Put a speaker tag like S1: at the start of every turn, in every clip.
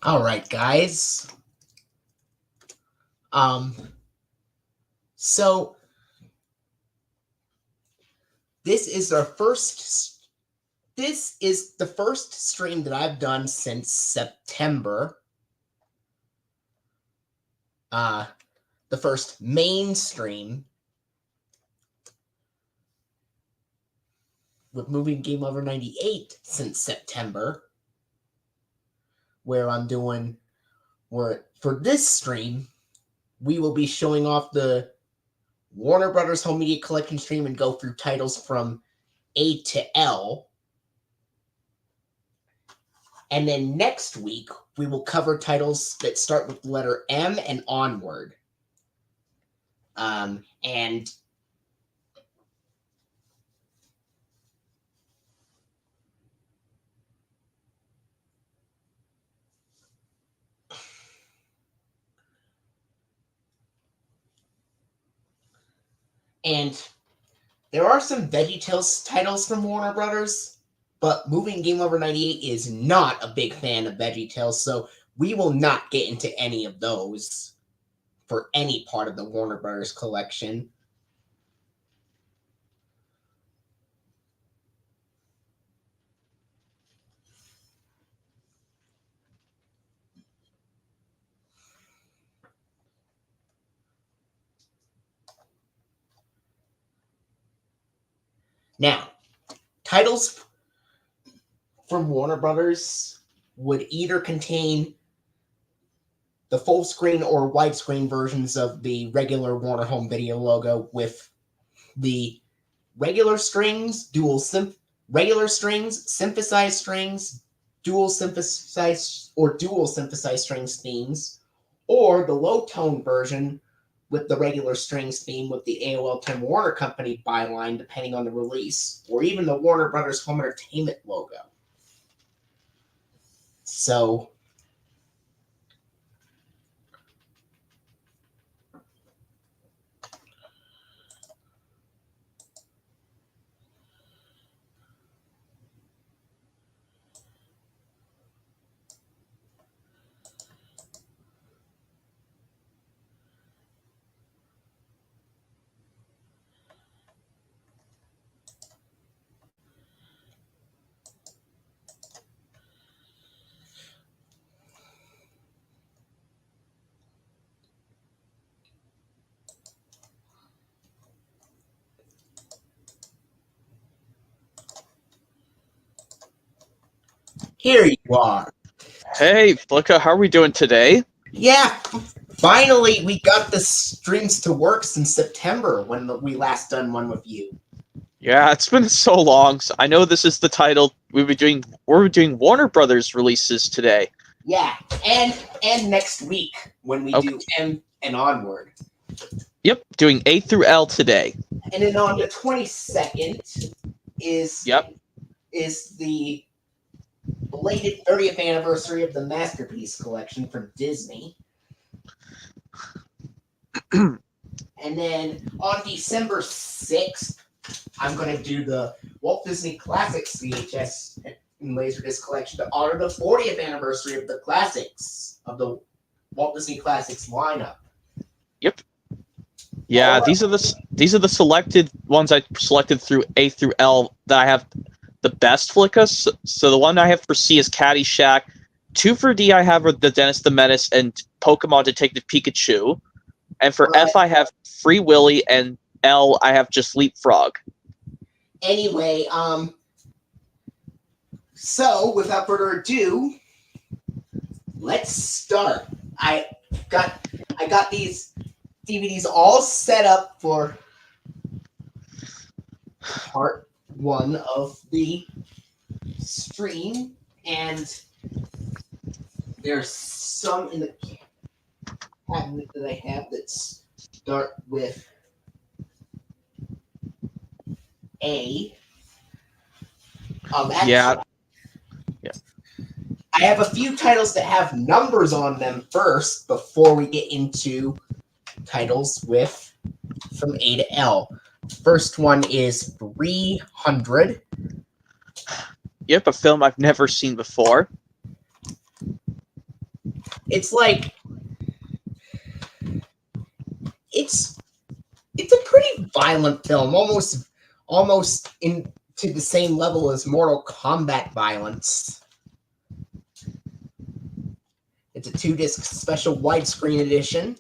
S1: All right, guys. Um, so this is our first. This is the first stream that I've done since September. The first main stream with MovieGameLover98 since September, where for this stream, we will be showing off the Warner Brothers Home Media Collection stream and go through titles from A to L. And then next week, we will cover titles that start with the letter M and onward. And there are some VeggieTales titles from Warner Brothers, but MovieGameLover98 is not a big fan of VeggieTales, so we will not get into any of those for any part of the Warner Brothers collection. Now, titles from Warner Brothers would either contain the full screen or widescreen versions of the regular Warner Home Video logo with the regular strings, regular strings, synthesized strings, dual synthesized strings themes, or the low tone version with the regular strings theme with the AOL Time Warner Company byline, depending on the release, or even the Warner Brothers Home Entertainment logo. So, here you are.
S2: Hey, Flicka, how are we doing today?
S1: Yeah, finally we got the streams to work since September when we last done one with you.
S2: Yeah, it's been so long. So I know this is the title we're doing Warner Brothers releases today.
S1: Yeah, and next week when we do M and onward.
S2: Yep, doing A through L today.
S1: And then on the 22nd is the belated 30th anniversary of the Masterpiece Collection from Disney. And then on December 6th, I'm going to do the Walt Disney Classics VHS and Laserdisc collection to honor the 40th anniversary of the classics, of the Walt Disney Classics lineup.
S2: Yep. Yeah, these are the selected ones I selected through A through L that I have the best Flicka. So the one I have for C is Caddyshack. 2 for D I have are the Dennis the Menace and Pokemon Detective Pikachu. And for F I have Free Willy, and L I have just Leapfrog.
S1: Anyway, so without further ado, let's start. I got these DVDs all set up for part 1 of the stream, and there's some in the cabinet that I have that start with A.
S2: Yeah.
S1: I have a few titles that have numbers on them first before we get into titles from A to L. First one is 300.
S2: Yep, a film I've never seen before.
S1: It's like it's a pretty violent film, almost into the same level as Mortal Kombat violence. It's a 2-disc special widescreen edition.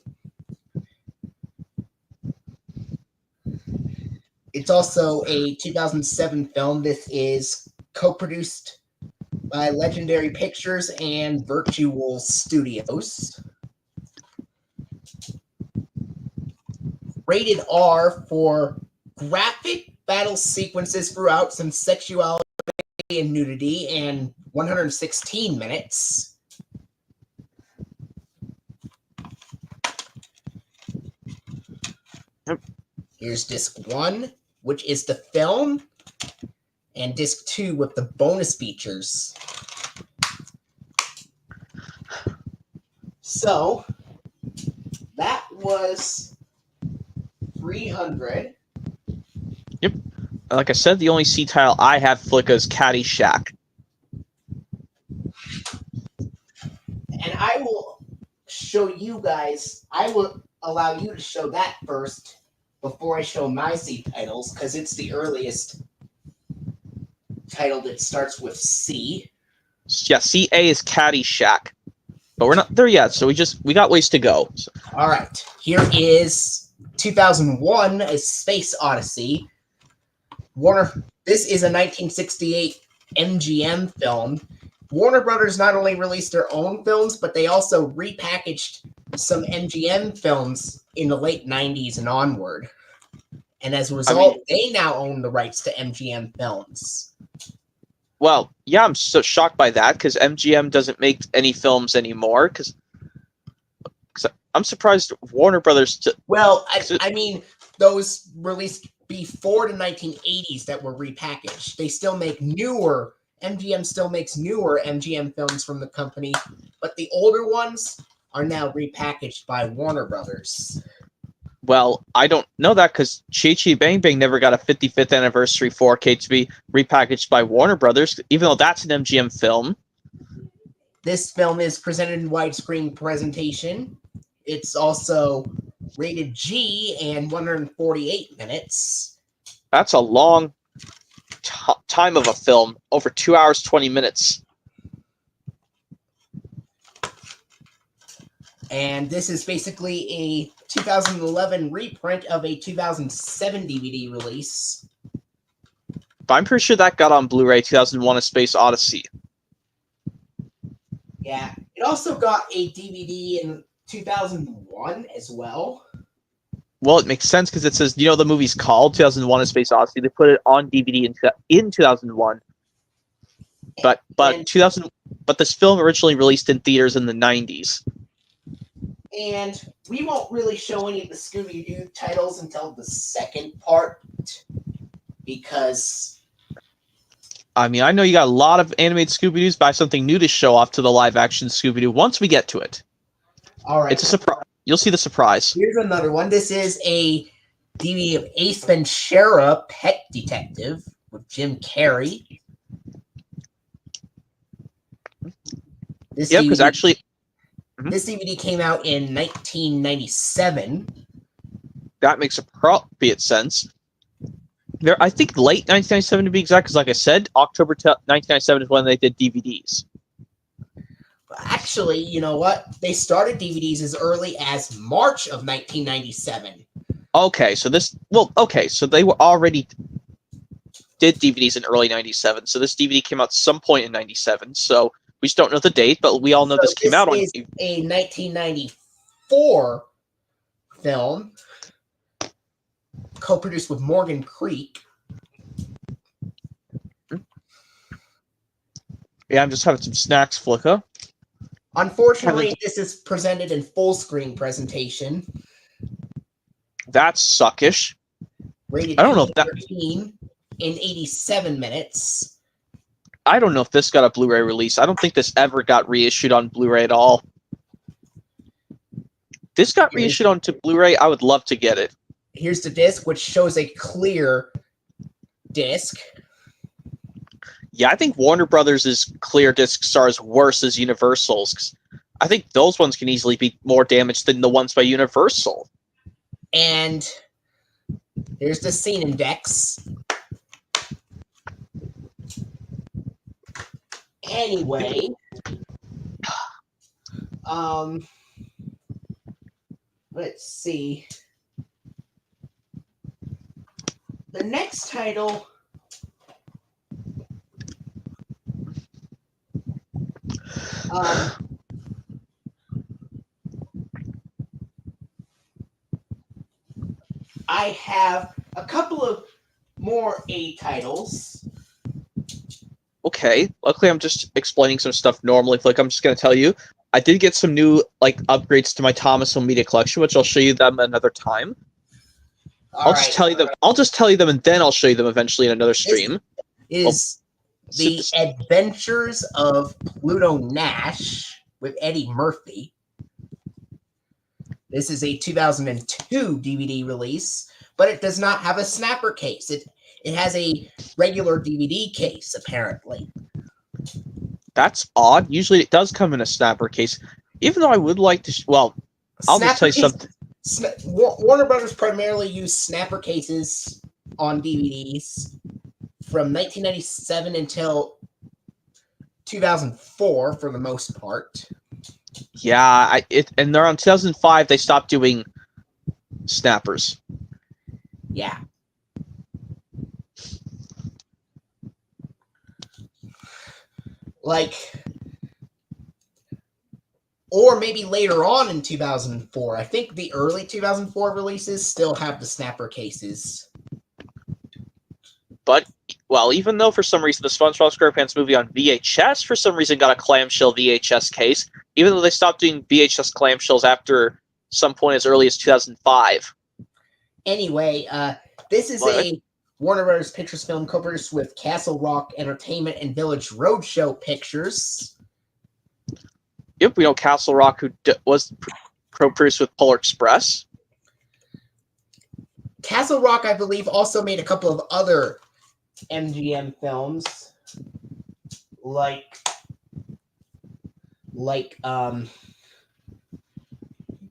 S1: It's also a 2007 film. This is co-produced by Legendary Pictures and Virtual Studios. Rated R for graphic battle sequences throughout, some sexuality and nudity, and 116 minutes. Here's disc 1, which is the film, and disc 2 with the bonus features. So that was 300.
S2: Yep. Like I said, the only C title I have Flicka is Caddyshack.
S1: And I will show you guys, I will allow you to show that first before I show my C titles, because it's the earliest title that starts with C.
S2: Yeah, CA is Caddyshack. But we're not there yet, so we got ways to go. So.
S1: All right. Here is 2001, A Space Odyssey. This is a 1968 MGM film. Warner Brothers not only released their own films, but they also repackaged some MGM films in the late 90s and onward. And as a result, they now own the rights to MGM films.
S2: Well, yeah, I'm so shocked by that, because MGM doesn't make any films anymore. Because I'm surprised Warner Brothers...
S1: Well, I mean, those released before the 1980s that were repackaged. They still make newer... MGM still makes newer MGM films from the company, but the older ones are now repackaged by Warner Brothers.
S2: Well, I don't know that, because Chi Chi Bang Bang never got a 55th anniversary 4K to be repackaged by Warner Brothers, even though that's an MGM film.
S1: This film is presented in widescreen presentation. It's also rated G and 148 minutes.
S2: That's a long time of a film, over 2 hours, 20 minutes.
S1: And this is basically a 2011 reprint of a 2007 DVD release.
S2: But I'm pretty sure that got on Blu-ray 2001: A Space Odyssey.
S1: Yeah, it also got a DVD in 2001 as well.
S2: Well, it makes sense because it says, you know, the movie's called 2001: A Space Odyssey. They put it on DVD in 2001. But this film originally released in theaters in the 90s.
S1: And we won't really show any of the Scooby-Doo titles until the second part, because...
S2: I mean, I know you got a lot of animated Scooby-Doos, but I have something new to show off to the live-action Scooby-Doo once we get to it.
S1: All right.
S2: It's a surprise. You'll see the surprise.
S1: Here's another one. This is a DVD of Ace Ventura, Pet Detective, with Jim Carrey. This
S2: because actually...
S1: This DVD came out in 1997.
S2: That makes appropriate sense. I think late 1997 to be exact, because like I said, October 1997 is when they did DVDs.
S1: Actually, you know what? They started DVDs as early as March of 1997.
S2: Okay, so so they were already did DVDs in early 97, so this DVD came out some point in 97, so we just don't know the date, but we all know this came out on...
S1: This is a 1994 film co-produced with Morgan Creek.
S2: Yeah, I'm just having some snacks, Flicka.
S1: Unfortunately, this is presented in full screen presentation.
S2: That's suckish.
S1: Rated
S2: I don't know if that...
S1: 13 in 87 minutes.
S2: I don't know if this got a Blu-ray release. I don't think this ever got reissued on Blu-ray at all. This got reissued onto Blu-ray. I would love to get it.
S1: Here's the disc, which shows a clear disc.
S2: Yeah, I think Warner Brothers' clear disc stars worse as Universal's. I think those ones can easily be more damaged than the ones by Universal.
S1: And here's the scene index. Anyway, let's see. The next title I have a couple of more A titles.
S2: Okay, luckily I'm just explaining some stuff normally. Like I'm just gonna tell you, I did get some new upgrades to my Thomas Media collection, which I'll show you them another time. I'll just tell you them. I'll just tell you them, and then I'll show you them eventually in another stream.
S1: Is The Adventures of Pluto Nash with Eddie Murphy. This is a 2002 DVD release, but it does not have a snapper case. It has a regular DVD case, apparently.
S2: That's odd. Usually it does come in a snapper case. Even though I would like to... Well, I'll just tell you something.
S1: Warner Brothers primarily used snapper cases on DVDs from 1997 until 2004 for the most part.
S2: Yeah, and around 2005 they stopped doing snappers.
S1: Yeah. Or maybe later on in 2004. I think the early 2004 releases still have the snapper cases.
S2: But, well, even though for some reason the SpongeBob SquarePants movie on VHS for some reason got a clamshell VHS case, even though they stopped doing VHS clamshells after some point as early as 2005.
S1: Anyway, this is a Warner Brothers Pictures film co-produced with Castle Rock Entertainment and Village Roadshow Pictures.
S2: Yep, we know Castle Rock, who was co-produced with Polar Express.
S1: Castle Rock, I believe, also made a couple of other MGM films, like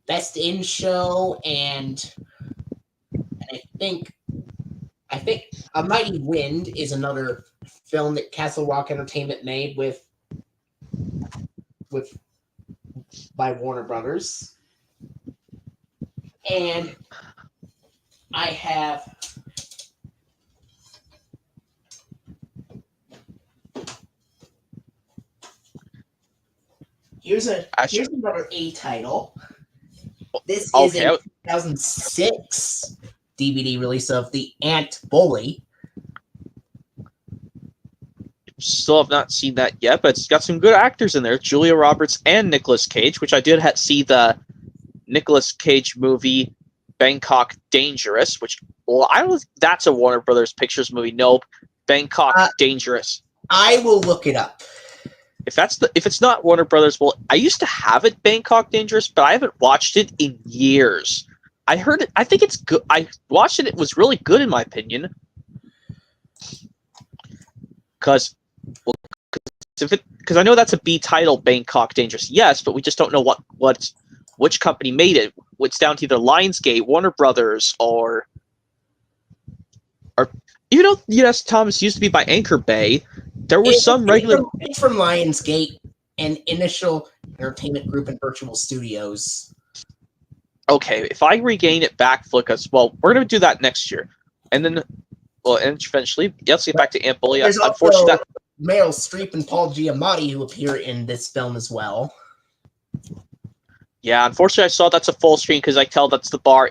S1: Best in Show, and I think A Mighty Wind is another film that Castle Rock Entertainment made by Warner Brothers. And I have here's another A title. This is a 2006 DVD release of The Ant Bully.
S2: Still have not seen that yet, but it's got some good actors in there. Julia Roberts and Nicolas Cage, which I did see the Nicolas Cage movie Bangkok Dangerous, which, well, I don't know if that's a Warner Brothers Pictures movie. Nope. Bangkok Dangerous.
S1: I will look it up.
S2: If it's not Warner Brothers, well, I used to have it Bangkok Dangerous, but I haven't watched it in years. I heard it. I think it's good. I watched it. It was really good in my opinion. Because I know that's a B title, Bangkok Dangerous. Yes, but we just don't know which company made it. It's down to either Lionsgate, Warner Brothers, or even though U.S. Thomas used to be by Anchor Bay, there were some regular.
S1: It's from Lionsgate and Initial Entertainment Group and Virtual Studios.
S2: Okay, if I regain it back, Flickus, well, we're gonna do that next year, and then, well, and eventually, let's get back to Ant Bully.
S1: There's also Meryl Streep and Paul Giamatti who appear in this film as well.
S2: Yeah, unfortunately, I saw that's a full screen because I tell that's the bar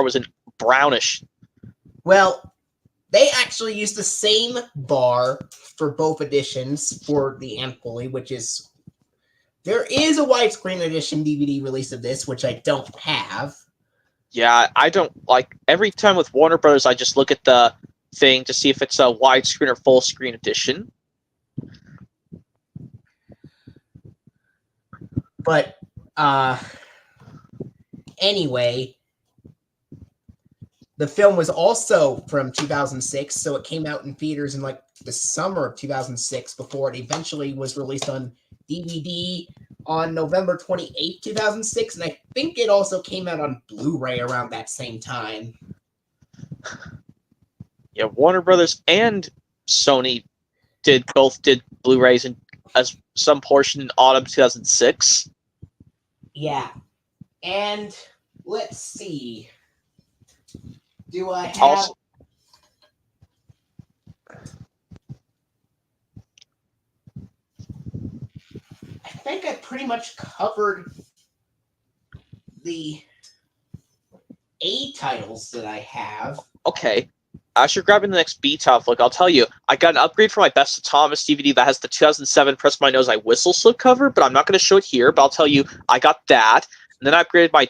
S2: was in brownish.
S1: Well, they actually used the same bar for both editions for the Ant Bully, there is a widescreen edition DVD release of this, which I don't have.
S2: Yeah, I don't like every time with Warner Brothers. I just look at the thing to see if it's a widescreen or full screen edition.
S1: But anyway, the film was also from 2006, so it came out in theaters in the summer of 2006 before it eventually was released on DVD, on November 28th, 2006, and I think it also came out on Blu-ray around that same time.
S2: Yeah, Warner Brothers and Sony both did Blu-rays and as some portion in autumn 2006.
S1: Yeah. And let's see. Do I have...
S2: Also,
S1: I think I pretty much covered the A titles that I have.
S2: okay. As you're grabbing the next B-top flick, I'll tell you, I got an upgrade for my Best of Thomas DVD that has the 2007 Press My Nose I Whistle slipcover, but I'm not going to show it here, but I'll tell you, I got that. And then I upgraded my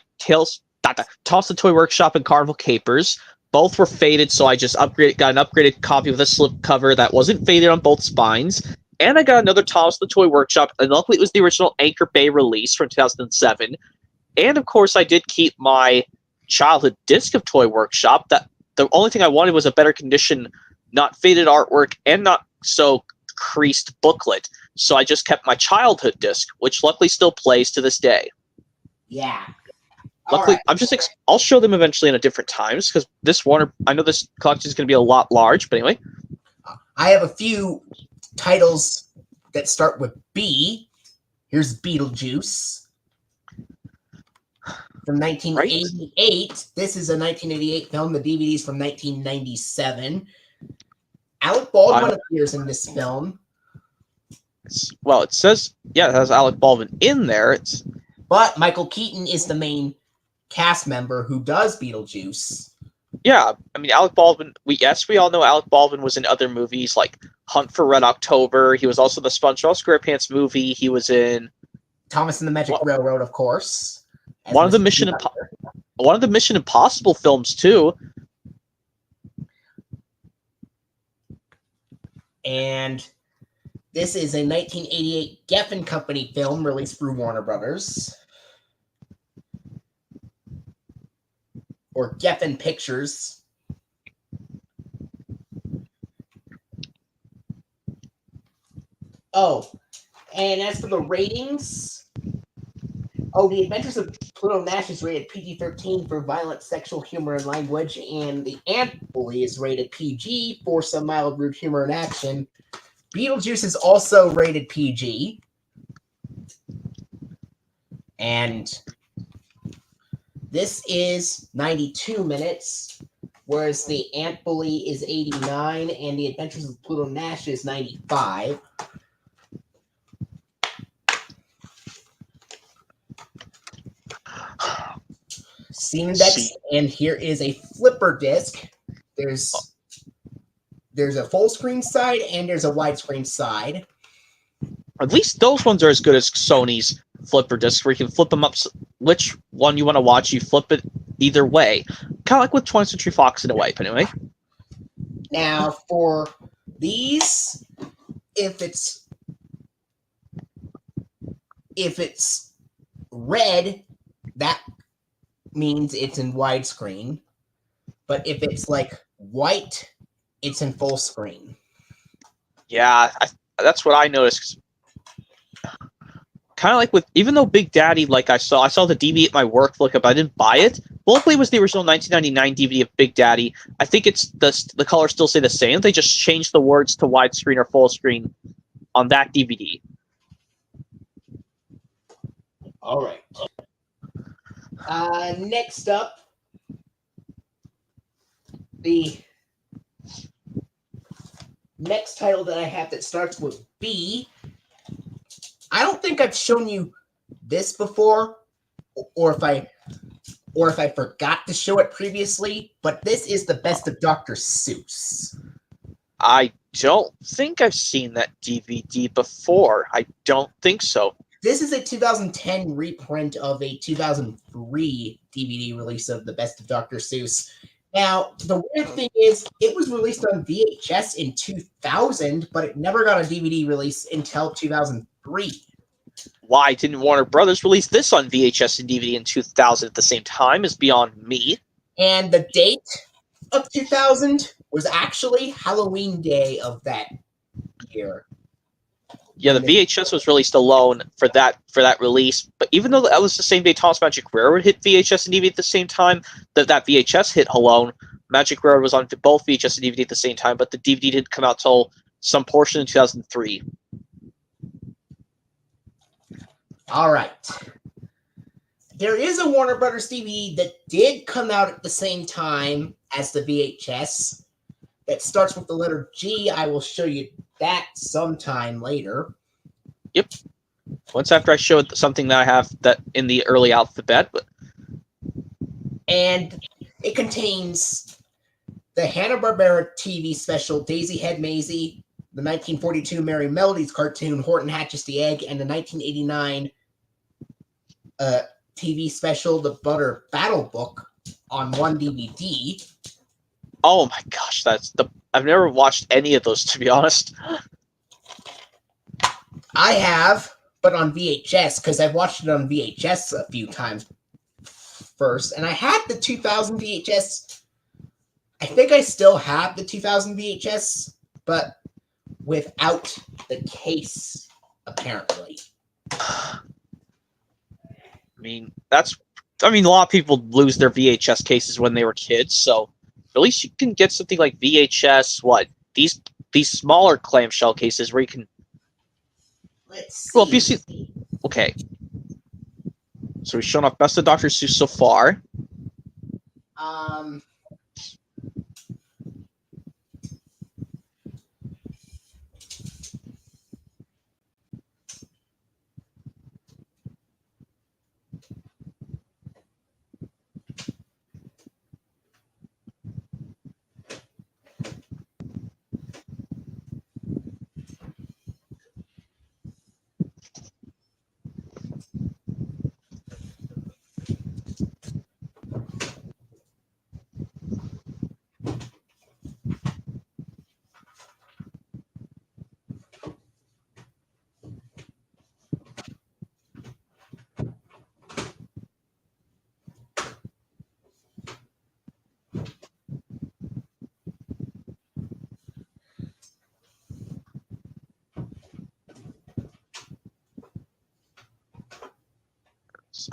S2: Thompson Toy Workshop and Carnival Capers. Both were faded, so I just got an upgraded copy with a slipcover that wasn't faded on both spines. And I got another Thomas the Toy Workshop, and luckily it was the original Anchor Bay release from 2007. And of course, I did keep my childhood disc of Toy Workshop. That the only thing I wanted was a better condition, not faded artwork, and not so creased booklet. So I just kept my childhood disc, which luckily still plays to this day.
S1: Yeah.
S2: Luckily,
S1: right.
S2: I'll show them eventually in a different times because I know this collection is going to be a lot large, but anyway.
S1: I have a few titles that start with B. Here's Beetlejuice from 1988. Right. This is a 1988 film. The DVD is from 1997. Alec Baldwin appears in this film.
S2: Well, it says, yeah, it has Alec Baldwin in there.
S1: But Michael Keaton is the main cast member who does Beetlejuice.
S2: Yeah, I mean, Alec Baldwin, we all know Alec Baldwin was in other movies like Hunt for Red October. He was also the SpongeBob SquarePants movie. He was in
S1: Thomas and the Magic Railroad, of course.
S2: One of the Mission Impossible films, too.
S1: And this is a 1988 Geffen Company film released through Warner Brothers. Or Geffen Pictures. Oh, and as for the ratings, The Adventures of Pluto Nash is rated PG-13 for violent sexual humor and language, and The Ant Bully is rated PG for some mild rude humor and action. Beetlejuice is also rated PG. And this is 92 minutes, whereas The Ant Bully is 89, and The Adventures of Pluto Nash is 95. Scene Index, and here is a flipper disc. There's a full screen side and there's a widescreen side.
S2: At least those ones are as good as Sony's flipper discs, where you can flip them up. Which one you want to watch, you flip it either way. Kind of like with 20th Century Fox in a way, but anyway.
S1: Now, for these, if it's red, that means it's in widescreen. But if it's like white, it's in full screen.
S2: Yeah, that's what I noticed. Kind of like with, even though Big Daddy, like I saw the DVD at my work lookup, I didn't buy it. Luckily, it was the original 1999 DVD of Big Daddy. I think it's the colors still stay the same. They just changed the words to widescreen or full screen on that DVD.
S1: All right. Next up, the next title that I have that starts with B. I don't think I've shown you this before, or if I forgot to show it previously, but this is the Best of Dr. Seuss.
S2: I don't think I've seen that DVD before. I don't think so.
S1: This is a 2010 reprint of a 2003 DVD release of the Best of Dr. Seuss. Now, the weird thing is, it was released on VHS in 2000, but it never got a DVD release until 2003.
S2: Why didn't Warner Brothers release this on VHS and DVD in 2000 at the same time is beyond me.
S1: And the date of 2000 was actually Halloween Day of that year.
S2: Yeah, the VHS was released alone for that release, but even though that was the same day Thomas Magic Railroad hit VHS and DVD at the same time, that VHS hit alone, Magic Railroad was on both VHS and DVD at the same time, but the DVD didn't come out till some portion in 2003.
S1: All right. There is a Warner Brothers DVD that did come out at the same time as the VHS that starts with the letter G. I will show you that sometime later.
S2: Yep. Once after I show something that I have that in the early alphabet.
S1: And it contains the Hanna-Barbera TV special Daisy Head Maisie, the 1942 Merry Melodies cartoon Horton Hatches the Egg, and the 1989 TV special The Butter Battle Book on one DVD.
S2: Oh my gosh, I've never watched any of those, to be honest.
S1: I have, but on VHS, because I've watched it on VHS a few times first, and I had the 2000 VHS. I think I still have the 2000 VHS, but without the case, apparently.
S2: A lot of people lose their VHS cases when they were kids, so at least you can get something like VHS, these smaller clamshell cases where you can...
S1: Let's see.
S2: Well, if you see... Okay. So we've shown off Best of Dr. Seuss so far.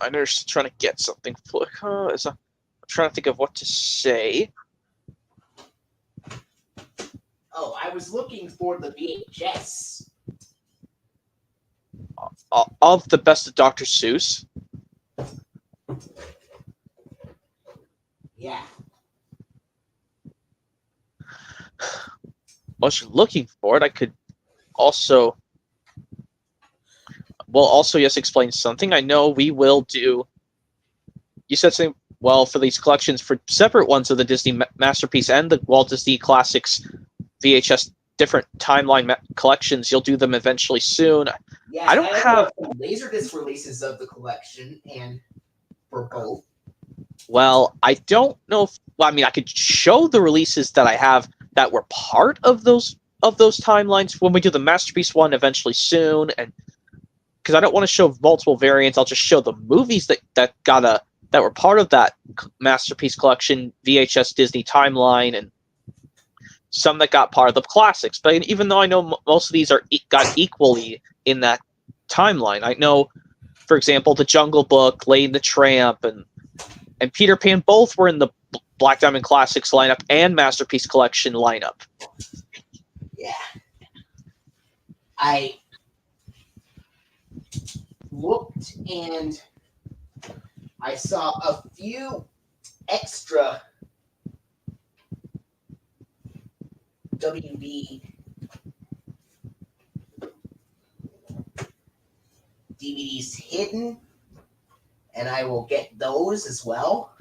S2: I know you're trying to get something. I'm trying to think of what to say.
S1: Oh, I was looking for the VHS.
S2: Of the Best of Dr. Seuss.
S1: Yeah.
S2: While you're looking for it, I could also... Well, also, yes, explain something. I know we will do... You said something, well, for these collections, for separate ones of the Disney Masterpiece and the Walt Disney Classics VHS different timeline collections, you'll do them eventually soon.
S1: Yeah,
S2: I don't have...
S1: Laserdisc releases of the collection, and for both.
S2: Well, I don't know if... Well, I could show the releases that I have that were part of those timelines when we do the Masterpiece one eventually soon, and because I don't want to show multiple variants, I'll just show the movies that were part of that Masterpiece collection VHS Disney timeline, and some that got part of the classics. But even though I know most of these got equally in that timeline, I know, for example, The Jungle Book, Lady and the Tramp, and Peter Pan both were in the Black Diamond Classics lineup and Masterpiece Collection lineup.
S1: Yeah. I looked and I saw a few extra WB DVDs hidden, and I will get those as well.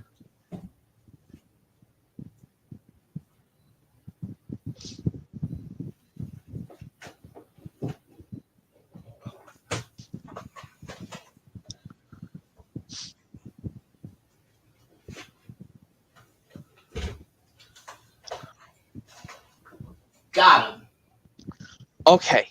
S1: Got him.
S2: Okay.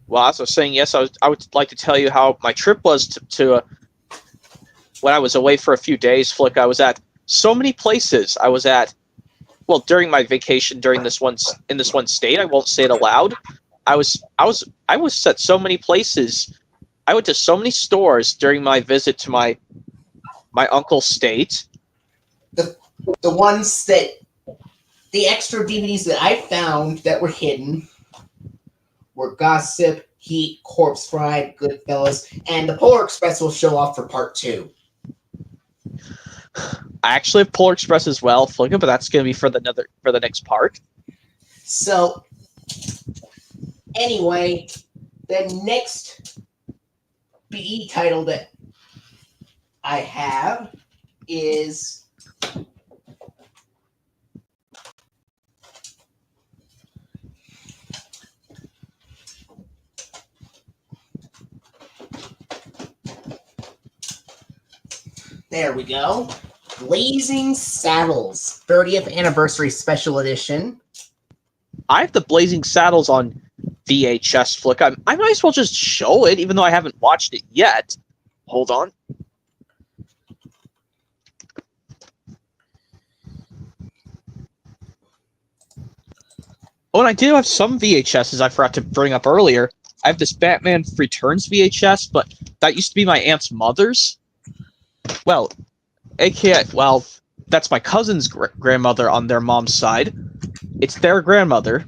S2: Well, as I was saying, yes, I would like to tell you how my trip was to when I was away for a few days, Flick. I was at so many places. I was at well, during my vacation during this one in this one state, I won't say it aloud. I was at so many places. I went to so many stores during my visit to my uncle's state.
S1: The ones that the extra DVDs that I found that were hidden were Gossip, Heat, Corpse Bride, Goodfellas, and the Polar Express will show off for part 2.
S2: I actually have Polar Express as well, Flicka, but that's going to be for the next part.
S1: So, anyway, the next BE title that I have is there we go. Blazing Saddles 30th Anniversary Special Edition.
S2: I have the Blazing Saddles on VHS, Flicka. I might as well just show it, even though I haven't watched it yet. Hold on. Oh, and I do have some VHSs I forgot to bring up earlier. I have this Batman Returns VHS, but that used to be my aunt's mother's. Well, well, that's my cousin's grandmother on their mom's side. It's their grandmother.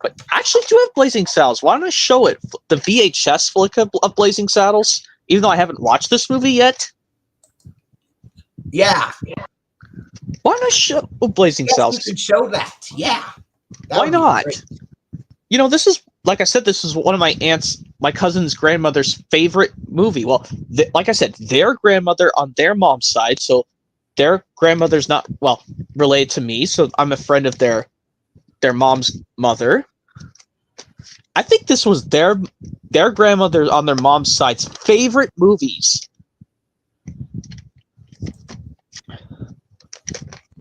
S2: But I actually do have Blazing Saddles. Why don't I show it? The VHS Flicka of Blazing Saddles, even though I haven't watched this movie yet.
S1: Yeah.
S2: Why don't I show Blazing Saddles?
S1: You could show that. Yeah.
S2: Why not? You know, this is, like I said, this is one of my cousin's grandmother's favorite movie. Well, like I said, their grandmother on their mom's side, so their grandmother's not, well, related to me, so I'm a friend of their mom's mother. I think this was their grandmother on their mom's side's favorite movies.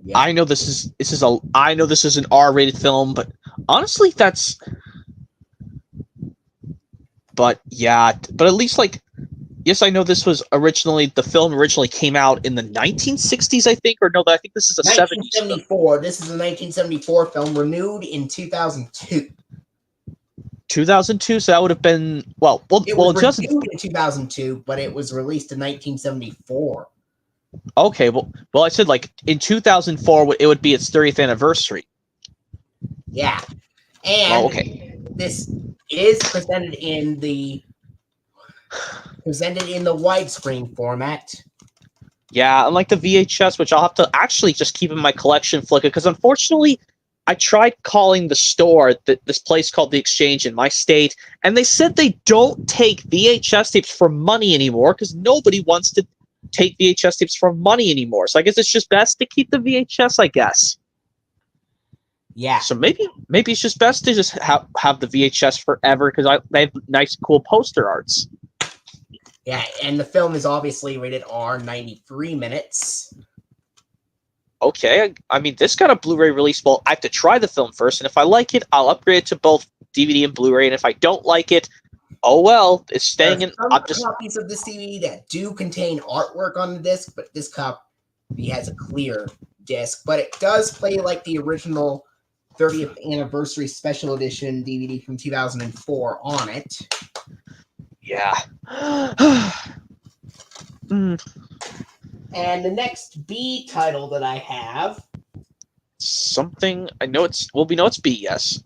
S2: Yeah. I know this is an R-rated film, but honestly, but at least, like, yes, I know this was the film originally came out in the 1960s, I think, or no, I think this is a
S1: 1974. This is a 1974 film, renewed in 2002.
S2: 2002, so that would have been, it was
S1: renewed in 2002, but it was released in 1974.
S2: Okay, well, I said, like, in 2004, it would be its 30th anniversary.
S1: Yeah, and this is presented in the widescreen format.
S2: Yeah, unlike the VHS, which I'll have to actually just keep in my collection, Flicka, because unfortunately, I tried calling the store, this place called The Exchange in my state, and they said they don't take VHS tapes for money anymore because nobody wants to take VHS tapes for money anymore. So I guess it's just best to keep the VHS, I guess.
S1: Yeah.
S2: So maybe it's just best to just have the VHS forever because they have nice, cool poster arts.
S1: Yeah, and the film is obviously rated R, 93 minutes.
S2: Okay, I mean, this got a Blu-ray release. Well, I have to try the film first, and if I like it, I'll upgrade it to both DVD and Blu-ray, and if I don't like it, oh well, it's staying in.
S1: There are some copies of this DVD that do contain artwork on the disc, but this copy has a clear disc. But it does play like the original 30th Anniversary Special Edition DVD from 2004 on it.
S2: Yeah.
S1: And the next B title that I have,
S2: something I know we know it's B, yes,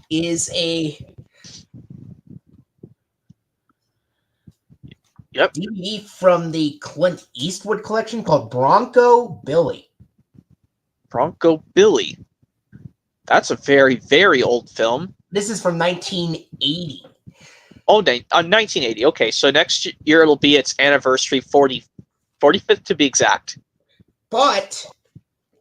S1: is a DVD from the Clint Eastwood collection called Bronco Billy.
S2: Bronco Billy. That's a very, very old film.
S1: This is from 1980.
S2: Oh, 1980. Okay, so next year it'll be its anniversary, 45th to be exact.
S1: But,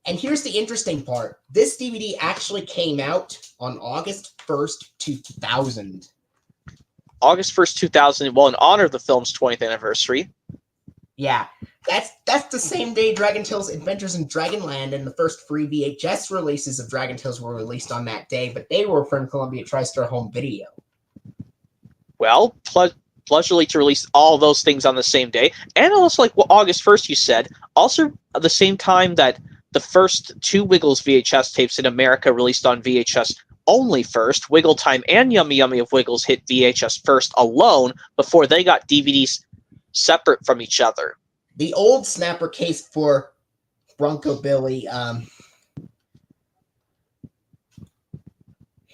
S1: and here's the interesting part, this DVD actually came out on August 1st, 2000.
S2: August 1st, 2000, well, in honor of the film's 20th anniversary.
S1: Yeah, that's the same day Dragon Tales Adventures in Dragonland and the first free VHS releases of Dragon Tales were released on that day, but they were from Columbia TriStar Home Video.
S2: Well, pleasurely to release all those things on the same day. And also, like August 1st, you said, also at the same time that the first 2 Wiggles VHS tapes in America released on VHS only first. Wiggle Time and Yummy Yummy of Wiggles hit VHS first alone before they got DVDs separate from each other.
S1: The old snapper case for Bronco Billy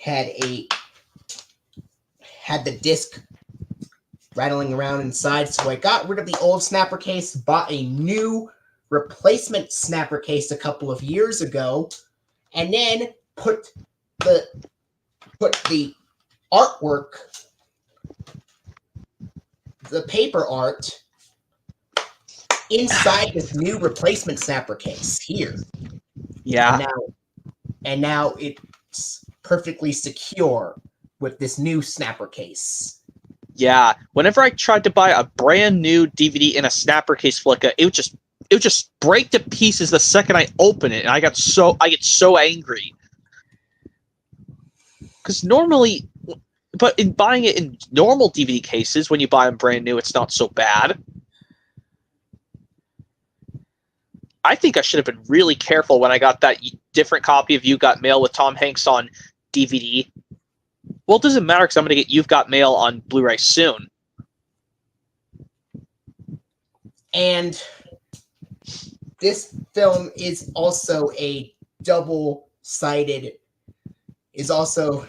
S1: had the disc rattling around inside, so I got rid of the old snapper case, bought a new replacement snapper case a couple of years ago, and then put the artwork, the paper art, inside this new replacement snapper case here.
S2: Yeah.
S1: And now it's perfectly secure with this new snapper case.
S2: Yeah. Whenever I tried to buy a brand new DVD in a snapper case Flicka, it would just break to pieces the second I open it, and I get so angry. Because normally, but in buying it in normal DVD cases, when you buy them brand new, it's not so bad. I think I should have been really careful when I got that different copy of You Got Mail with Tom Hanks on DVD. Well, it doesn't matter because I'm going to get You've Got Mail on Blu-ray soon.
S1: And this film is also a double-sided, also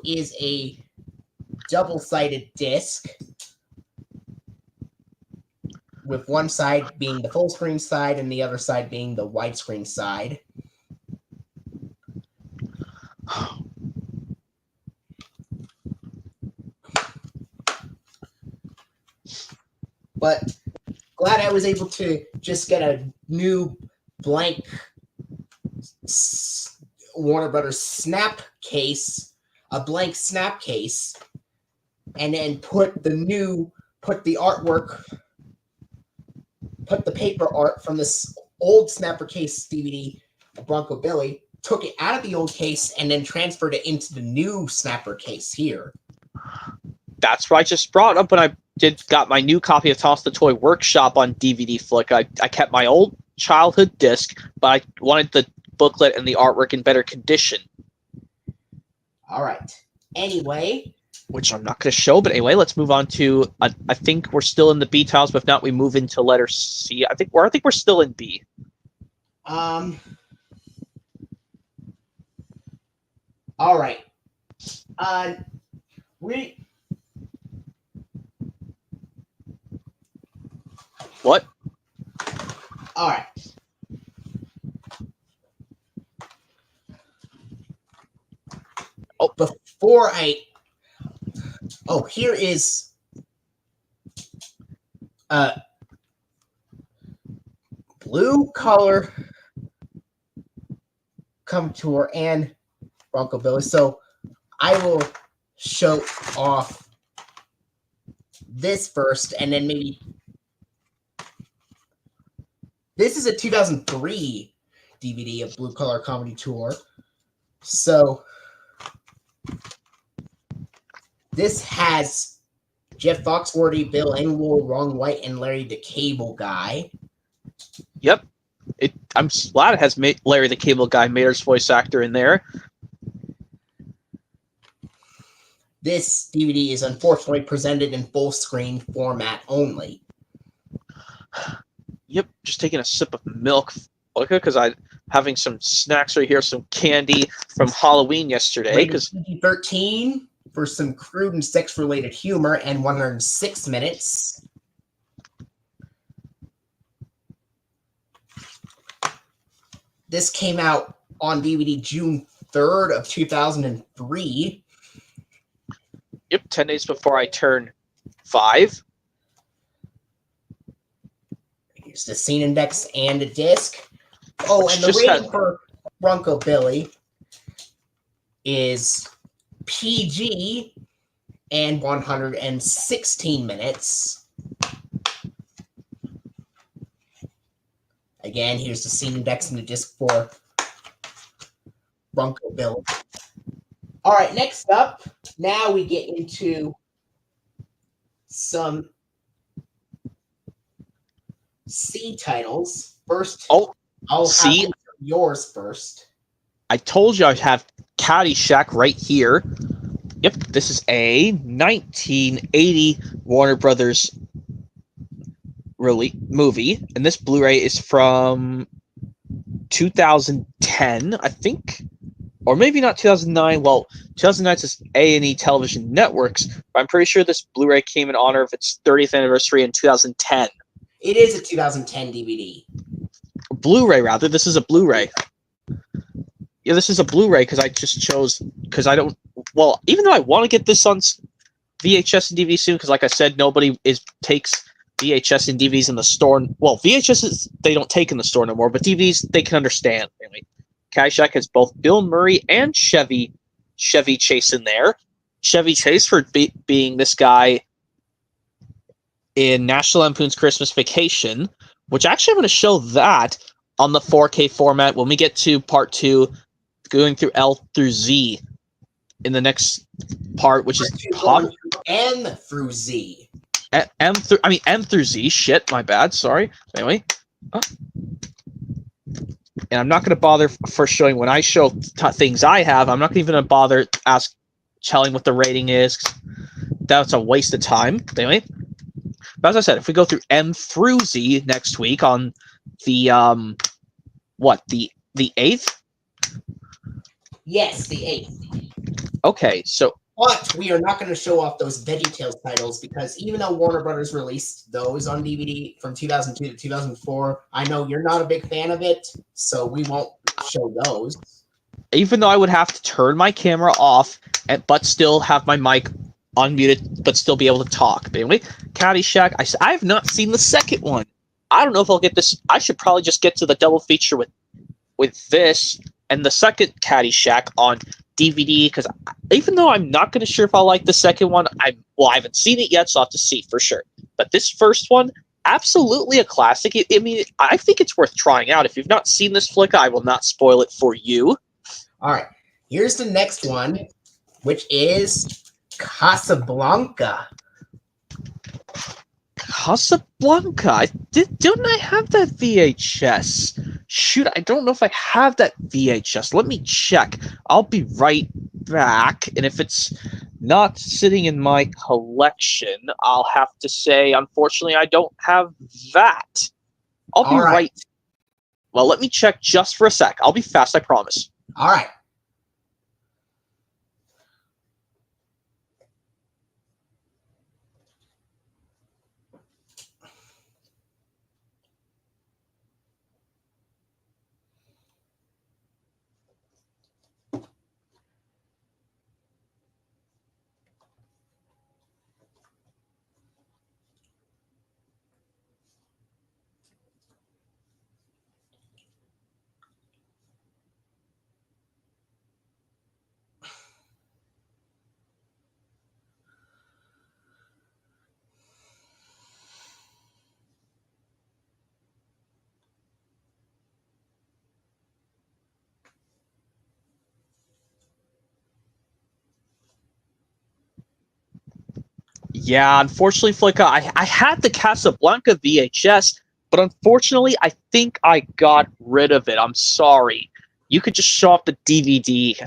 S1: is a double-sided disc, with one side being the full screen side and the other side being the widescreen side. But glad I was able to just get a new blank Warner Brothers snap case, a blank snap case, and then put the artwork, put the paper art from this old snapper case DVD, Bronco Billy, took it out of the old case and then transferred it into the new snapper case here.
S2: That's what I just brought up when I got my new copy of Toss the Toy Workshop on DVD Flick. I kept my old childhood disc, but I wanted the booklet and the artwork in better condition.
S1: All right. Anyway,
S2: which I'm not going to show, but anyway, let's move on to. I think we're still in the B tiles, but if not, we move into letter C. I think we're still in B.
S1: All right.
S2: What?
S1: All right. Here is Blue Collar Come Tour and Bronco Billy. So I will show off this first, and then maybe this is a 2003 DVD of Blue Collar Comedy Tour. So this has Jeff Foxworthy, Bill Engvall, Ron White, and Larry the Cable Guy.
S2: Yep. I'm glad it has Larry the Cable Guy, Mater's voice actor, in there.
S1: This DVD is unfortunately presented in full screen format only.
S2: Yep, just taking a sip of milk, because I'm having some snacks right here, some candy from Halloween yesterday. Because
S1: PG-13 for some crude and sex-related humor, and 106 minutes. This came out on DVD June 3rd of 2003.
S2: Yep, 10 days before I turn 5.
S1: Here's the scene index and the disc. Oh, and the rating for Bronco Billy is PG and 116 minutes. Again, here's the scene index and the disc for Bronco Billy. All right, next up, now we get into some C titles. First,
S2: Oh,
S1: I'll
S2: see?
S1: have yours first.
S2: I told you I have Caddyshack right here. Yep, this is a 1980 Warner Brothers movie, and this Blu-ray is from 2010, I think, or maybe not 2009. Well, 2009 is A&E Television Networks, but I'm pretty sure this Blu-ray came in honor of its 30th anniversary in 2010.
S1: It is a 2010 DVD.
S2: Blu-ray, rather. This is a Blu-ray. Yeah, this is a Blu-ray because I just chose because I don't. Well, even though I want to get this on VHS and DVD soon, because like I said, nobody takes VHS and DVDs in the store. Well, VHS they don't take in the store no more, but DVDs they can understand. Anyway, Caddyshack has both Bill Murray and Chevy Chase in there. Chevy Chase for being this guy in National Lampoon's Christmas Vacation, which actually I'm going to show that on the 4K format when we get to part 2, going through L through Z in the next part, which is
S1: N through Z.
S2: M through Z. Shit, my bad. Sorry. Anyway, and I'm not going to bother for showing when I show things I have. I'm not even going to bother telling what the rating is. That's a waste of time. Anyway, but as I said, if we go through M through Z next week on the the 8th.
S1: Yes, the 8th.
S2: Okay, so.
S1: But we are not going to show off those VeggieTales titles because even though Warner Brothers released those on DVD from 2002 to 2004, I know you're not a big fan of it, so we won't show those.
S2: Even though I would have to turn my camera off, but still have my mic unmuted, but still be able to talk. But anyway, Caddyshack, I have not seen the second one. I don't know if I'll get this. I should probably just get to the double feature with this and the second Caddyshack on DVD, because even though I'm not going to sure if I'll like the second one, I haven't seen it yet, so I'll have to see for sure. But this first one, absolutely a classic. I mean, I think it's worth trying out. If you've not seen this flick, I will not spoil it for you.
S1: All right, here's the next one, which is Casablanca.
S2: Casablanca. Don't I have that VHS? Shoot, I don't know if I have that VHS. Let me check. I'll be right back. And if it's not sitting in my collection, I'll have to say, unfortunately, I don't have that. I'll be right. Well, let me check just for a sec. I'll be fast, I promise.
S1: All right.
S2: Yeah, unfortunately, Flicka, I had the Casablanca VHS, but unfortunately, I think I got rid of it. I'm sorry. You could just show off the DVD.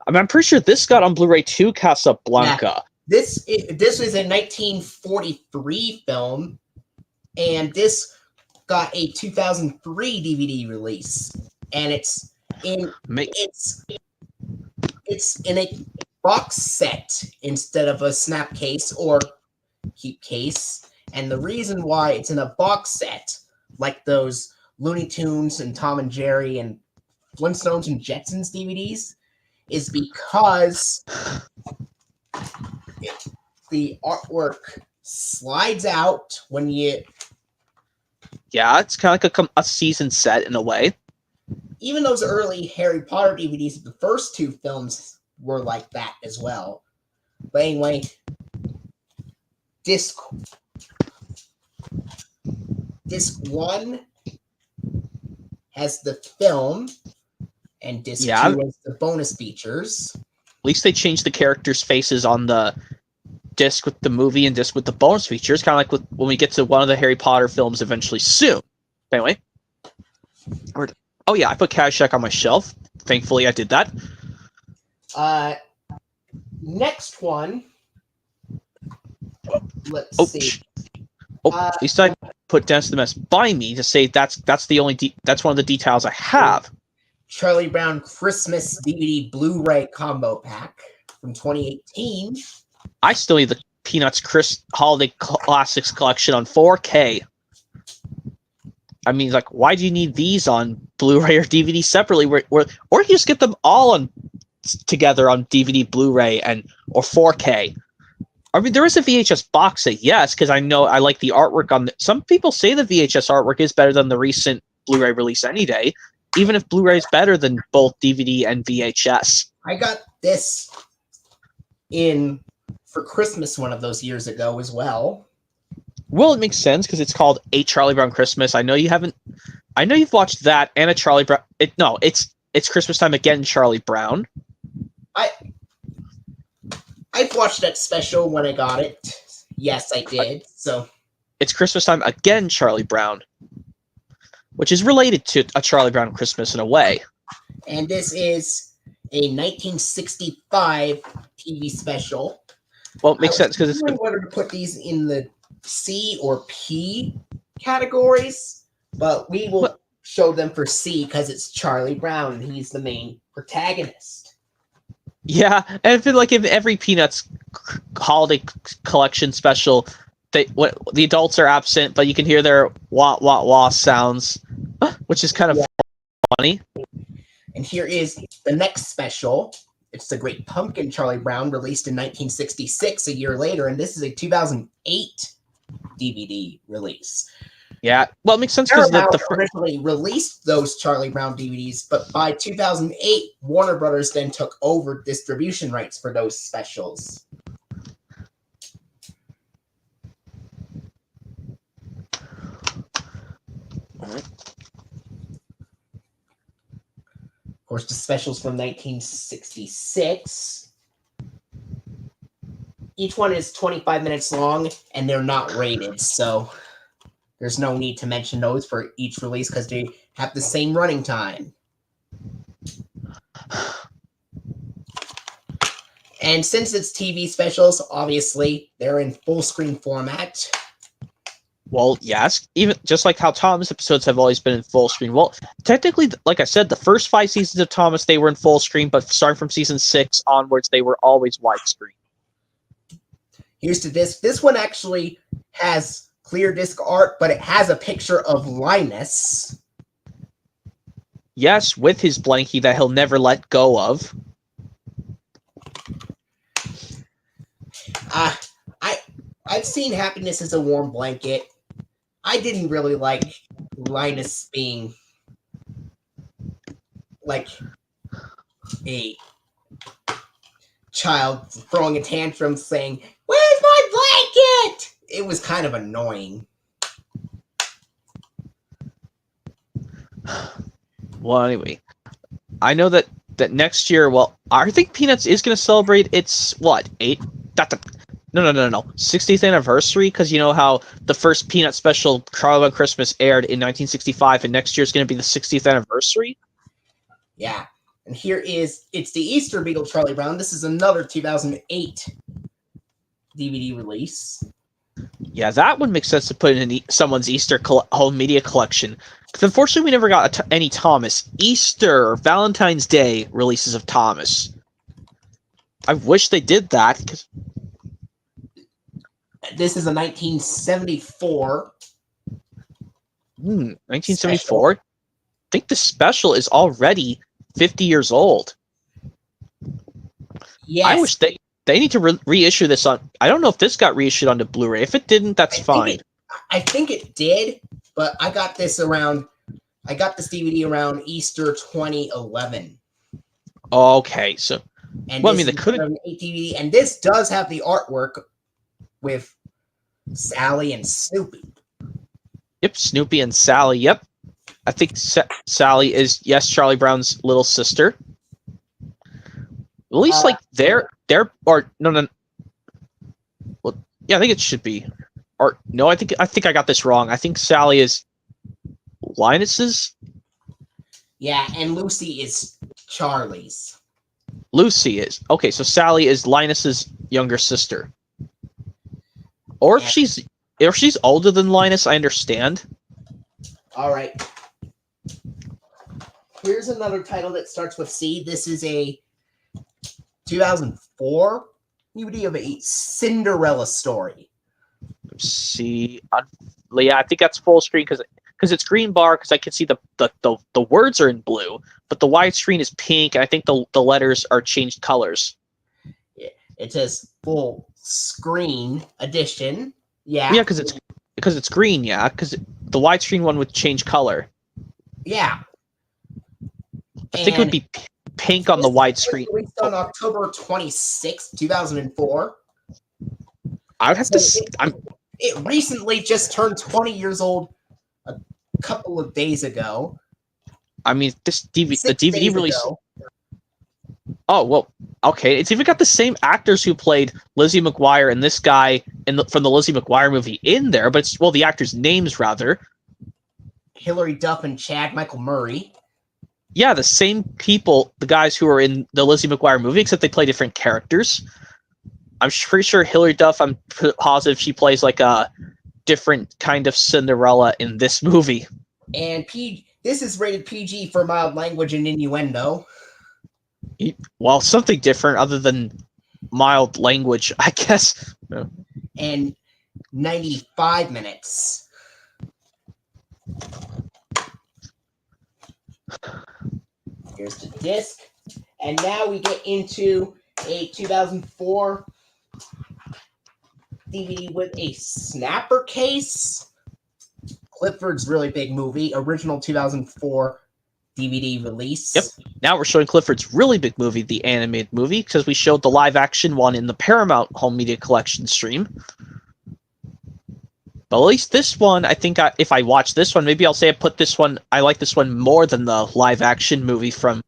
S2: I'm pretty sure this got on Blu-ray too, Casablanca.
S1: Yeah. This was a 1943 film, and this got a 2003 DVD release, and it's in a box set instead of a snap case or keep case. And the reason why it's in a box set, like those Looney Tunes and Tom and Jerry and Flintstones and Jetsons DVDs, is because the artwork slides out when you...
S2: Yeah, it's kind of like a season set in a way.
S1: Even those early Harry Potter DVDs, the first 2 films were like that as well. But anyway, disc 1 has the film, and disc 2 has the bonus features.
S2: At least they changed the characters' faces on the disc with the movie and disc with the bonus features, kind of like when we get to one of the Harry Potter films eventually soon. Anyway, oh yeah, I put Caddyshack on my shelf. Thankfully, I did that.
S1: Next one. Let's see.
S2: At least I put Dennis the Menace by me to say that's the only that's one of the details I have.
S1: Charlie Brown Christmas DVD Blu-ray combo pack from 2018.
S2: I still need the Peanuts Holiday Classics collection on 4K. I mean, like, why do you need these on Blu-ray or DVD separately? Or you just get them all on together on DVD, Blu-ray, or 4K. I mean, there is a VHS box set, yes, because I know I like the artwork on. Some people say the VHS artwork is better than the recent Blu-ray release any day, even if Blu-ray is better than both DVD and VHS.
S1: I got this for Christmas one of those years ago as well.
S2: Well, it makes sense because it's called A Charlie Brown Christmas. I know you haven't. I know you've watched that and a Charlie Brown. It's Christmas Time Again, Charlie Brown.
S1: I've watched that special when I got it. Yes, I did. So
S2: it's Christmas Time Again, Charlie Brown, which is related to a Charlie Brown Christmas in a way.
S1: And this is a 1965 TV special.
S2: Well, it makes sense because it's
S1: whether to put these in the C or P categories, but we will show them for C because it's Charlie Brown and he's the main protagonist.
S2: Yeah, and I feel like in every Peanuts holiday collection special, the adults are absent, but you can hear their wah wah wah sounds, which is kind of funny.
S1: And here is the next special. It's The Great Pumpkin, Charlie Brown, released in 1966, a year later, and this is a 2008 DVD release.
S2: Yeah, well, it makes sense because
S1: the originally released those Charlie Brown DVDs, but by 2008, Warner Brothers then took over distribution rights for those specials. Of course, the specials from 1966. Each one is 25 minutes long, and they're not rated, so there's no need to mention those for each release because they have the same running time. And since it's TV specials, obviously, they're in full screen format.
S2: Well, yes. Even just like how Thomas episodes have always been in full screen. Well, technically, like I said, the first 5 seasons of Thomas, they were in full screen, but starting from season 6 onwards, they were always widescreen.
S1: Here's the disc. This one actually has clear disc art, but it has a picture of Linus.
S2: Yes, with his blankie that he'll never let go of.
S1: I've seen Happiness is a Warm Blanket. I didn't really like Linus being like a child throwing a tantrum saying, "Where's my blanket?" It was kind of annoying.
S2: Well, anyway, I know that next year, well, I think Peanuts is going to celebrate its, what, 60th anniversary, because you know how the first Peanut special, Charlie Brown Christmas, aired in 1965, and next year is going to be the 60th anniversary?
S1: Yeah, and it's the Easter Beatle Charlie Brown. This is another 2008 DVD release.
S2: Yeah, that would make sense to put in someone's Easter home media collection. Because unfortunately, we never got any Thomas. Easter, Valentine's Day releases of Thomas. I wish they did that.
S1: This is a 1974.
S2: 1974? Special. I think the special is already 50 years old.
S1: Yes.
S2: I wish they need to reissue this on. I don't know if this got reissued onto Blu-ray. If it didn't, that's fine.
S1: I think it did, but I got this DVD around Easter 2011.
S2: Okay, so
S1: and
S2: well, I mean, they could have
S1: DVD, and this does have the artwork with Sally and Snoopy.
S2: Yep, Snoopy and Sally. Yep, I think Sally is Charlie Brown's little sister. At least like they're or no. Well, yeah, I think it should be. Or no, I think I got this wrong. I think Sally is Linus's?
S1: Yeah, and Lucy is Charlie's.
S2: Lucy is. Okay, so Sally is Linus's younger sister. Or if she's older than Linus, I understand.
S1: All right. Here's another title that starts with C. This is a 2004 DVD of a Cinderella story.
S2: See, yeah, I think that's full screen because it's green bar because I can see the words are in blue, but the widescreen is pink, and I think the letters are changed colors.
S1: Yeah, it says full screen edition. Yeah.
S2: Yeah, because it's green. Yeah, because the widescreen one would change color.
S1: Yeah.
S2: I think it would be pink on the widescreen.
S1: Released on October 26, 2004.
S2: I would have to.
S1: It recently just turned 20 years old a couple of days ago.
S2: I mean, the DVD release.
S1: Ago.
S2: Oh well, okay. It's even got the same actors who played Lizzie McGuire and this guy from the Lizzie McGuire movie in there, but it's the actors' names rather.
S1: Hilary Duff and Chad Michael Murray.
S2: Yeah, the same people, the guys who are in the Lizzie McGuire movie, except they play different characters. I'm pretty sure Hilary Duff, I'm positive she plays like a different kind of Cinderella in this movie.
S1: And this is rated PG for mild language and innuendo.
S2: Well, something different other than mild language, I guess.
S1: And 95 minutes. Here's the disc. And now we get into a 2004 DVD with a snapper case. Clifford's Really Big Movie, original 2004 DVD release.
S2: Yep. Now we're showing Clifford's Really Big Movie, the animated movie, because we showed the live action one in the Paramount Home Media Collection stream. But at least this one, I think if I watch this one, maybe I'll say I like this one more than the live action movie from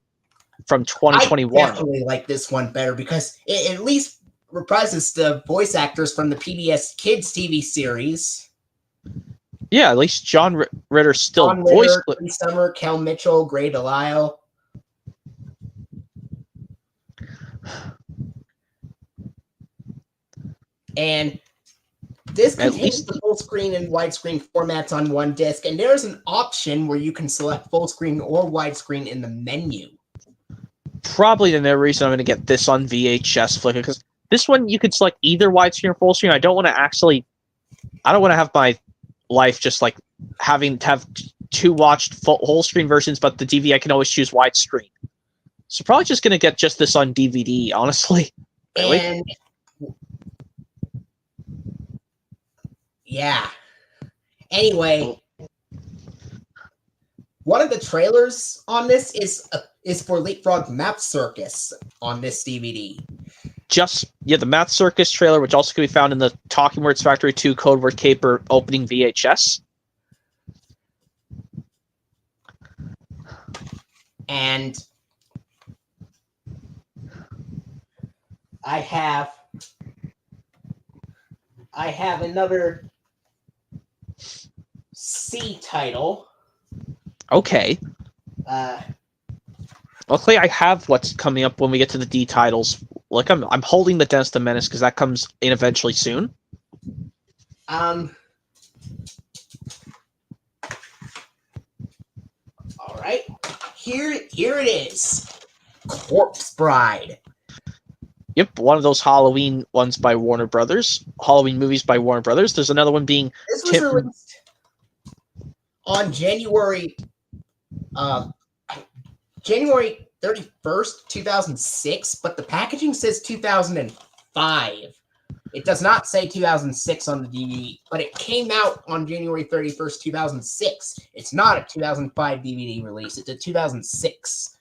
S2: 2021.
S1: I definitely like this one better because it at least reprises the voice actors from the PBS Kids TV series.
S2: Yeah, at least John Ritter still
S1: John
S2: voiced
S1: Ritter, Summer, Kel Mitchell, Gray Delisle. And this contains the full screen and widescreen formats on one disc, and there's an option where you can select full screen or widescreen in the menu.
S2: Probably the reason I'm going to get this on VHS Flickr, because this one you could select either widescreen or full screen. I don't want to have my life just like having to have two watched whole screen versions, but the DVD I can always choose widescreen. So probably just going to get just this on DVD, honestly. Really?
S1: And yeah. Anyway, one of the trailers on this is for Leapfrog Map Circus on this DVD.
S2: The Math Circus trailer, which also can be found in the Talking Words Factory 2 Code Word Caper opening VHS.
S1: And I have another C title.
S2: Okay. Luckily, I have what's coming up when we get to the D titles. Like I'm holding the Dennis the Menace because that comes in eventually soon.
S1: All right. Here it is. Corpse Bride.
S2: Yep, one of those Halloween ones by Warner Brothers. Halloween movies by Warner Brothers. There's another one being
S1: this was released on January 31st, 2006, but the packaging says 2005. It does not say 2006 on the DVD, but it came out on January 31st, 2006. It's not a 2005 DVD release. It's a 2006.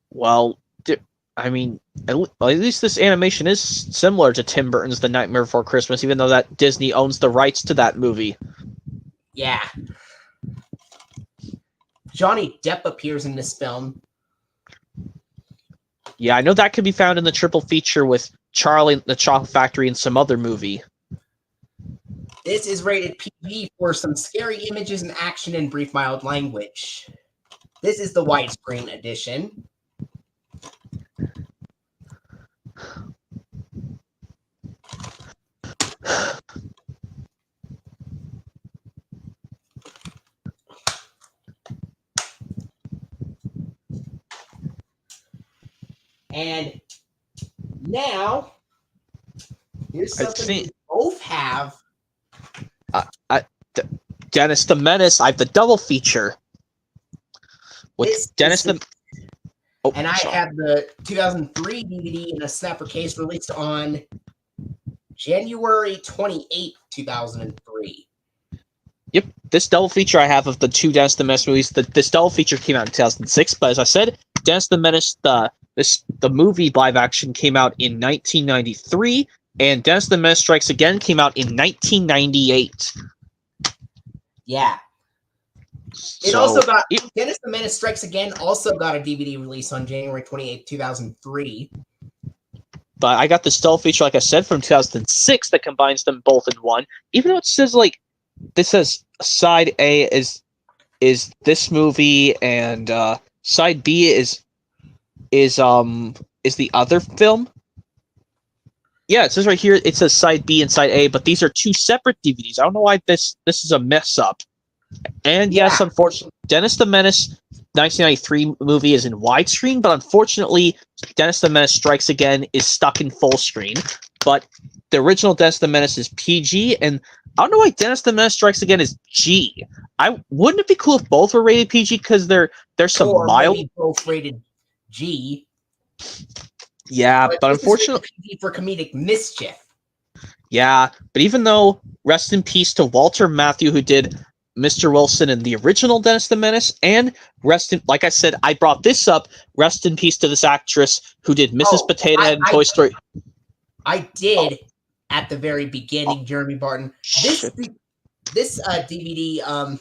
S2: Well, I mean, at least this animation is similar to Tim Burton's The Nightmare Before Christmas, even though that Disney owns the rights to that movie.
S1: Yeah. Johnny Depp appears in this film.
S2: Yeah, I know that could be found in the triple feature with Charlie and the Chocolate Factory and some other movie.
S1: This is rated PG for some scary images and action and brief mild language. This is the widescreen edition. And now, here's something we both have.
S2: Dennis the Menace. I have the double feature with Dennis the. Oh,
S1: and I have the 2003 DVD in a snapper case released on January 28, 2003.
S2: Yep, this double feature I have of the two Dennis the Menace movies. This double feature came out in 2006, but as I said, Dennis the Menace, the movie live action came out in 1993, and Dennis the Menace Strikes Again came out in 1998.
S1: Yeah. Dennis the Menace Strikes Again also got a DVD release on January 28, 2003.
S2: But I got this double feature, like I said, from 2006 that combines them both in one. Even though it says this says side A is this movie and side B is the other film. Yeah, it says right here it says side B and side A, but these are two separate DVDs. I don't know why this is a mess up. And yes, unfortunately, Dennis the Menace 1993 movie is in widescreen, but unfortunately, Dennis the Menace Strikes Again is stuck in full screen. But the original Dennis the Menace is PG, and I don't know why Dennis the Menace Strikes Again is G. Wouldn't it be cool if both were rated PG, because there's some mild.
S1: Maybe both rated G.
S2: Yeah, but unfortunately,
S1: PG for comedic mischief.
S2: Yeah, but even though rest in peace to Walter Matthau, who did Mr. Wilson in the original Dennis the Menace, and like I said, I brought this up, rest in peace to this actress who did Mrs. Potato Head in Toy Story.
S1: I did at the very beginning, Jeremy Barton. This DVD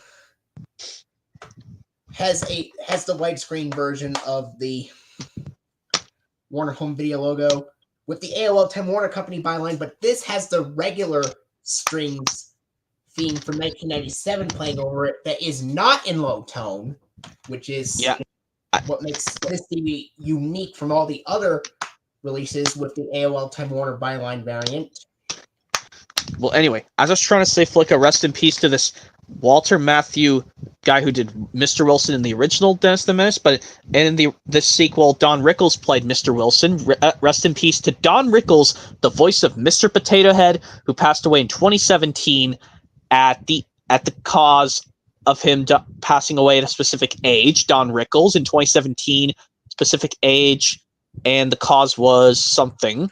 S1: has the widescreen version of the Warner Home Video logo with the AOL Time Warner Company byline, but this has the regular strings theme from 1997 playing over it that is not in low tone, which is what makes this DVD unique from all the other releases with the AOL Time Warner byline variant.
S2: Well, anyway, as I was trying to say, Flicka, rest in peace to this Walter Matthau guy who did Mr. Wilson in the original Dennis the Menace, but in the sequel, Don Rickles played Mr. Wilson. Rest in peace to Don Rickles, the voice of Mr. Potato Head, who passed away in 2017 at the cause of him passing away at a specific age. Don Rickles in 2017, specific age, and the cause was something.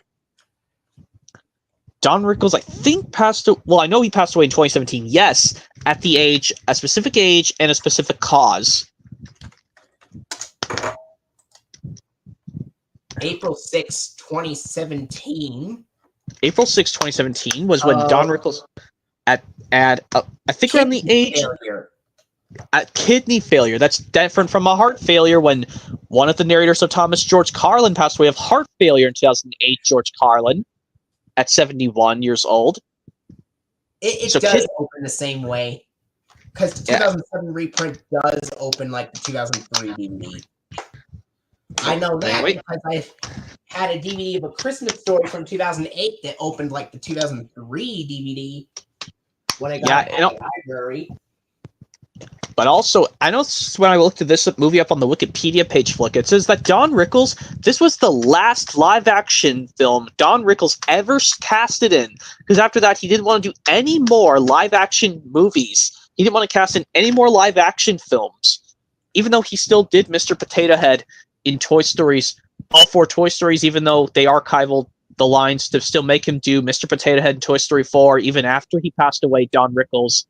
S2: Don Rickles, I think, I know he passed away in 2017. Yes, at a specific age and a specific cause.
S1: April 6, 2017.
S2: April 6, 2017 was when Don Rickles at I think around the age at kidney failure. That's different from a heart failure, when one of the narrators of Thomas George Carlin passed away of heart failure in 2008. George Carlin at 71 years old.
S1: It does open the same way, because the 2007 reprint does open like the 2003 DVD. I know that because I had a DVD of A Christmas Story from 2008 that opened like the 2003 DVD when I got it at the library.
S2: But also, I know when I looked at this movie up on the Wikipedia page, Flick, it says that Don Rickles, this was the last live-action film Don Rickles ever casted in. Because after that, he didn't want to do any more live-action movies. He didn't want to cast in any more live-action films. Even though he still did Mr. Potato Head in Toy Stories, all 4 Toy Stories, even though they archival the lines to still make him do Mr. Potato Head in Toy Story 4, even after he passed away, Don Rickles,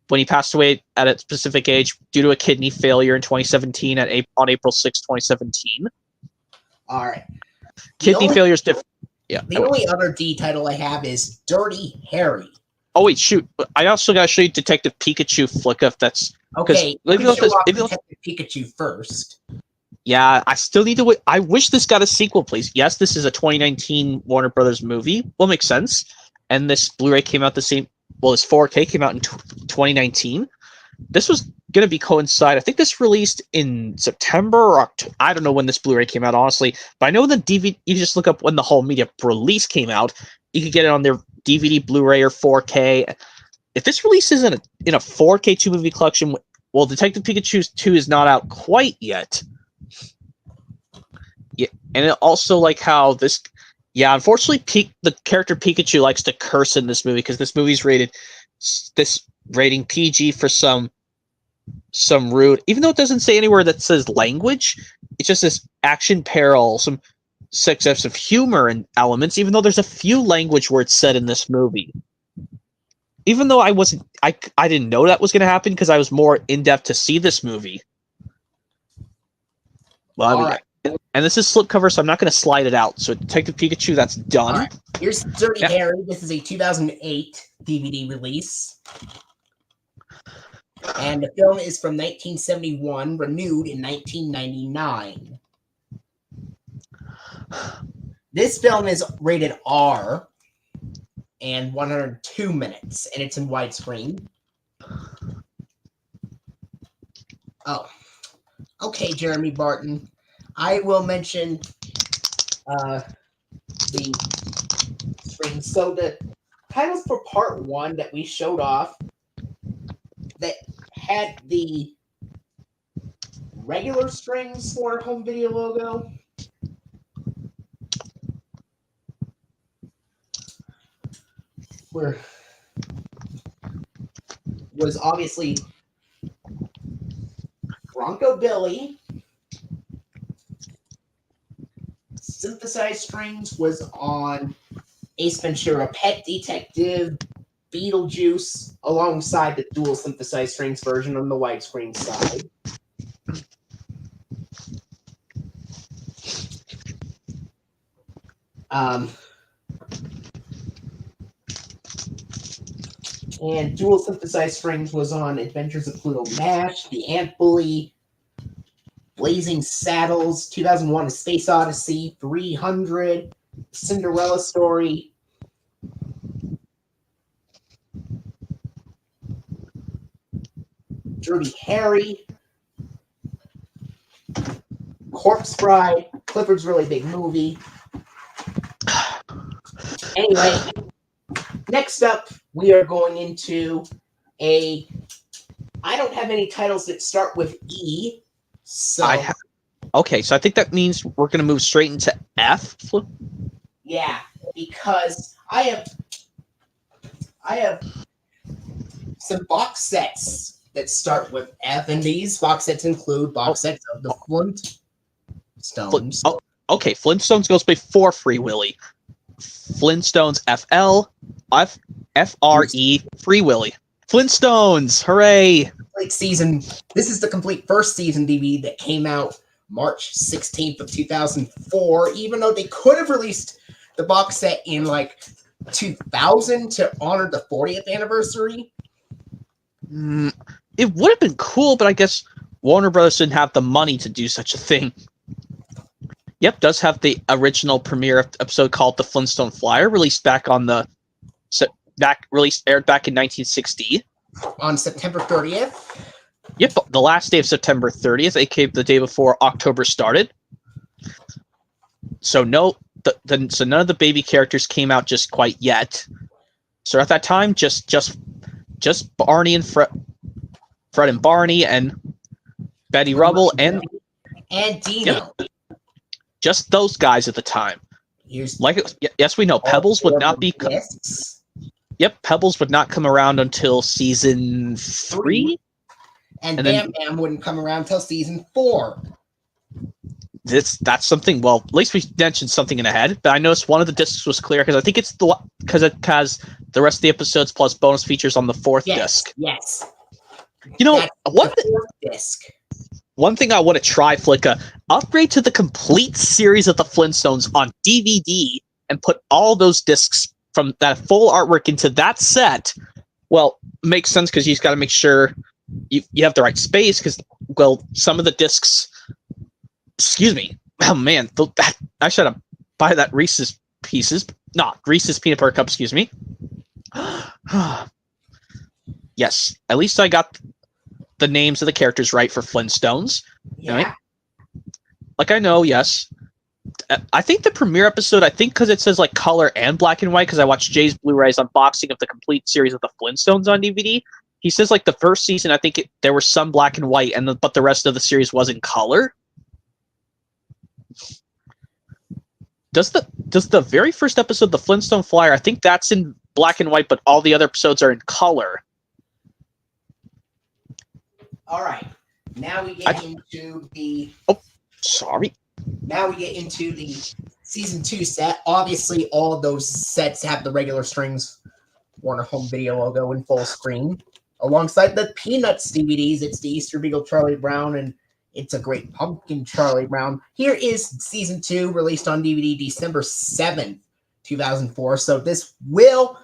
S2: when he passed away at a specific age due to a kidney failure in 2017 on April 6, 2017.
S1: All right.
S2: Kidney failure is different. Yeah.
S1: The only other D title I have is Dirty Harry.
S2: Oh, wait, shoot. I also got to show you Detective Pikachu, Flick, if that's...
S1: Okay, Detective Pikachu first.
S2: Yeah, I still need to wait. I wish this got a sequel, please. Yes, this is a 2019 Warner Brothers movie. Will make sense. And this Blu-ray came out the same... this 4K came out in 2019. This was going to be coincide. I think this released in September or October. I don't know when this Blu-ray came out, honestly. But I know the DVD. You just look up when the whole media release came out. You could get it on their DVD, Blu-ray, or 4K. If this releases in a 4K 2-movie collection, well, Detective Pikachu 2 is not out quite yet. Yeah, and it also like how this. Yeah, unfortunately, the character Pikachu likes to curse in this movie because this movie's rated this rating PG for some rude. Even though it doesn't say anywhere that says language, it's just this action peril, some sex of humor and elements. Even though there's a few language words said in this movie. Even though I didn't know that was going to happen because I was more in depth to see this movie. Well, I mean, and this is slipcover, so I'm not going to slide it out. So Detective Pikachu, that's done.
S1: Right. Here's Dirty Harry. This is a 2008 DVD release. And the film is from 1971, renewed in 1999. This film is rated R and 102 minutes, and it's in widescreen. Oh, okay, Jeremy Barton. I will mention the screen. So the titles for part 1 that we showed off that had the regular strings for home video logo. Was obviously Bronco Billy. Synthesized strings was on Ace Ventura, Pet Detective, Beetlejuice, alongside the dual synthesized strings version on the widescreen side. And dual synthesized strings was on Adventures of Pluto Nash, The Ant Bully, Blazing Saddles, 2001: A Space Odyssey, 300, Cinderella Story, Dirty Harry, Corpse Bride, Clifford's Really Big Movie. Anyway, next up, we are going into I don't have any titles that start with E. So
S2: okay, so I think that means we're going to move straight into F.
S1: Yeah, because I have some box sets that start with F, and these box sets include box sets of the Flintstones.
S2: Okay, Flintstones goes before Free Willy. Flintstones FL, FRE, Free Willy. Flintstones, hooray!
S1: This is the complete first season DVD that came out March 16th of 2004, even though they could have released the box set in like 2000 to honor the 40th anniversary.
S2: It would have been cool, but I guess Warner Brothers didn't have the money to do such a thing. Yep, does have the original premiere episode called The Flintstone Flyer, released back on aired back in 1960.
S1: On September 30th.
S2: Yep, the last day of September 30th, aka the day before October started. So none of the baby characters came out just quite yet. So at that time, just Barney and Fred and Barney and Betty Rubble and
S1: Dino.
S2: Yep, just those guys at the time. Yes, we know Pebbles would not be. Yep, Pebbles would not come around until season 3.
S1: And Bam Bam wouldn't come around until season 4.
S2: That's something. Well, at least we mentioned something in ahead. But I noticed one of the discs was clear because I think it's because it has the rest of the episodes plus bonus features on the 4th disc.
S1: Yes.
S2: You know what?
S1: Disc.
S2: One thing I want to try, Flicka, upgrade to the complete series of the Flintstones on DVD and put all those discs from that full artwork into that set. Well, makes sense because you've got to make sure you have the right space because, well, some of the discs. Excuse me. Oh, man. I should have buy that Reese's Pieces. Not Reese's Peanut Butter Cup, excuse me. Yes, at least I got the names of the characters right for Flintstones.
S1: Yeah.
S2: Right? Like, I know, yes. I think the premiere episode, I think because it says like color and black and white, because I watched Jay's Blu-ray's unboxing of the complete series of the Flintstones on DVD. He says like the first season, I think there was some black and white, but the rest of the series was in color. Does the very first episode, the Flintstone Flyer, I think that's in black and white, but all the other episodes are in color.
S1: All right. Now we get into the.
S2: Oh, sorry.
S1: Now we get into the season 2 set. Obviously, all of those sets have the regular Strings Warner Home Video logo in full screen. Alongside the Peanuts DVDs, it's the Easter Beagle Charlie Brown and It's a Great Pumpkin Charlie Brown. Here is season 2, released on DVD December 7th, 2004. So this will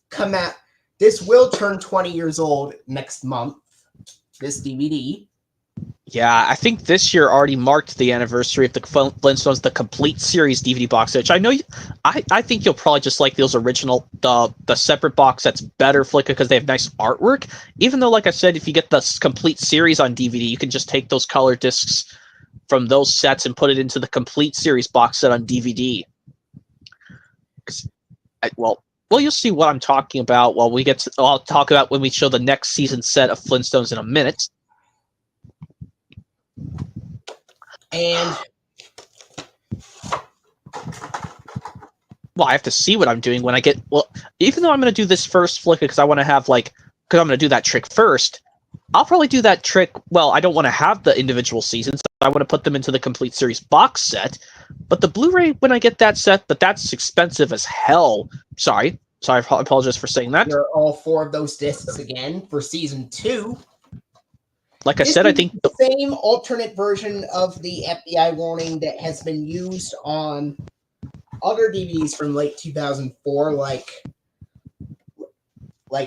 S1: come out. This will turn 20 years old next month. This DVD.
S2: Yeah, I think this year already marked the anniversary of the Flintstones, the complete series DVD box set, which I know I think you'll probably just like those original, the separate box sets better, Flicka, because they have nice artwork. Even though, like I said, if you get the complete series on DVD, you can just take those color discs from those sets and put it into the complete series box set on DVD. Well, you'll see what I'm talking about while we get to, I'll talk about when we show the next season set of Flintstones in a minute.
S1: And
S2: well, I have to see what I'm doing when I get. Well, even though I'm going to do this first, Flicka, because I want to have because I'm going to do that trick first. I'll probably do that trick. Well, I don't want to have the individual seasons. I want to put them into the complete series box set. But the Blu-ray, when I get that set, but that's expensive as hell. Sorry, I apologize for saying that.
S1: There are all 4 of those discs again for season 2.
S2: Like I said, I think
S1: the same alternate version of the FBI warning that has been used on other DVDs from late 2004, like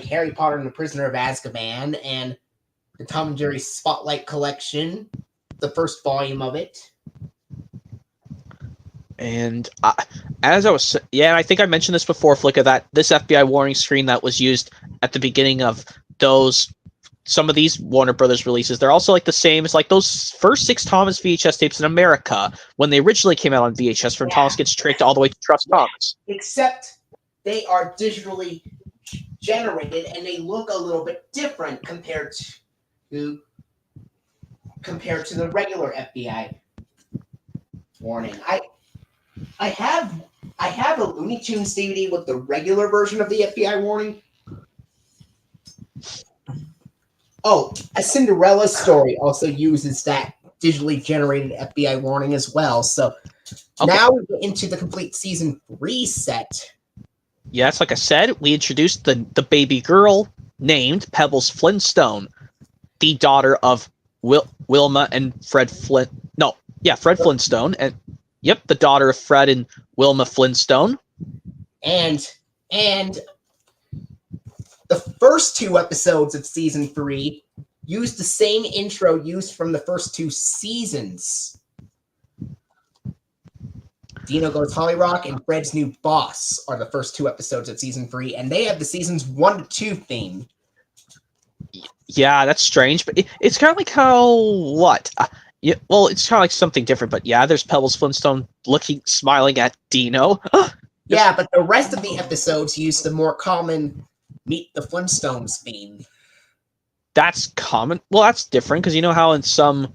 S1: Harry Potter and the Prisoner of Azkaban and the Tom and Jerry Spotlight Collection, the first volume of it.
S2: And as I was, yeah, I think I mentioned this before, Flicka, that this FBI warning screen that was used at the beginning of some of these Warner Brothers releases, they're also like the same as like those first 6 Thomas VHS tapes in America when they originally came out on VHS, from Thomas Gets Tricked all the way to Trust Thomas.
S1: Except they are digitally generated and they look a little bit different compared to the regular FBI warning. I have a Looney Tunes DVD with the regular version of the FBI warning. Oh, A Cinderella Story also uses that digitally generated FBI warning as well. So now we get into the complete season 3 set.
S2: Yes, like I said, we introduced the baby girl named Pebbles Flintstone, the daughter of Wilma and Fred Flint. No, yeah, Fred Flintstone, and yep, the daughter of Fred and Wilma Flintstone.
S1: And the first 2 episodes of season 3 used the same intro used from the first 2 seasons. Dino Goes Holly Rock and Fred's New Boss are the first 2 episodes of season 3, and they have the seasons 1 to 2 theme.
S2: Yeah, that's strange, but it's kind of like how what? Yeah, well, it's kind of like something different, but yeah, there's Pebbles Flintstone smiling at Dino.
S1: Yeah, but the rest of the episodes use the more common Meet the Flintstones theme.
S2: That's common. Well, that's different because you know how in some,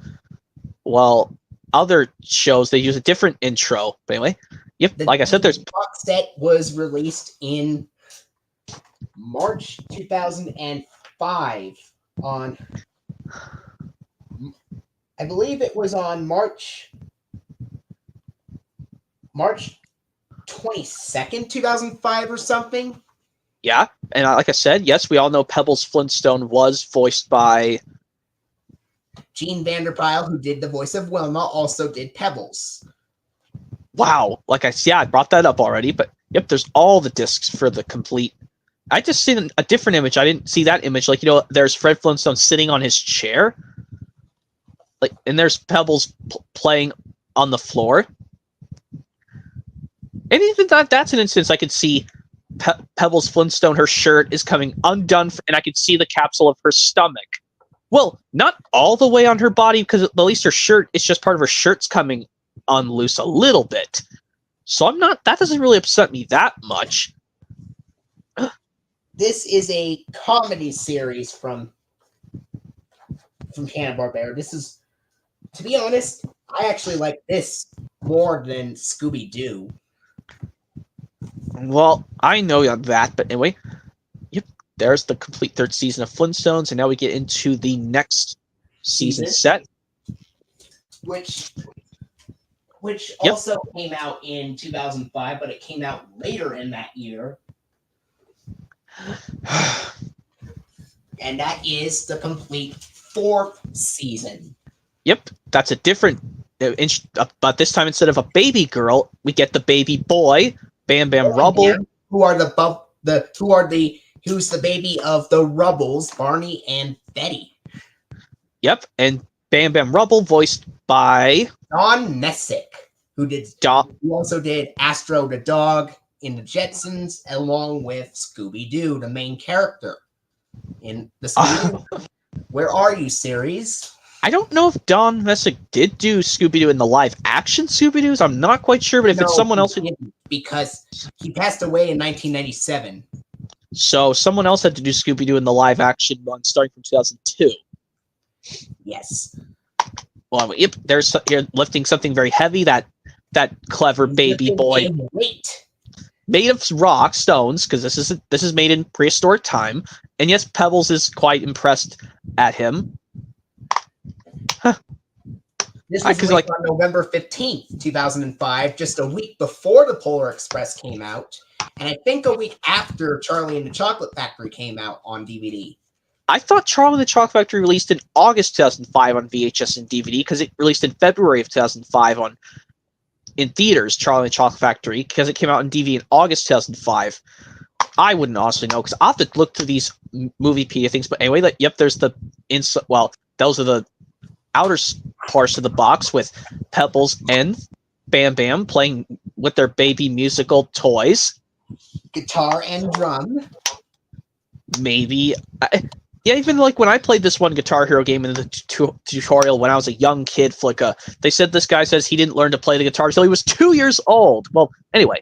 S2: other shows they use a different intro. But anyway, yep. Like I said, there's
S1: box set was released in March 2005 on. I believe it was on March 22nd, 2005 or something.
S2: Yeah, and like I said, yes, we all know Pebbles Flintstone was voiced by
S1: Gene Vanderpyle, who did the voice of Wilma, also did Pebbles.
S2: Wow, I brought that up already, but yep, there's all the discs for the complete. I just seen a different image. I didn't see that image. There's Fred Flintstone sitting on his chair, and there's Pebbles playing on the floor. And even that's an instance I could see Pebbles Flintstone, her shirt is coming undone, and I could see the capsule of her stomach. Well, not all the way on her body, because at least her shirt, it's just part of her shirt's coming unloose a little bit. So that doesn't really upset me that much.
S1: This is a comedy series from Hanna-Barbera. This is, to be honest, I actually like this more than Scooby-Doo.
S2: Well, I know that, but anyway, yep, there's the complete third season of Flintstones, and now we get into the next season set.
S1: Which also came out in 2005, but it came out later in that year. And that is the complete fourth season.
S2: Yep, that's a different, but this time instead of a baby girl, we get the baby boy, Bam Bam Rubble.
S1: Who's the baby of the Rubbles, Barney and Betty.
S2: Yep, and Bam Bam Rubble voiced by
S1: Don Messick, who also did Astro the dog in the Jetsons, along with Scooby-Doo, the main character in the Scooby-Doo Where Are You series.
S2: I don't know if Don Messick did do Scooby-Doo in the live-action Scooby-Doos. I'm not quite sure, but if it's someone else...
S1: Because he passed away in 1997.
S2: So someone else had to do Scooby-Doo in the live-action one starting from 2002.
S1: Yes.
S2: Well, yep, you're lifting something very heavy, that clever baby boy.
S1: Weight.
S2: Made of rock, stones, because this is made in prehistoric time. And yes, Pebbles is quite impressed at him. Huh.
S1: This was released on November 15th, 2005, just a week before the Polar Express came out, and I think a week after Charlie and the Chocolate Factory came out on DVD.
S2: I thought Charlie and the Chocolate Factory released in August 2005 on VHS and DVD, because it released in February of 2005 in theaters, Charlie and the Chocolate Factory, because it came out on DVD in August 2005. I wouldn't honestly know, because I'll have to look through these Moviepedia things, but anyway, those are the outer parts of the box with Pebbles and Bam Bam playing with their baby musical toys.
S1: Guitar and drum.
S2: Maybe. Yeah, even like when I played this one Guitar Hero game in the tutorial when I was a young kid, Flicka, they said this guy says he didn't learn to play the guitar until he was 2 years old. Well, anyway,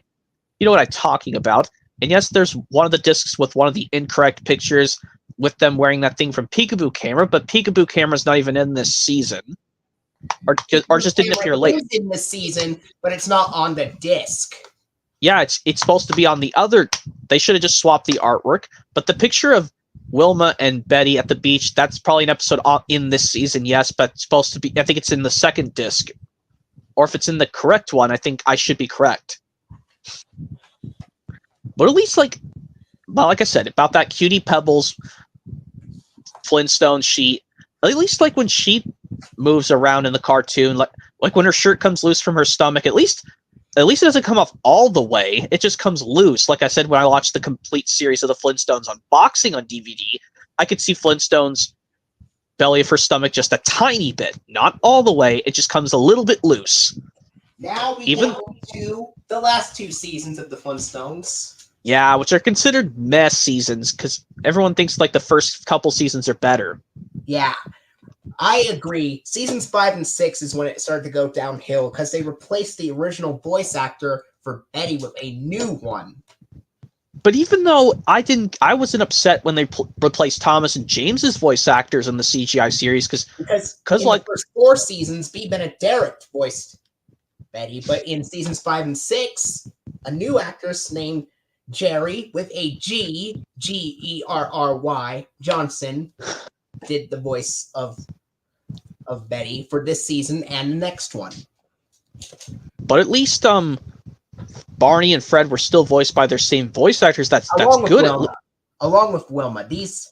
S2: you know what I'm talking about. And yes, there's one of the discs with one of the incorrect pictures with them wearing that thing from Peekaboo Camera, but Peekaboo Camera's not even in this season. Or just didn't appear late.
S1: It's in this season, but it's not on the disc.
S2: Yeah, it's supposed to be on the other. They should have just swapped the artwork. But the picture of Wilma and Betty at the beach, that's probably an episode in this season, yes, but it's supposed to be, I think it's in the second disc. Or if it's in the correct one, I think I should be correct. But at least, like I said, about that Cutie Pebbles Flintstone sheet, at least like when she moves around in the cartoon, like when her shirt comes loose from her stomach, at least it doesn't come off all the way. It just comes loose. Like I said, when I watched the complete series of the Flintstones unboxing on DVD, I could see Flintstone's belly of her stomach just a tiny bit. Not all the way. It just comes a little bit loose.
S1: Now we get to the last two seasons of the Flintstones.
S2: Yeah, which are considered mess seasons because everyone thinks like the first couple seasons are better.
S1: Yeah, I agree. Seasons 5 and 6 is when it started to go downhill because they replaced the original voice actor for Betty with a new one.
S2: But even though I wasn't upset when they replaced Thomas and James's voice actors in the CGI series because
S1: in the first 4 seasons, B. Benaderet voiced Betty, but in seasons 5 and 6, a new actress named Jerry with a Gerry Johnson did the voice of Betty for this season and the next one.
S2: But at least Barney and Fred were still voiced by their same voice actors. That's good.
S1: Along with Wilma. These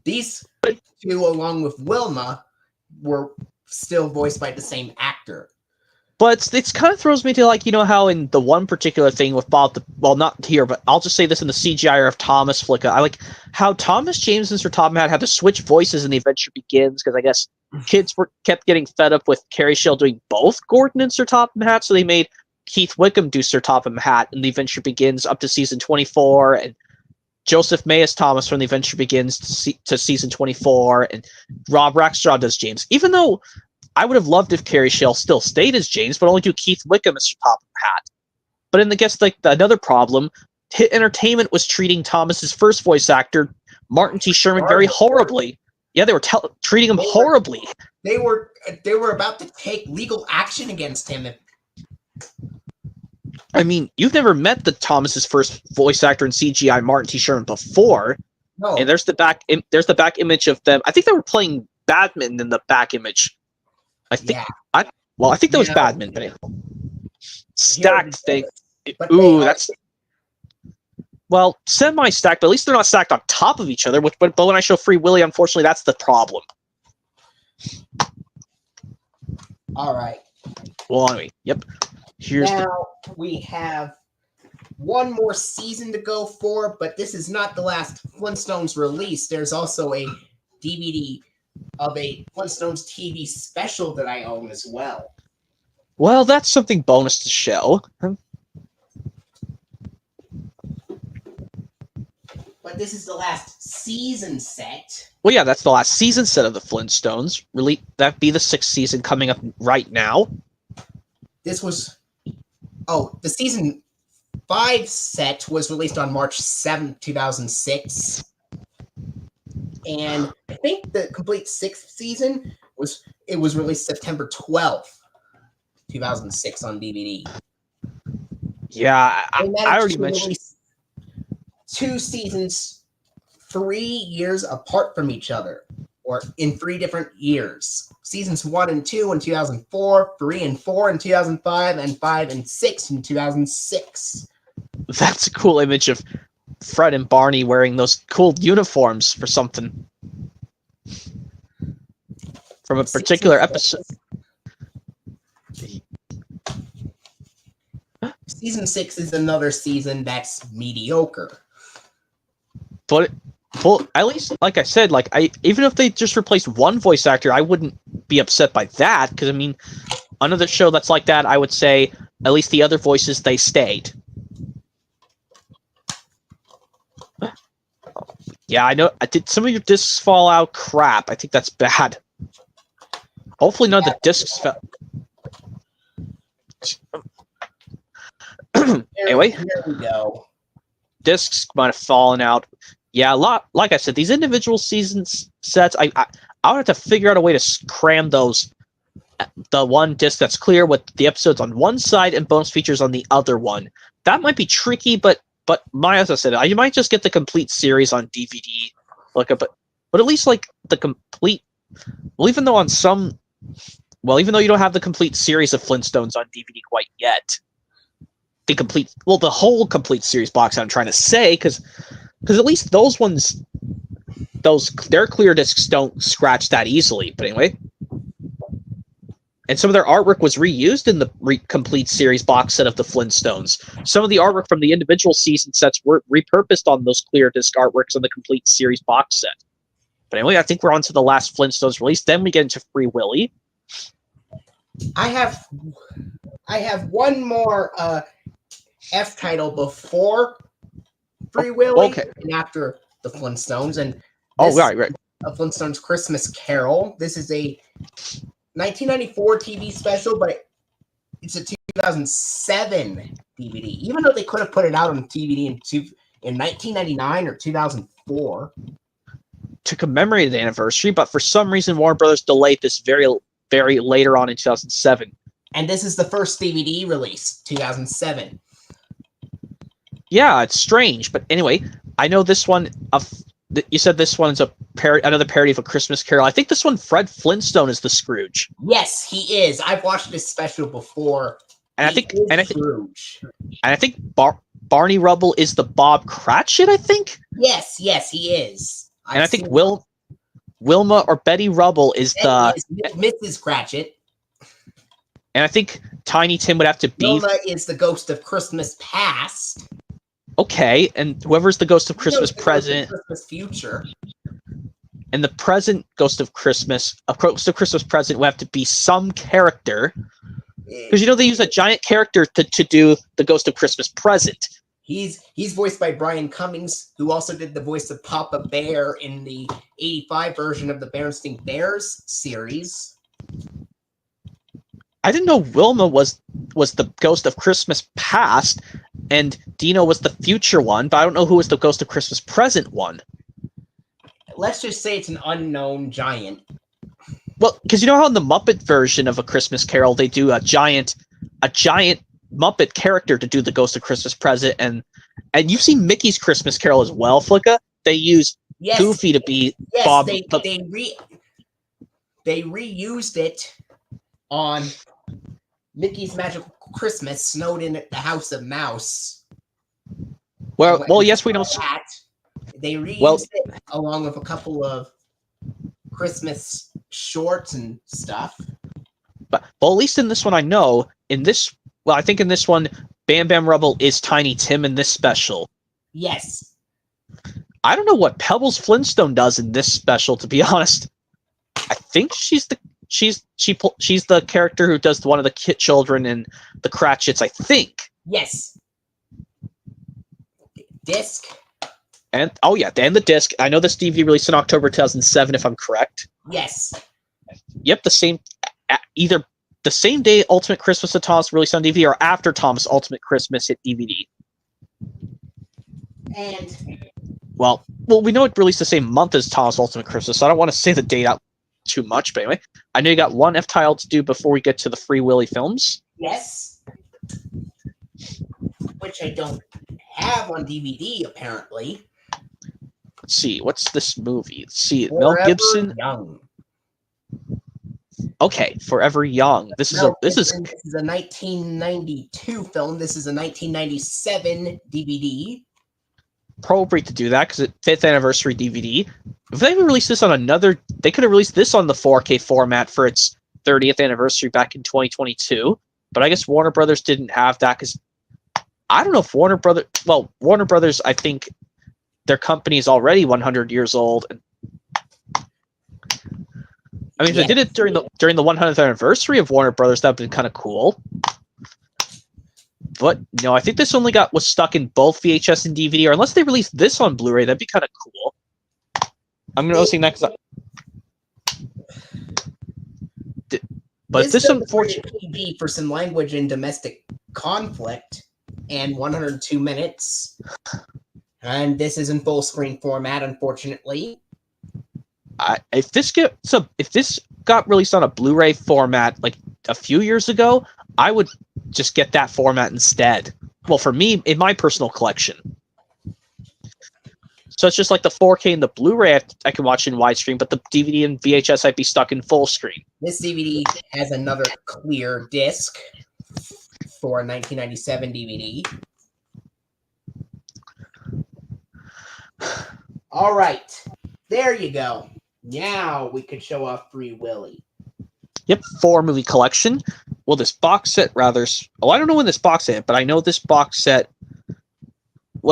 S1: two, along with Wilma, were still voiced by the same actor.
S2: But it's kind of throws me to, like, you know how in the one particular thing with Bob, well, not here, but I'll just say this in the CGI of Thomas Flicka. I like how Thomas James and Sir Topham Hatt had to switch voices in The Adventure Begins because I guess kids kept getting fed up with Carrie Shell doing both Gordon and Sir Topham Hatt, so they made Keith Wickham do Sir Topham Hatt in The Adventure Begins up to season 24, and Joseph Mayes Thomas from The Adventure Begins to season 24, and Rob Rackstraw does James. Even though I would have loved if Carrie Shell still stayed as James, but only do Keith Wickham as Sir Topham Hatt. But in the guess, like another problem, Hit Entertainment was treating Thomas's first voice actor, Martin T. Sherman, very horribly. Yeah, they were treating him horribly.
S1: They were about to take legal action against him.
S2: I mean, you've never met the Thomas's first voice actor in CGI, Martin T. Sherman, before.
S1: No.
S2: And there's the back image of them. I think they were playing badminton in the back image. I think. Yeah. I think that was badminton. Stacked thing. Ooh, that's. Well, semi-stacked, but at least they're not stacked on top of each other. But when I show Free Willy, unfortunately, that's the problem.
S1: All right.
S2: Well, anyway, yep.
S1: Now we have one more season to go for, but this is not the last Flintstones release. There's also a DVD of a Flintstones TV special that I own as well.
S2: Well, that's something bonus to show.
S1: But this is the last season set.
S2: Well, yeah, that's the last season set of the Flintstones. Really, that'd be the 6th season coming up right now.
S1: This was... Oh, the season 5 set was released on March 7th, 2006. And I think the complete 6th season was released September 12th, 2006 on DVD.
S2: Yeah, I already mentioned...
S1: 2 seasons 3 years apart from each other, or in 3 different years. Seasons 1 and 2 in 2004, 3 and 4 in 2005, and 5 and 6 in 2006.
S2: That's a cool image of Fred and Barney wearing those cool uniforms for something. From a particular episode.
S1: Season 6 is another season that's mediocre.
S2: But well, at least, like I said, even if they just replaced one voice actor, I wouldn't be upset by that. Because I mean, another show that's like that, I would say at least the other voices they stayed. Yeah, I know. I did some of your discs fall out. Crap, I think that's bad. Hopefully, none of the discs fell. Anyway,
S1: here we go.
S2: Discs might have fallen out. Yeah, like I said, these individual season sets, I would have to figure out a way to cram those, the one disc that's clear with the episodes on one side and bonus features on the other one. That might be tricky, but as I said, you might just get the complete series on DVD. But at least like the complete. Well, even though you don't have the complete series of Flintstones on DVD quite yet, the whole complete series box I'm trying to say, because at least those ones, their clear discs don't scratch that easily. But anyway, and some of their artwork was reused in the complete series box set of the Flintstones. Some of the artwork from the individual season sets were repurposed on those clear disc artworks on the complete series box set. But anyway, I think we're on to the last Flintstones release. Then we get into Free Willy.
S1: I have one more F title before Free Willy,
S2: okay,
S1: and after the Flintstones, and
S2: right.
S1: A Flintstones Christmas Carol. This is a 1994 TV special, but it's a 2007 DVD. Even though they could have put it out on DVD in 1999 or 2004
S2: to commemorate the anniversary, but for some reason Warner Brothers delayed this very, very later on in 2007.
S1: And this is the first DVD release, 2007.
S2: Yeah, it's strange, but anyway, I know this one. You said this one's another parody of A Christmas Carol. I think this one, Fred Flintstone is the Scrooge.
S1: Yes, he is. I've watched this special before.
S2: And I think Barney Rubble is the Bob Cratchit. I think.
S1: Yes, he is.
S2: I think Wilma or Betty Rubble is
S1: Mrs. Cratchit.
S2: And I think Tiny Tim would have to be.
S1: Wilma is the Ghost of Christmas Past.
S2: Okay, and whoever's the Ghost of Christmas Present.
S1: Christmas Future.
S2: And the present Ghost of Christmas Present would have to be some character. Because you know they use a giant character to do the Ghost of Christmas Present.
S1: He's voiced by Brian Cummings, who also did the voice of Papa Bear in the '85 version of the Berenstain Bears series.
S2: I didn't know Wilma was the Ghost of Christmas Past, and Dino was the future one, but I don't know who was the Ghost of Christmas Present one.
S1: Let's just say it's an unknown giant.
S2: Well, because you know how in the Muppet version of A Christmas Carol they do a giant Muppet character to do the Ghost of Christmas Present, and you've seen Mickey's Christmas Carol as well, Flicka. They use Goofy to be Bob.
S1: They reused it on Mickey's Magical Christmas, snowed in at the House of Mouse.
S2: Well, yes, we know
S1: that. They reused it along with a couple of Christmas shorts and stuff.
S2: But at least in this one, I know I think in this one, Bam Bam Rubble is Tiny Tim in this special.
S1: Yes.
S2: I don't know what Pebbles Flintstone does in this special, to be honest. I think she's the character who does one of the children in the Cratchits, I think.
S1: Yes. Disc.
S2: And the disc. I know this DVD released in October 2007, if I'm correct.
S1: Yes.
S2: Yep, either the same day Ultimate Christmas of Thomas released on DVD, or after Thomas Ultimate Christmas hit DVD.
S1: And
S2: well, we know it released the same month as Thomas Ultimate Christmas, so I don't want to say the date out too much. But anyway, I know you got one F-tile to do before we get to the Free Willy films.
S1: Yes. Which I don't have on DVD, apparently.
S2: Let's see, what's this movie? Let's see,
S1: Forever
S2: Mel Gibson.
S1: Young.
S2: Okay, Forever Young. This is a
S1: 1992 film. This is a 1997 DVD.
S2: Appropriate to do that because it's 5th anniversary DVD. If they even released this on they could have released this on the 4K format for its 30th anniversary back in 2022. But I guess Warner Brothers didn't have that because I don't know if Warner Brothers, I think their company is already 100 years old. I mean, if they did it during the 100th anniversary of Warner Brothers, that'd been kind of cool. But no, I think this only was stuck in both VHS and DVD, or unless they released this on Blu-ray, that'd be kind of cool. I'm gonna go see next. But this unfortunately
S1: PG for some language and domestic conflict, and 102 minutes. And this is in full screen format, unfortunately.
S2: If this got released on a Blu-ray format like a few years ago, I would just get that format instead. Well, for me, in my personal collection. So it's just like the 4K and the Blu-ray I can watch in widescreen, but the DVD and VHS I'd be stuck in full screen.
S1: This DVD has another clear disc for a 1997 DVD. All right, there you go. Now we could show off Free Willy.
S2: Yep, 4-movie collection. Well, this box set rather... Oh, I don't know when this box set, but I know this box set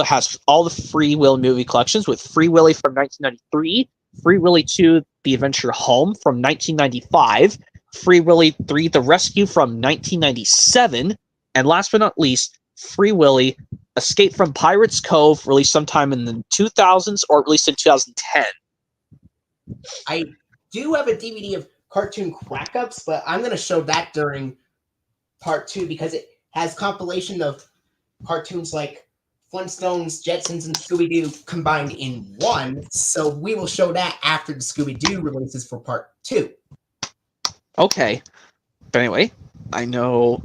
S2: has all the Free Willy movie collections, with Free Willy from 1993, Free Willy 2, The Adventure Home from 1995, Free Willy 3, The Rescue from 1997, and last but not least, Free Willy Escape from Pirates Cove, released sometime in the 2000s or released in 2010.
S1: I do have a DVD of cartoon crack-ups, but I'm going to show that during part 2 because it has compilation of cartoons like Flintstones, Jetsons, and Scooby-Doo combined in one, so we will show that after the Scooby-Doo releases for part 2.
S2: Okay. But anyway, I know...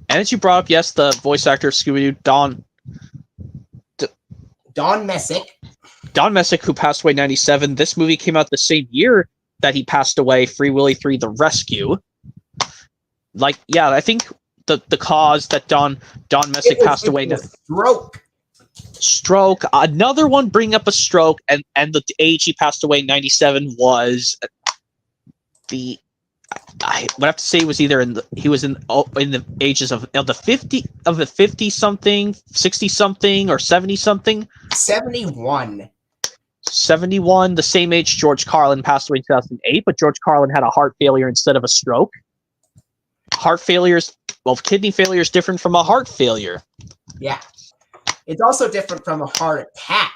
S2: And as you brought up, yes, the voice actor of Scooby-Doo,
S1: Don Messick.
S2: Don Messick, who passed away in 97. This movie came out the same year that he passed away, Free Willy 3, The Rescue. Like, yeah, I think the cause that Don Messick passed away... Stroke. Another one bringing up a stroke, and the age he passed away in 97 was... I would have to say it was either in the ages of the 50 something, 60 something, or 70 something.
S1: 71.
S2: 71, the same age George Carlin, passed away in 2008, but George Carlin had a heart failure instead of a stroke. Kidney failure is different from a heart failure.
S1: Yeah. It's also different from a heart attack.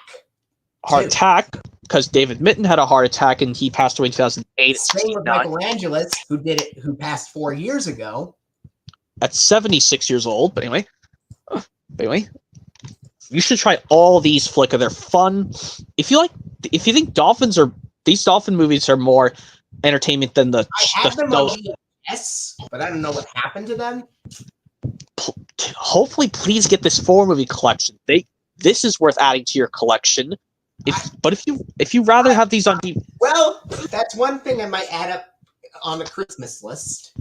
S2: Heart attack, because David Mitton had a heart attack and he passed away in 2008.
S1: Same with Michelangelo, who passed 4 years ago.
S2: At 76 years old, but anyway, you should try all these Flicka. They're fun. If you think these dolphin movies are more entertainment than
S1: I have them on VHS, but I don't know what happened to them.
S2: Hopefully, please get this 4-movie collection. This is worth adding to your collection. If you rather have these on DVD,
S1: well, that's one thing I might add up on the Christmas list.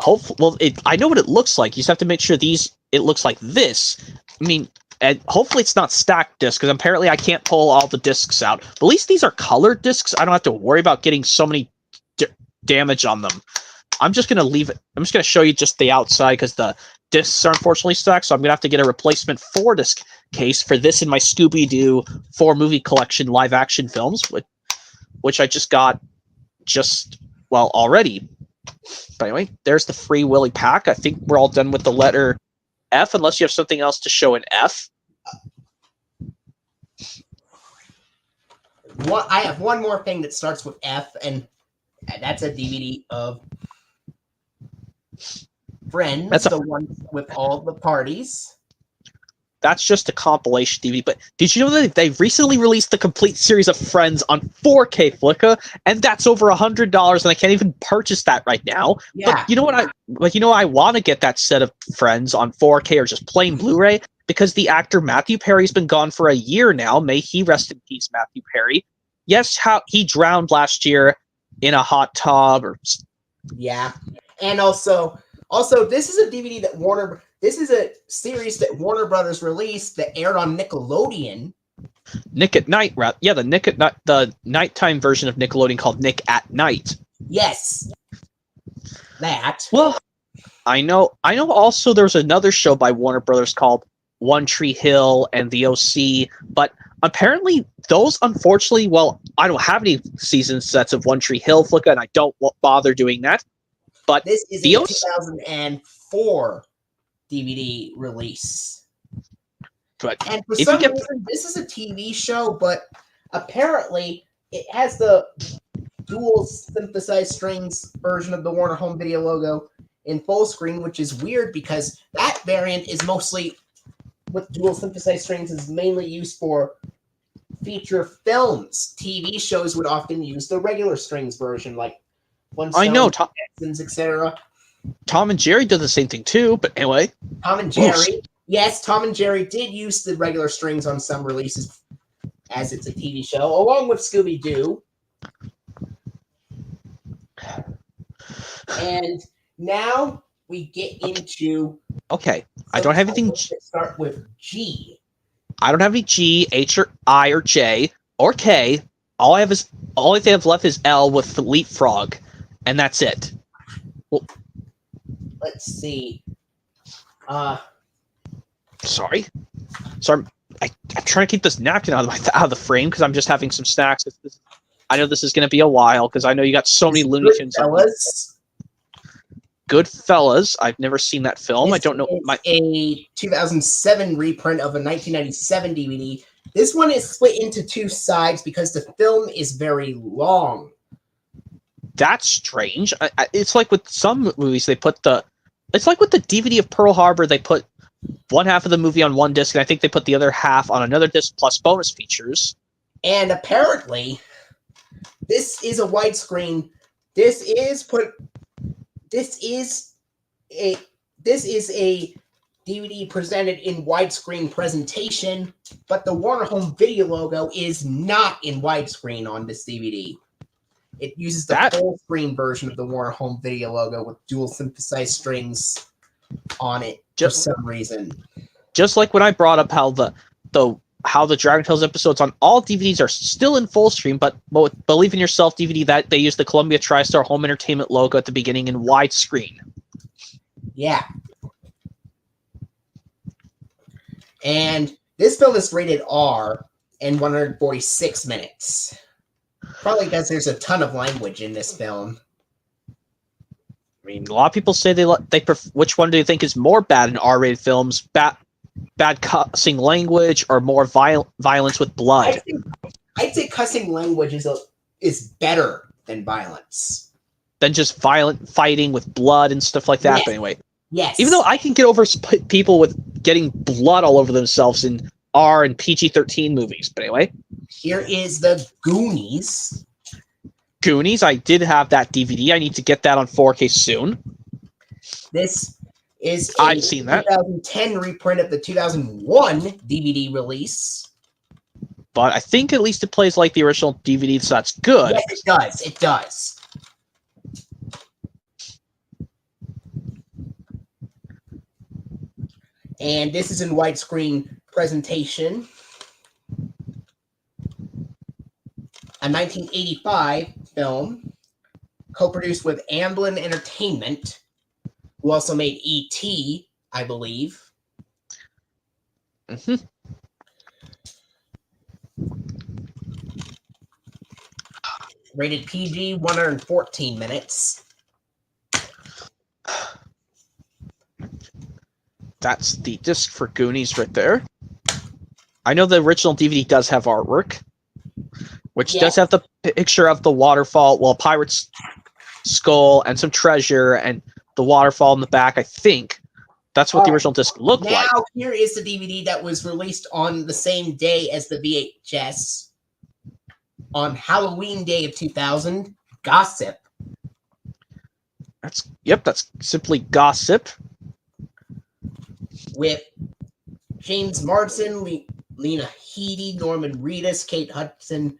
S2: I know what it looks like. You just have to make sure it looks like this. I mean, and hopefully it's not stacked discs, because apparently I can't pull all the discs out. But at least these are colored discs. I don't have to worry about getting so many damage on them. I'm just gonna leave it. I'm just gonna show you just the outside, because the discs are unfortunately stacked. So I'm gonna have to get a replacement 4-disc case for this in my Scooby-Doo 4-movie collection live action films, which I just got already. But anyway, there's the Free Willy pack. I think we're all done with the letter F, unless you have something else to show in F.
S1: I have one more thing that starts with F, and that's a DVD of Friends, the one with all the parties.
S2: That's just a compilation DVD. But did you know that they've recently released the complete series of Friends on 4K Flicka, and that's over $100, and I can't even purchase that right now.
S1: Yeah.
S2: But you know what? I want to get that set of Friends on 4K or just plain Blu-ray, because the actor Matthew Perry's been gone for a year now. May he rest in peace, Matthew Perry. Yes, how he drowned last year in a hot tub.
S1: Yeah, and also this is a DVD that This is a series that Warner Brothers released that aired on Nickelodeon.
S2: Nick at Night, yeah, the nighttime version of Nickelodeon called Nick at Night.
S1: Yes, that.
S2: Well, I know. Also, there's another show by Warner Brothers called One Tree Hill and The OC, but apparently those, unfortunately, I don't have any season sets of One Tree Hill, Flicka, and I don't bother doing that. But
S1: this is a 2004 DVD release. And for some reason, this is a TV show, but apparently it has the dual synthesized strings version of the Warner Home Video logo in full screen, which is weird because that variant is mostly, with dual synthesized strings, is mainly used for feature films. TV shows would often use the regular strings version, like
S2: I know,
S1: etc.
S2: Tom and Jerry did the same thing too, but anyway.
S1: Tom and Jerry. Yes, Tom and Jerry did use the regular strings on some releases as it's a TV show, along with Scooby-Doo. And now we get into...
S2: Okay, I don't have anything...
S1: Start with G.
S2: I don't have any G, H, or I, or J, or K. All I have left is L with the leapfrog, and that's it. Well,
S1: let's see.
S2: Sorry. I'm trying to keep this napkin out of the frame because I'm just having some snacks. I know this is going to be a while because I know you got so many Looney Tunes. Goodfellas. I've never seen that film. I don't know.
S1: A 2007 reprint of a 1997 DVD. This one is split into two sides because the film is very long.
S2: That's strange. It's like with some movies, it's like with the DVD of Pearl Harbor, they put one half of the movie on one disc, and I think they put the other half on another disc plus bonus features.
S1: And apparently, this is a widescreen. This is a DVD presented in widescreen presentation, but the Warner Home Video logo is not in widescreen on this DVD. It uses the full screen version of the Warner Home Video logo with dual synthesized strings on it for some reason.
S2: Just like when I brought up how the Dragon Tales episodes on all DVDs are still in full screen, but with Believe in Yourself DVD, that they use the Columbia TriStar Home Entertainment logo at the beginning in widescreen.
S1: Yeah. And this film is rated R, and 146 minutes. Probably because there's a ton of language in this film.
S2: I mean, a lot of people say which one do you think is more bad in R-rated films? Bad cussing language or more violence with blood?
S1: I'd say cussing language is better than violence.
S2: Than just violent fighting with blood and stuff like that.
S1: Yes.
S2: But anyway,
S1: yes.
S2: Even though I can get over people with getting blood all over themselves in R and PG-13 movies. But anyway,
S1: here is the Goonies.
S2: Goonies, I did have that DVD. I need to get that on 4K soon.
S1: This is
S2: I've seen that.
S1: 2010 reprint of the 2001 DVD release.
S2: But I think at least it plays like the original DVD, so that's good.
S1: Yes, it does. It does. And this is in widescreen presentation. A 1985 film, co-produced with Amblin Entertainment, who also made E.T., I believe.
S2: Mm-hmm.
S1: Rated PG, 114 minutes.
S2: That's the disc for Goonies right there. I know the original DVD does have artwork, which does have the picture of the waterfall, well, a pirate's skull and some treasure and the waterfall in the back, I think. That's what the original disc looked like.
S1: Now, here is the DVD that was released on the same day as the VHS. On Halloween Day of 2000, Gossip.
S2: That's simply Gossip.
S1: With James Marsden, Lena Headey, Norman Reedus, Kate Hudson,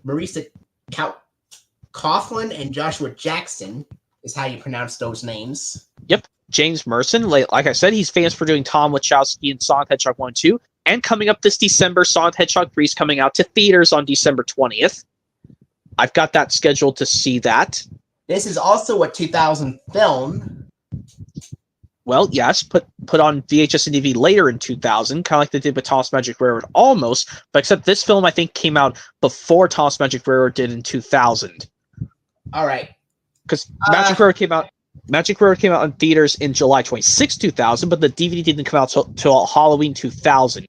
S1: Marisa Coughlan, and Joshua Jackson is how you pronounce those names.
S2: Yep, James Marsden. Like I said, he's famous for doing Tom Wachowski in Sonic the Hedgehog 1 and 2. And coming up this December, Sonic the Hedgehog 3 is coming out to theaters on December 20th. I've got that scheduled to see that.
S1: This is also a 2000 film.
S2: Well, yes, put on VHS and DVD later in 2000, kind of like they did with Thomas Magic Railroad almost, but except this film, I think, came out before Thomas Magic Railroad did in 2000.
S1: All right.
S2: Because Magic Railroad came out in theaters in July 26, 2000, but the DVD didn't come out till Halloween 2000.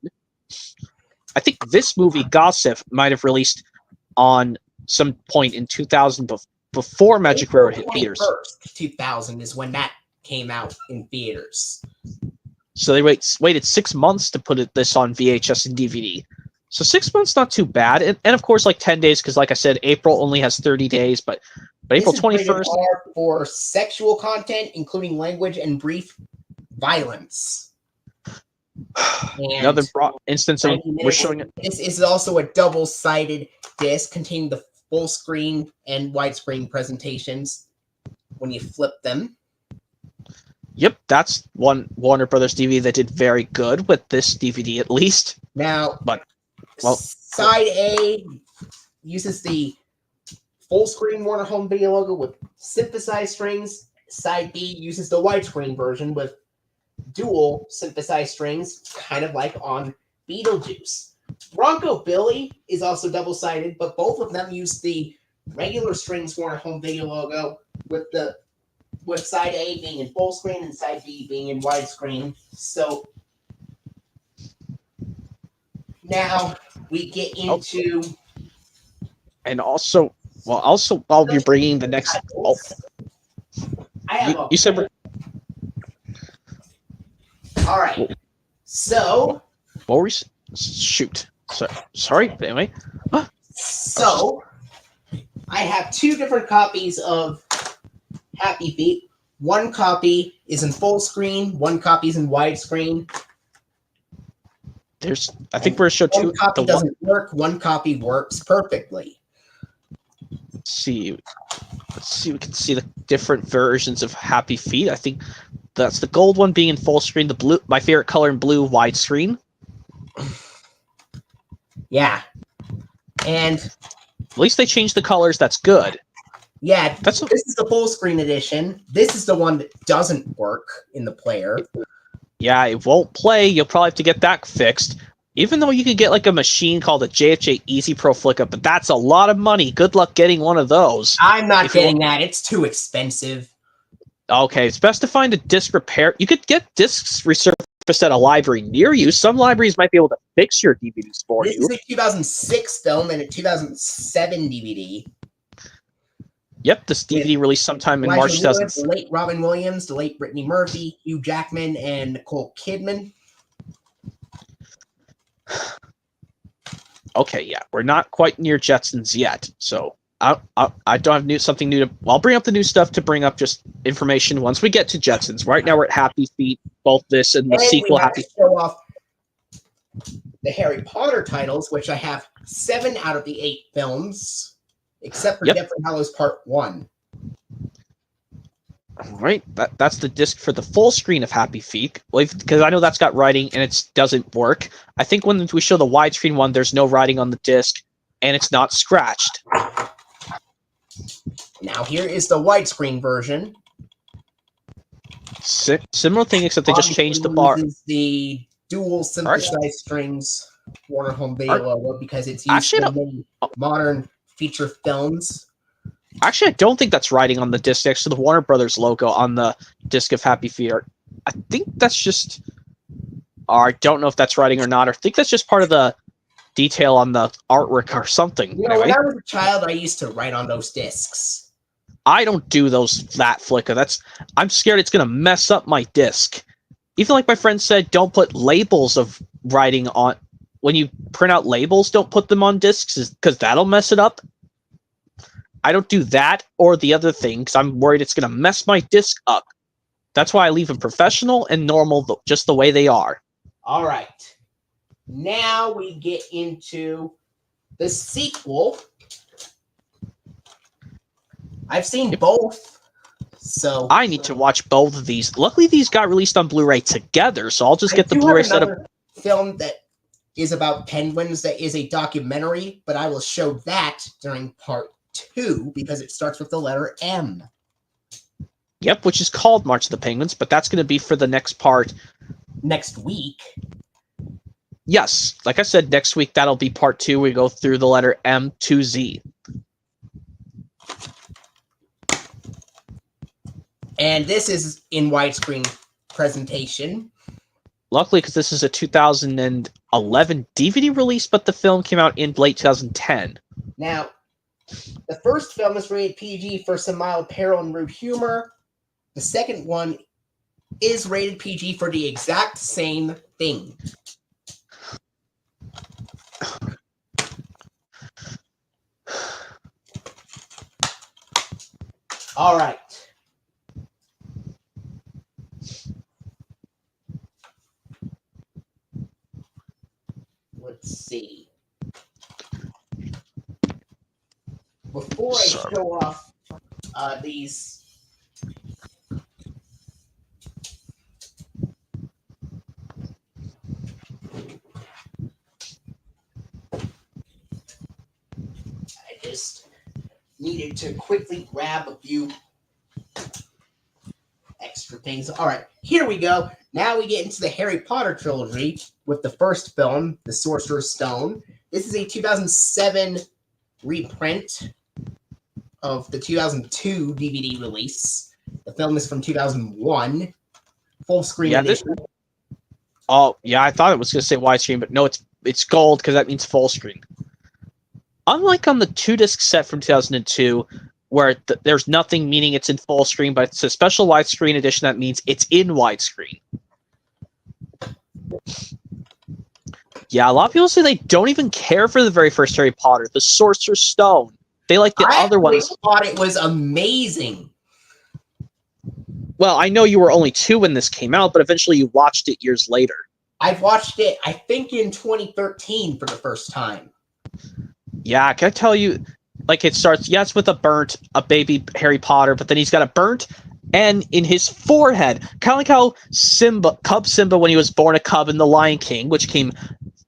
S2: I think this movie, Gossip, might have released on some point in 2000 before Magic Railroad hit theaters.
S1: 2000 is when that came out in theaters.
S2: So they waited 6 months to put this on VHS and DVD. So 6 months, not too bad. And of course, like 10 days, because like I said, April only has 30 days, but April 21st.
S1: For sexual content, including language and brief violence. And
S2: another instance of we're showing it.
S1: This is also a double-sided disc containing the full screen and widescreen presentations when you flip them.
S2: Yep, that's one Warner Brothers DVD that did very good with this DVD at least.
S1: Now,
S2: well,
S1: side A uses the full screen Warner Home Video logo with synthesized strings. Side B uses the widescreen version with dual synthesized strings, kind of like on Beetlejuice. Bronco Billy is also double-sided, but both of them use the regular strings Warner Home Video logo with side A being in full screen and side B being in widescreen. So now we get into...
S2: And also, I'll be bringing the next... Oh, you said...
S1: All right. So...
S2: What were you... Shoot. Sorry, but anyway.
S1: So, I have two different copies of Happy Feet. One copy is in full screen. One copy is in widescreen.
S2: I think we're show two.
S1: One copy doesn't work. One copy works perfectly.
S2: Let's see. We can see the different versions of Happy Feet. I think that's the gold one being in full screen. The blue, my favorite color in blue, widescreen.
S1: Yeah. And
S2: at least they changed the colors. That's good.
S1: Yeah, this is the full screen edition. This is the one that doesn't work in the player.
S2: Yeah, it won't play. You'll probably have to get that fixed. Even though you could get like a machine called a JFJ Easy Pro Flicka, but that's a lot of money. Good luck getting one of those.
S1: I'm not getting that. It's too expensive.
S2: Okay, it's best to find a disc repair. You could get discs resurfaced at a library near you. Some libraries might be able to fix your DVDs for
S1: This
S2: you.
S1: is a 2006 film and a 2007 DVD.
S2: Yep, this DVD released sometime in
S1: Elijah
S2: March
S1: Wood,
S2: 2000.
S1: the late Robin Williams, the late Brittany Murphy, Hugh Jackman, and Nicole Kidman.
S2: Okay, yeah, we're not quite near Jetsons yet, so I don't have something new to. I'll bring up the new stuff to bring up just information once we get to Jetsons. Right now we're at Happy Feet, both this and the sequel.
S1: We have
S2: Happy.
S1: to show off the Harry Potter titles, which I have 7 out of the 8 films, except for Deathly Hallows Part 1.
S2: All right, that's the disc for the full screen of Happy Feet, because I know that's got writing and it doesn't work. I think when we show the widescreen one, there's no writing on the disc and it's not scratched.
S1: Now here is the widescreen version.
S2: Similar thing, except they just changed the bar.
S1: The dual synthesized strings Warner Home Video logo because it's used in many modern feature films.
S2: Actually, I don't think that's writing on the disc next to the Warner Brothers logo on the disc of Happy Feet. I think that's just... Or I don't know if that's writing or not. Or I think that's just part of the detail on the artwork or something.
S1: You know, when I was a child, I used to write on those discs.
S2: I don't do that flicker. I'm scared it's going to mess up my disc. Even like my friend said, don't put labels of writing on... When you print out labels, don't put them on discs because that'll mess it up. I don't do that or the other thing because I'm worried it's going to mess my disc up. That's why I leave them professional and normal, just the way they are.
S1: All right. Now we get into the sequel. I've seen both, so...
S2: I need to watch both of these. Luckily, these got released on Blu-ray together, so I'll just get the Blu-ray set up.
S1: Film that is about penguins that is a documentary, but I will show that during part 2 because it starts with the letter M.
S2: Yep, which is called March of the Penguins, but that's going to be for the next part.
S1: Next week.
S2: Yes, like I said, next week that'll be part 2. We go through the letter M to Z.
S1: And this is in widescreen presentation.
S2: Luckily, because this is a 2011 DVD release, but the film came out in late 2010.
S1: Now, the first film is rated PG for some mild peril and rude humor. The second one is rated PG for the exact same thing. All right. Let's see. Before I show off these, I just needed to quickly grab a few extra things. All right, here we go. Now we get into the Harry Potter trilogy with the first film, The Sorcerer's Stone. This is a 2007 reprint of the 2002 DVD release. The film is from 2001. Full screen edition.
S2: Oh, yeah, I thought it was going to say widescreen, but no, it's gold because that means full screen. Unlike on the 2-disc set from 2002, where there's nothing meaning it's in full screen, but it's a special widescreen edition that means it's in widescreen. Yeah, a lot of people say they don't even care for the very first Harry Potter, The Sorcerer's Stone. They like the other ones.
S1: I thought it was amazing.
S2: Well, I know you were only 2 when this came out, but eventually you watched it years later.
S1: I've watched it, I think, in 2013 for the first time.
S2: Yeah, can I tell you, like, it starts, yes, with a baby Harry Potter, but then he's got a burnt and in his forehead. Kind of like how Cub Simba, when he was born a cub in The Lion King, which came,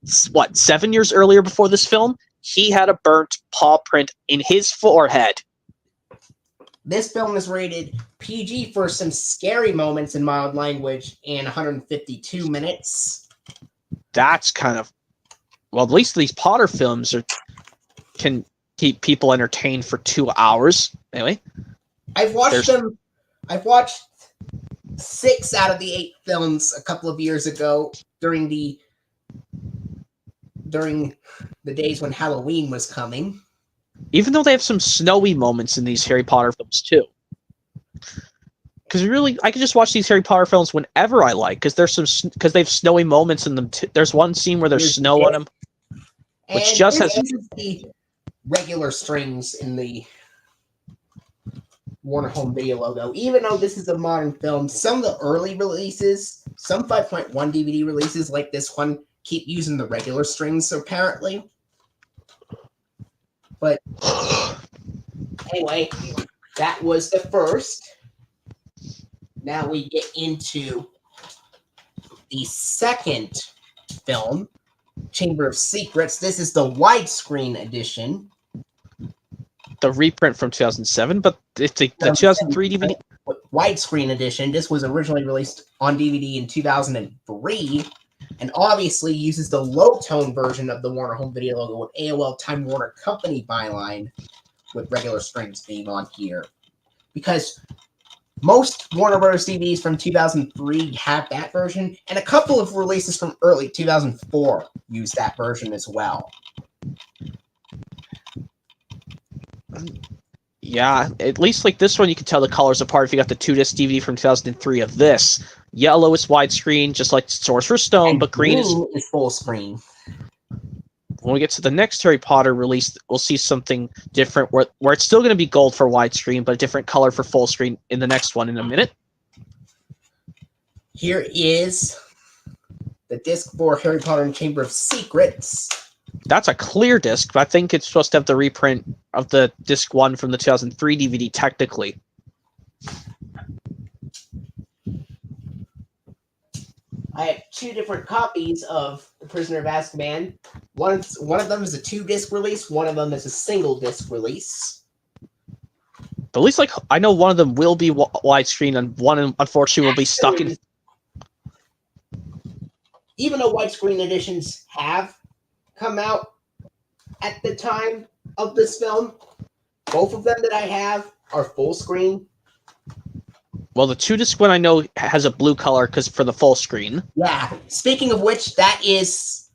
S2: 7 years earlier before this film, he had a burnt paw print in his forehead.
S1: This film is rated PG for some scary moments in mild language and 152 minutes.
S2: That's kind of well, at least these Potter films can keep people entertained for 2 hours. Anyway,
S1: I've watched them. I've watched 6 out of the 8 films a couple of years ago during the days when Halloween was coming.
S2: Even though they have some snowy moments in these Harry Potter films too. Because really, I can just watch these Harry Potter films whenever I like, because they have snowy moments in them. There's one scene where there's snow on them, which
S1: and
S2: just
S1: this
S2: has
S1: is the regular strings in the Warner Home Video logo. Even though this is a modern film, some of the early releases, some 5.1 DVD releases like this one, keep using the regular strings apparently. But anyway, that was the first. Now we get into the second film, Chamber of Secrets. This is the widescreen edition.
S2: the reprint from 2007, but it's the 2003 DVD.
S1: Widescreen edition. This was originally released on DVD in 2003, and obviously uses the low-tone version of the Warner Home Video logo with AOL Time Warner Company byline, with regular strings being on here. Because most Warner Bros. DVDs from 2003 have that version, and a couple of releases from early 2004 use that version as well.
S2: Yeah, at least like this one, you can tell the colors apart if you got the 2-disc DVD from 2003 of this. Yellow is widescreen, just like Sorcerer's Stone,
S1: And
S2: but green is
S1: full screen.
S2: When we get to the next Harry Potter release, we'll see something different where it's still going to be gold for widescreen, but a different color for full screen in the next one in a minute.
S1: Here is the disc for Harry Potter and Chamber of Secrets.
S2: That's a clear disc, but I think it's supposed to have the reprint of the disc 1 from the 2003 DVD, technically.
S1: I have 2 different copies of The Prisoner of Azkaban. One of them is a 2-disc release, one of them is a single-disc release.
S2: But at least, like, I know one of them will be widescreen, and one, unfortunately, will be stuck in...
S1: Even though widescreen editions have come out at the time of this film, both of them that I have are full screen.
S2: Well, the 2-disc one I know has a blue color because for the full screen.
S1: Yeah. Speaking of which, that is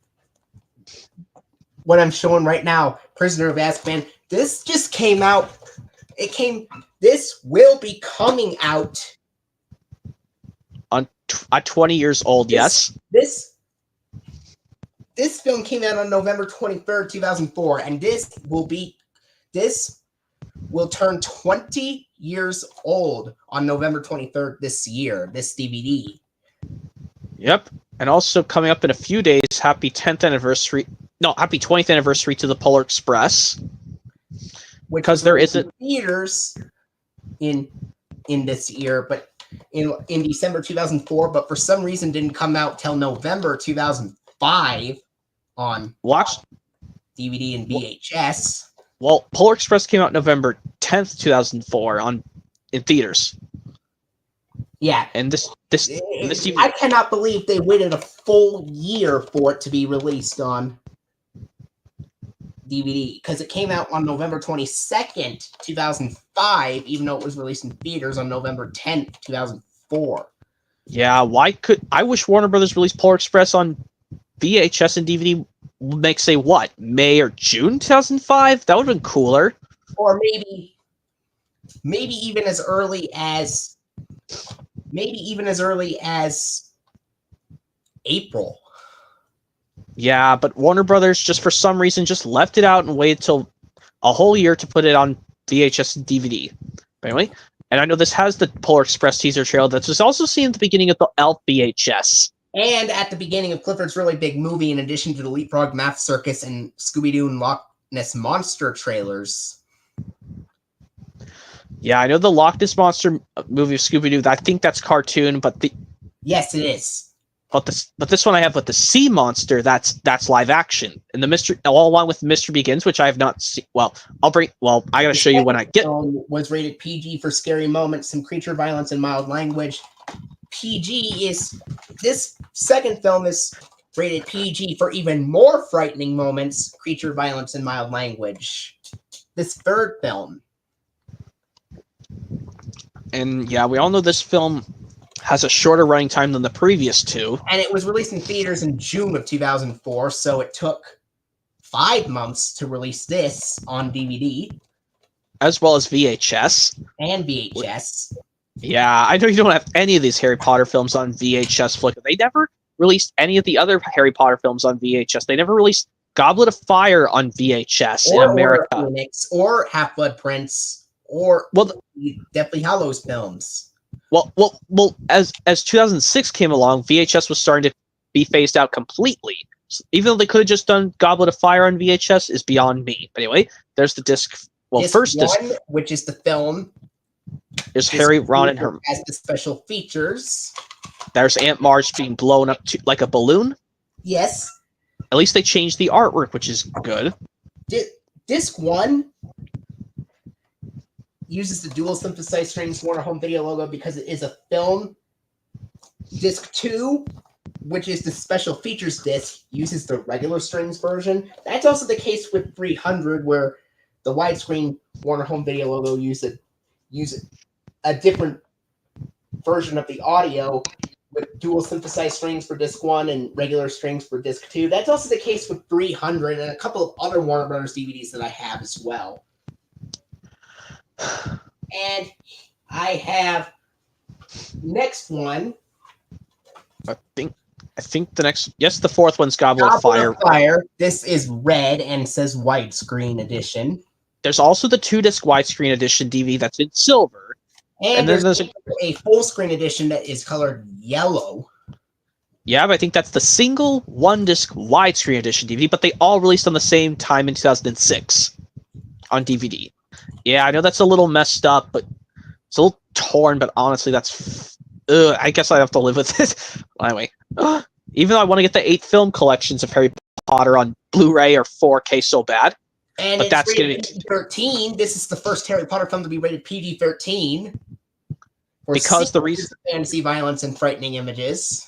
S1: what I'm showing right now. Prisoner of Azkaban. This just came out. This will be coming out
S2: At 20 years old, yes.
S1: This film came out on November 23rd, 2004, and this will turn 20 years old on November 23rd this year, this DVD.
S2: Yep. And also coming up in a few days, happy 20th anniversary to the Polar Express. Because there isn't
S1: theaters in this year, but in December 2004, but for some reason didn't come out till November 2005 on DVD and VHS.
S2: Well, Polar Express came out November 10th, 2004 in theaters.
S1: Yeah.
S2: And this DVD,
S1: I cannot believe they waited a full year for it to be released on DVD, because it came out on November 22nd, 2005, even though it was released in theaters on November 10th, 2004.
S2: Yeah, I wish Warner Brothers released Polar Express on VHS and DVD, make, say, what, May or June 2005? That would have been cooler.
S1: Or maybe even as early as April.
S2: Yeah, but Warner Brothers just for some reason just left it out and waited till a whole year to put it on VHS and DVD. Anyway, and I know this has the Polar Express teaser trailer that was also seen at the beginning of the Elf VHS.
S1: And at the beginning of Clifford's Really Big Movie, in addition to the Leapfrog Math Circus and Scooby-Doo and Loch Ness Monster trailers.
S2: Yeah, I know the Loch Ness Monster movie of Scooby-Doo. I think that's cartoon, but
S1: yes, it is.
S2: But this one I have with the Sea Monster. That's live action, and the mystery all along with Mystery Begins, which I have not seen. Well, I gotta show you when I get.
S1: Was rated PG for scary moments, some creature violence, and mild language. PG is this second film is rated PG for even more frightening moments, creature violence, and mild language. This third film.
S2: And yeah, we all know this film has a shorter running time than the previous two.
S1: And it was released in theaters in June of 2004, so it took 5 months to release this on DVD.
S2: As well as VHS.
S1: And VHS.
S2: Yeah, I know you don't have any of these Harry Potter films on VHS Flickr. They never released any of the other Harry Potter films on VHS. They never released Goblet of Fire on VHS in America.
S1: Or Phoenix, or Half-Blood Prince, or the Deathly Hallows films.
S2: Well, as 2006 came along, VHS was starting to be phased out completely. So even though they could have just done Goblet of Fire on VHS is beyond me. But anyway, there's the disc. Well,
S1: disc one, which is the film.
S2: There's Harry, Ron, and Hermione.
S1: As the special features.
S2: There's Aunt Marge being blown up like a balloon.
S1: Yes.
S2: At least they changed the artwork, which is good.
S1: Disc 1 uses the dual synthesized strings Warner Home Video logo because it is a film. Disc 2, which is the special features disc, uses the regular strings version. That's also the case with 300, where the widescreen Warner Home Video logo uses a different version of the audio with dual synthesized strings for disc 1 and regular strings for disc 2. That's also the case with 300 and a couple of other Warner Brothers DVDs that I have as well. And I have next one.
S2: I think the next, yes, the fourth one's Goblet of Fire.
S1: This is red and says widescreen edition.
S2: There's also the 2-disc widescreen edition DVD that's in silver.
S1: And then there's a full screen edition that is colored yellow.
S2: Yeah, but I think that's the single 1-disc widescreen edition DVD, but they all released on the same time in 2006 on DVD. Yeah, I know that's a little messed up, but it's a little torn, but honestly, that's... I guess I have to live with it. Anyway, even though I want to get the 8 film collections of Harry Potter on Blu-ray or 4K so bad,
S1: and
S2: but that's
S1: rated PG-13. This is the first Harry Potter film to be rated PG-13.
S2: Because the reason
S1: fantasy violence and frightening images.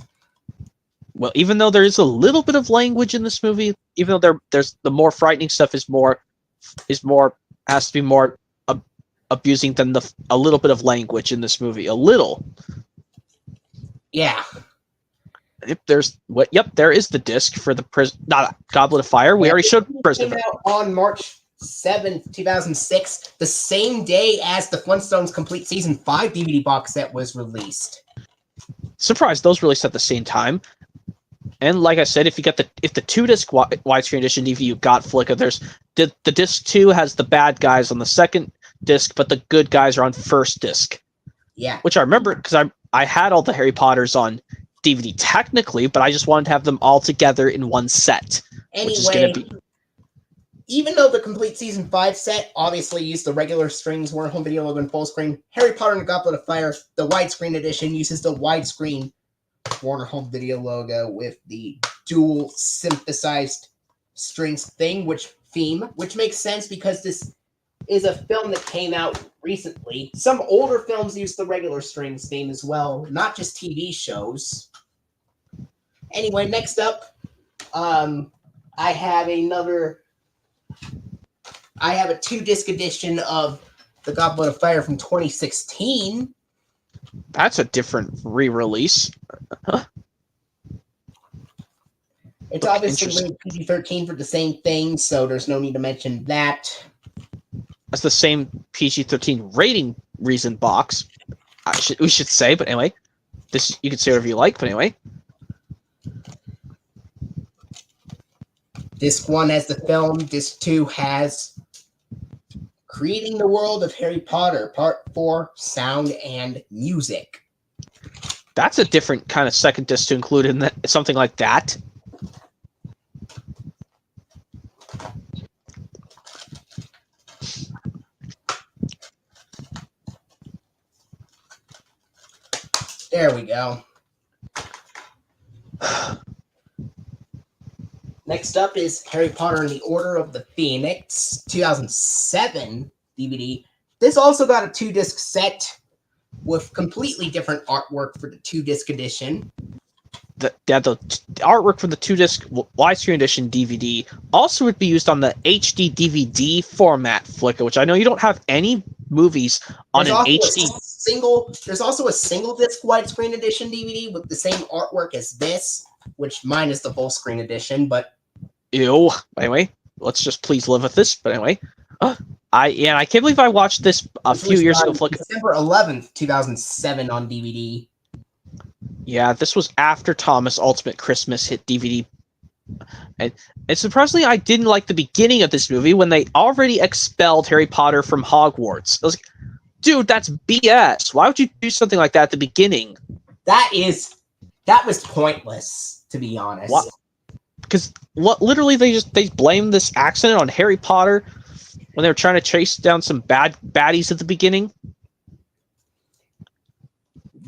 S2: Well, even though there is a little bit of language in this movie, even though there's the more frightening stuff has to be more abusing than a little bit of language in this movie. A little.
S1: Yeah.
S2: There is the disc for the not Goblet of Fire. We already showed Prison.
S1: Came out on March 7th, 2006, the same day as the Flintstones Complete Season 5 DVD box set was released.
S2: Surprised those released at the same time. And like I said, if the 2-disc widescreen edition DVD you got Flickr, there's the disc 2 has the bad guys on the second disc, but the good guys are on first disc.
S1: Yeah.
S2: Which I remember because I had all the Harry Potters on DVD technically, but I just wanted to have them all together in one set.
S1: Anyway,
S2: which is gonna be...
S1: even though the Complete Season 5 set obviously used the regular strings, Warner Home Video logo, and full screen, Harry Potter and the Goblet of Fire, the widescreen edition, uses the widescreen Warner Home Video logo with the dual synthesized strings theme, which makes sense because this is a film that came out recently. Some older films use the regular strings theme as well, not just TV shows. Anyway, next up, I have a 2-disc edition of The Goblet of Fire from 2016.
S2: That's a different re-release. Huh?
S1: It's obviously rated PG-13 for the same thing, so there's no need to mention that.
S2: That's the same PG-13 rating reason box. We should say, but anyway, this you can say whatever you like. But anyway,
S1: Disc 1 has the film. Disc 2 has Creating the World of Harry Potter, Part 4, Sound and Music.
S2: That's a different kind of second disc to include in that, something like that.
S1: There we go. Next up is Harry Potter and the Order of the Phoenix, 2007 DVD. This also got a 2-disc set with completely different artwork for the 2-disc edition.
S2: the artwork from the 2-disc widescreen edition DVD also would be used on the HD DVD format Flicka, which I know you don't have any movies on an HD.
S1: There's also a single disc widescreen edition DVD with the same artwork as this, which mine is the full screen edition, but
S2: Ew. Anyway, let's just please live with this. But anyway, I can't believe I watched this a few years ago.
S1: December 11th, 2007 on DVD.
S2: Yeah, this was after Thomas Ultimate Christmas hit DVD. And surprisingly, I didn't like the beginning of this movie when they already expelled Harry Potter from Hogwarts. I was like, dude, that's BS. Why would you do something like that at the beginning?
S1: That was pointless, to be honest.
S2: What? Because literally they blamed this accident on Harry Potter when they were trying to chase down some baddies at the beginning.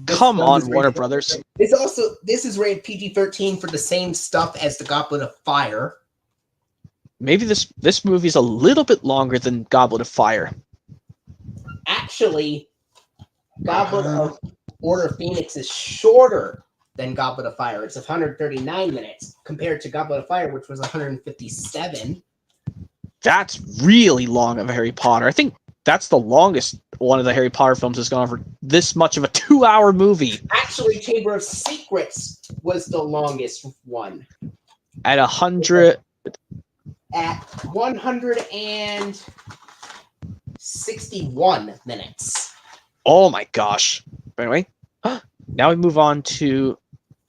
S2: Come on, Warner Brothers.
S1: This is rated PG-13 for the same stuff as the Goblet of Fire.
S2: Maybe this movie is a little bit longer than Goblet of Fire.
S1: Actually, Goblet of Order of Phoenix is shorter than Goblet of Fire. It's 139 minutes compared to Goblet of Fire, which was 157. That's
S2: really long of Harry Potter. I think that's the longest one of the Harry Potter films has gone for this much of a 2-hour movie.
S1: Actually, Chamber of Secrets was the longest one.
S2: At 100...
S1: At 161 minutes.
S2: Oh my gosh. Anyway, now we move on to...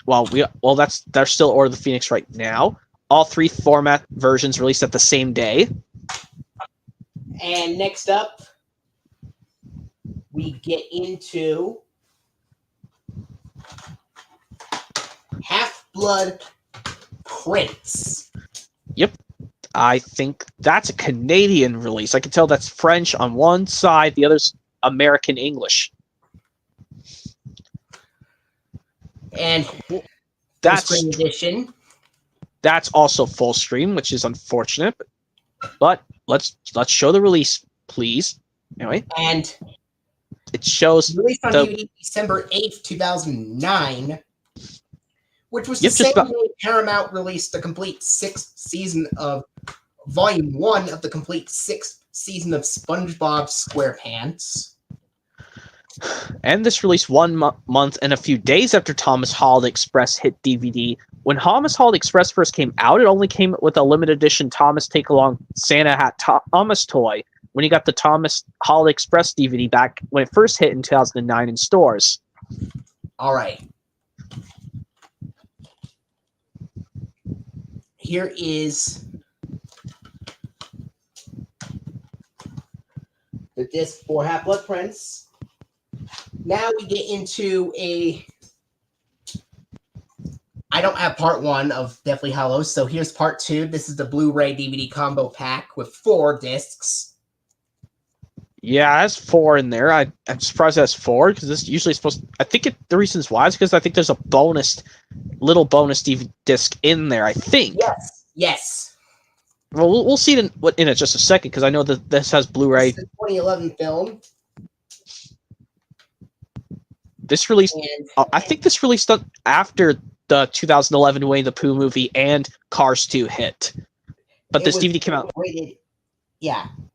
S2: They're still Order of the Phoenix right now. All 3 format versions released at the same day.
S1: And next up, we get into Half-Blood Prince.
S2: Yep. I think that's a Canadian release. I can tell that's French on one side, the other's American English.
S1: And
S2: that's
S1: full screen edition.
S2: That's also full screen, which is unfortunate. But let's show the release, please. Anyway,
S1: and
S2: it shows
S1: released on DVD December 8th, 2009, which was the same day Paramount released the complete 6th season of Volume 1 of the complete 6th season of SpongeBob SquarePants.
S2: And this released 1 month and a few days after Thomas Holiday Express hit DVD. When Thomas Holiday Express first came out, it only came with a limited edition Thomas Take Along Santa Hat Thomas toy. When you got the Thomas Holiday Express DVD back when it first hit in 2009 in stores.
S1: All right. Here is the disc for Half-Blood Prince. Now we get into I don't have part 1 of Deathly Hallows, so here's part 2. This is the Blu-ray DVD combo pack with 4 discs.
S2: Yeah, it has 4 in there. I'm surprised it has 4 because this usually is supposed. I think the reasons why is because I think there's a little bonus DVD disc in there. I think.
S1: Yes.
S2: Well, we'll see it in just a second because I know that this has Blu-ray.
S1: This is a 2011 film.
S2: This released. I think this released after the 2011 Winnie the Pooh movie and Cars 2 hit. But this DVD came out.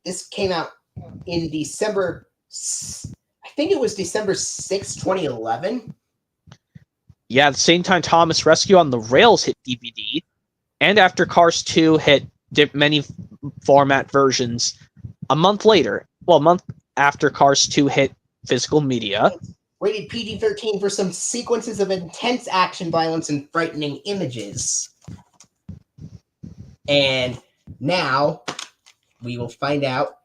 S1: This came out in December. I think it was December 6, 2011.
S2: Yeah, at the same time Thomas Rescue on the Rails hit DVD, and after Cars 2 hit many format versions a month later. Well, a month after Cars 2 hit physical media.
S1: Rated PG-13 for some sequences of intense action, violence, and frightening images. And now we will find out.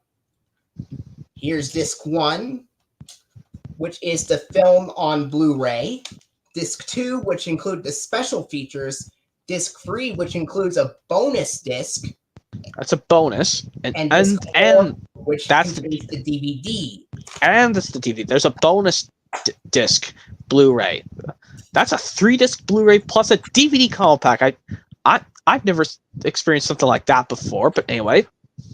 S1: Here's disc 1, which is the film on Blu-ray. Disc 2, which include the special features. Disc 3, which includes a bonus disc.
S2: That's a bonus. And
S1: disc 4, which
S2: that's
S1: the DVD.
S2: And that's the DVD. There's a bonus disc Blu-ray. That's a 3-disc Blu-ray plus a DVD combo pack. I've never experienced something like that before, but anyway.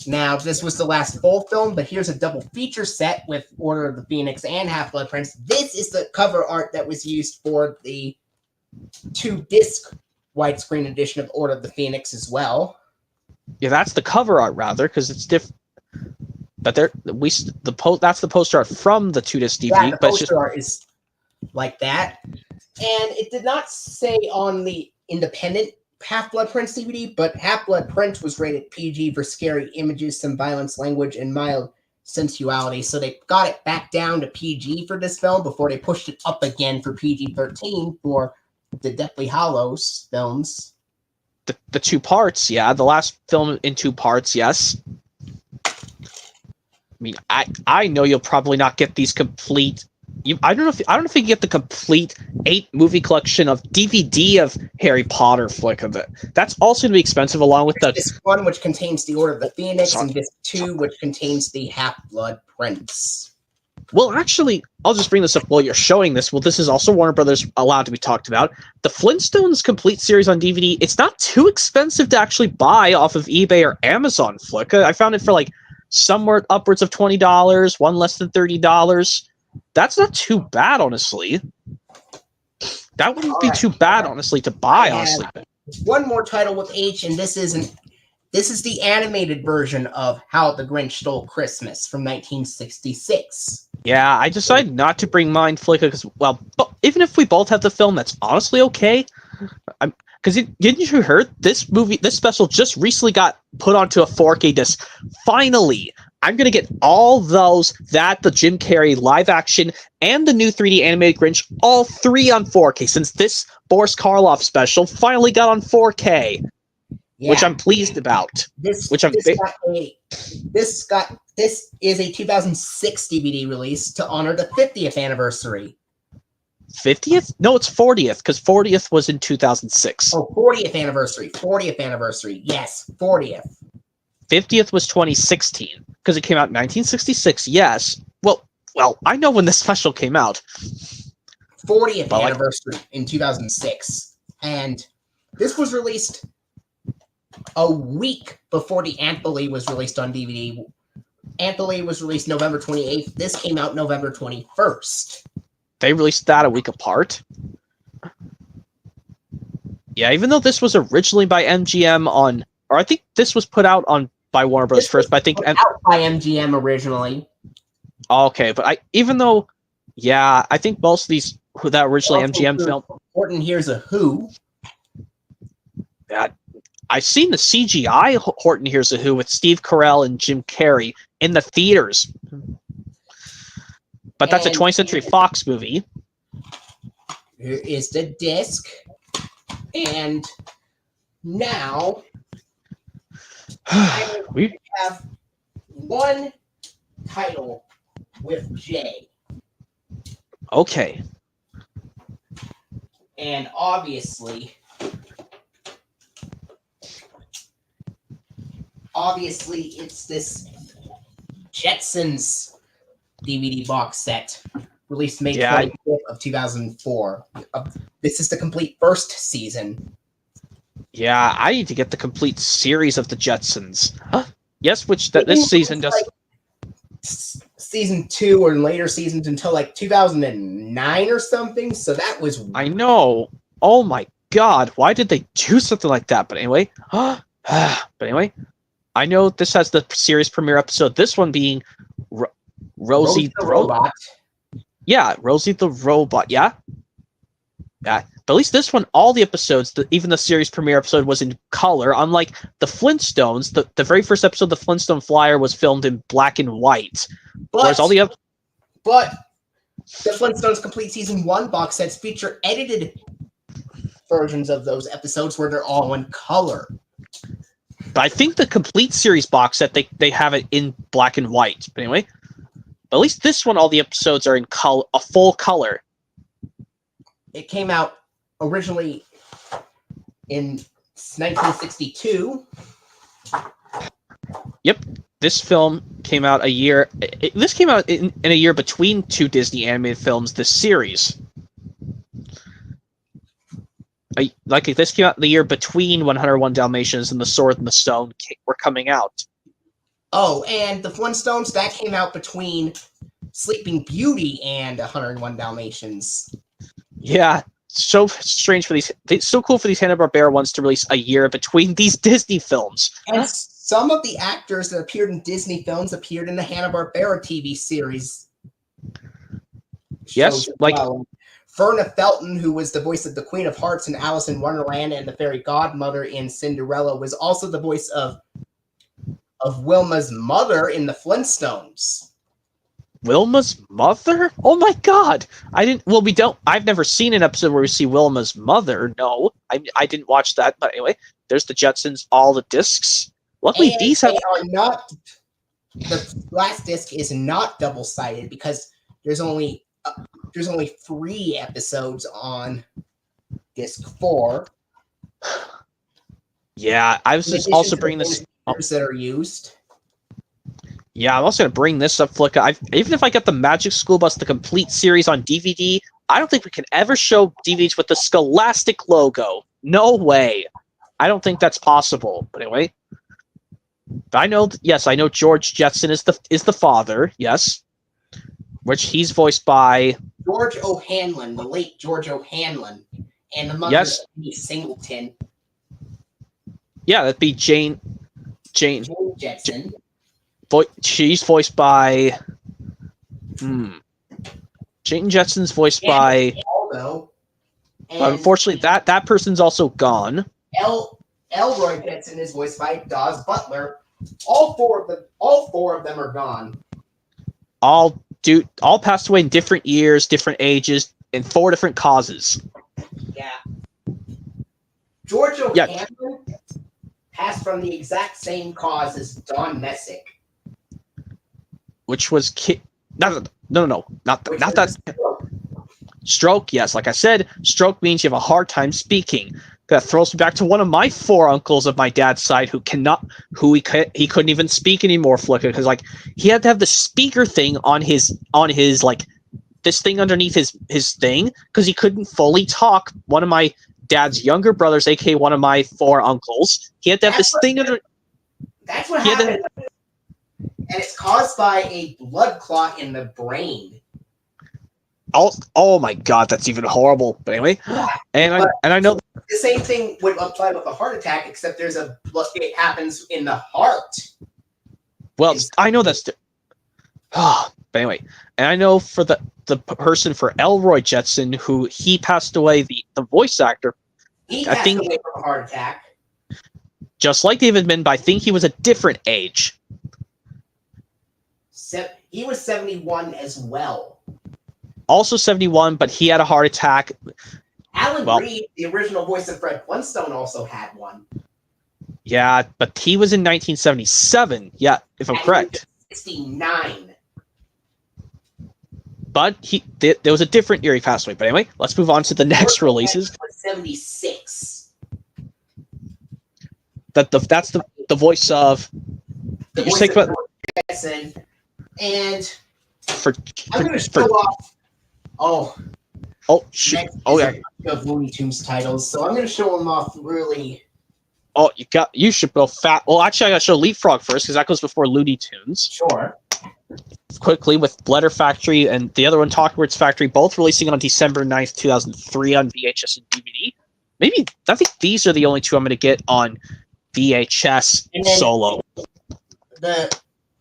S1: Now, this was the last full film, but here's a double feature set with Order of the Phoenix and Half-Blood Prince. This is the cover art that was used for the 2-disc widescreen edition of Order of the Phoenix as well.
S2: Yeah, that's the cover art rather, because it's different. But that's the poster art from the 2-disc DVD.
S1: Yeah, the
S2: but it's just
S1: poster art is like that. And it did not say on the independent Half-Blood Prince DVD, but Half-Blood Prince was rated PG for scary images, some violence, language, and mild sensuality. So they got it back down to PG for this film before they pushed it up again for PG-13 for the Deathly Hallows films.
S2: the 2 parts. Yeah, the last film in 2 parts. Yes. I mean, I know you'll probably not get these complete. I don't know if you can get the complete 8-movie collection of DVD of Harry Potter flick of it. That's also going to be expensive, along with the
S1: Disc 1, which contains the Order of the Phoenix, and Disc 2, which contains the Half-Blood Prince.
S2: Well, actually, I'll just bring this up while you're showing this. Well, this is also Warner Brothers allowed to be talked about. The Flintstones complete series on DVD. It's not too expensive to actually buy off of eBay or Amazon flick. I found it for like somewhere upwards of $20, one less than $30. That's not too bad, honestly. That wouldn't be too bad, honestly, to buy, honestly.
S1: One more title with H, and this is the animated version of How the Grinch Stole Christmas from 1966.
S2: Yeah, I decided not to bring mine flick because, well, even if we both have the film, that's honestly okay. Because didn't you hear this special just recently got put onto a 4K disc? Finally, I'm gonna get all those, the Jim Carrey live action and the new 3D animated Grinch, all 3 on 4K. Since this Boris Karloff special finally got on 4K, yeah, which I'm pleased about. This
S1: is a 2006 DVD release to honor the 50th anniversary.
S2: 50th? No, it's 40th, because 40th was in 2006.
S1: Oh, 40th anniversary. 40th anniversary. Yes, 40th.
S2: 50th was 2016, because it came out in 1966. Yes. Well, I know when this special came out.
S1: 40th anniversary in 2006. And this was released a week before the Anthology was released on DVD. Anthology was released November 28th. This came out November 21st.
S2: They released that a week apart. Yeah, even though this was originally by MGM or I think this was put out by Warner Bros. First, but I think
S1: out by MGM originally.
S2: Okay, but I think most of these that originally MGM film.
S1: Horton Hears a Who.
S2: Yeah, I've seen the CGI Horton Hears a Who with Steve Carell and Jim Carrey in the theaters. But that's a 20th Century Fox movie.
S1: Here is the disc. And now we have one title with J.
S2: Okay.
S1: And obviously it's this Jetsons DVD box set released May 25th of 2004. This is the complete first season.
S2: Yeah, I need to get the complete series of the Jetsons. Yes, which this season does.
S1: Season 2 or later seasons until like 2009 or something. So that was.
S2: I know. Oh my God! Why did they do something like that? But anyway, I know this has the series premiere episode. This one being Rosie the Robot. Yeah, Rosie the Robot. Yeah. Yeah. But at least this one, all the episodes, even the series premiere episode, was in color. Unlike the Flintstones, the very first episode, the Flintstone Flyer, was filmed in black and white. Whereas all the other.
S1: But the Flintstones Complete Season 1 box sets feature edited versions of those episodes where they're all in color.
S2: But I think the complete series box set, they have it in black and white. But anyway. But at least this one, all the episodes are in color, a full color.
S1: It came out originally in 1962.
S2: Yep, this film came out a year. This came out in a year between 2 Disney animated films. This series, this came out the year between 101 Dalmatians and The Sword and the Stone were coming out.
S1: Oh, and the Flintstones, that came out between Sleeping Beauty and 101 Dalmatians.
S2: Yeah, so strange for these. It's so cool for these Hanna-Barbera ones to release a year between these Disney films.
S1: And some of the actors that appeared in Disney films appeared in the Hanna-Barbera TV series.
S2: Yes, like
S1: Verna Felton, who was the voice of the Queen of Hearts in Alice in Wonderland and the Fairy Godmother in Cinderella, was also the voice of Wilma's mother in the Flintstones.
S2: Wilma's mother? Oh my god! I didn't. Well, we don't. I've never seen an episode where we see Wilma's mother. No, I didn't watch that. But anyway, there's the Jetsons, all the discs. Luckily,
S1: and
S2: these have.
S1: Are not. The last disc is not double-sided because there's only 3 episodes on disc 4.
S2: Yeah, I was just also bringing this
S1: that are used.
S2: Yeah, I'm also going to bring this up, Flicka. Even if I get the Magic School Bus, the complete series on DVD, I don't think we can ever show DVDs with the Scholastic logo. No way. I don't think that's possible. But anyway, I know George Jetson is the father. Yes, which he's voiced by
S1: George O'Hanlon, the late George O'Hanlon, and the mother is Singleton.
S2: Yeah, that'd be Jane
S1: Jetson.
S2: She's voiced by. Jane Jetson's voiced by. Unfortunately, that person's also gone.
S1: Elroy Jetson is voiced by Dawes Butler. All four of them are gone.
S2: All passed away in different years, different ages, in 4 different causes.
S1: Yeah. George O'Hanlon passed from the exact same cause as Don Messick.
S2: Which was not that stroke. Yes, like I said, stroke means you have a hard time speaking. That throws me back to one of my 4 uncles of my dad's side who he couldn't even speak anymore, Flicka, because like he had to have the speaker thing on his like this thing underneath his thing because he couldn't fully talk. One of my dad's younger brothers, aka one of my 4 uncles, he had to have this thing under.
S1: That's what happened. And it's caused by a blood clot in the brain.
S2: Oh my god, that's even horrible. But anyway, and I know
S1: the same thing would apply with a heart attack, except it happens in the heart.
S2: Well, I know that's. But anyway, and I know for the person for Elroy Jetson, who he passed away, the voice actor.
S1: He passed away from a heart attack.
S2: Just like David Min, but I think he was a different age.
S1: He was 71 as well.
S2: Also 71, but he had a heart attack.
S1: Alan Reed, the original voice of Fred Flintstone, also had one.
S2: Yeah, but he was in 1977. Yeah, if I'm correct.
S1: 69.
S2: But there was a different year he passed away. But anyway, let's move on to the next releases.
S1: 76.
S2: That's the voice of.
S1: The voice of George Jetson. And I'm going to show off. Of Looney Tunes titles, so I'm going to show them off really.
S2: Oh, you should go fat. Well, actually, I got to show Leapfrog first because that goes before Looney Tunes.
S1: Sure.
S2: Quickly with Bladder Factory and the other one, Talkwords Factory, both releasing on December 9th, 2003 on VHS and DVD. I think these are the only 2 I'm going to get on VHS solo.
S1: The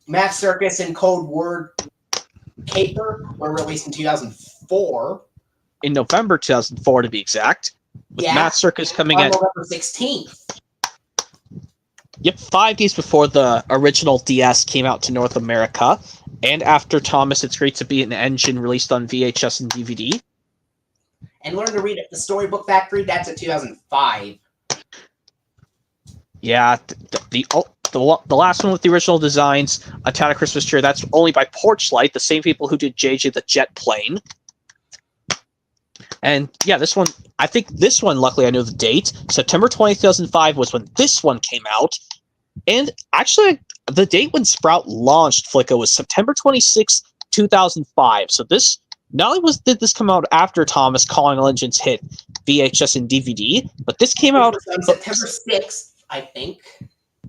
S1: Math Circus and Code Word Caper were released in 2004.
S2: In November 2004, to be exact. With Math Circus coming on
S1: November 16th.
S2: Yep, 5 days before the original DS came out to North America, and after Thomas, It's Great to Be an Engine released on VHS and DVD.
S1: And Learn to Read at the Storybook Factory, that's in 2005.
S2: Yeah, the last one with the original designs, A Town of Christmas Cheer, that's only by Porchlight, the same people who did JJ the Jet Plane. And yeah, this one, luckily I know the date. September 20th, 2005 was when this one came out. And actually, the date when Sprout launched Flicka was September 26th, 2005. So not only did this come out after Thomas Calling All Engines hit VHS and DVD, but this came out
S1: on September 6th, I think.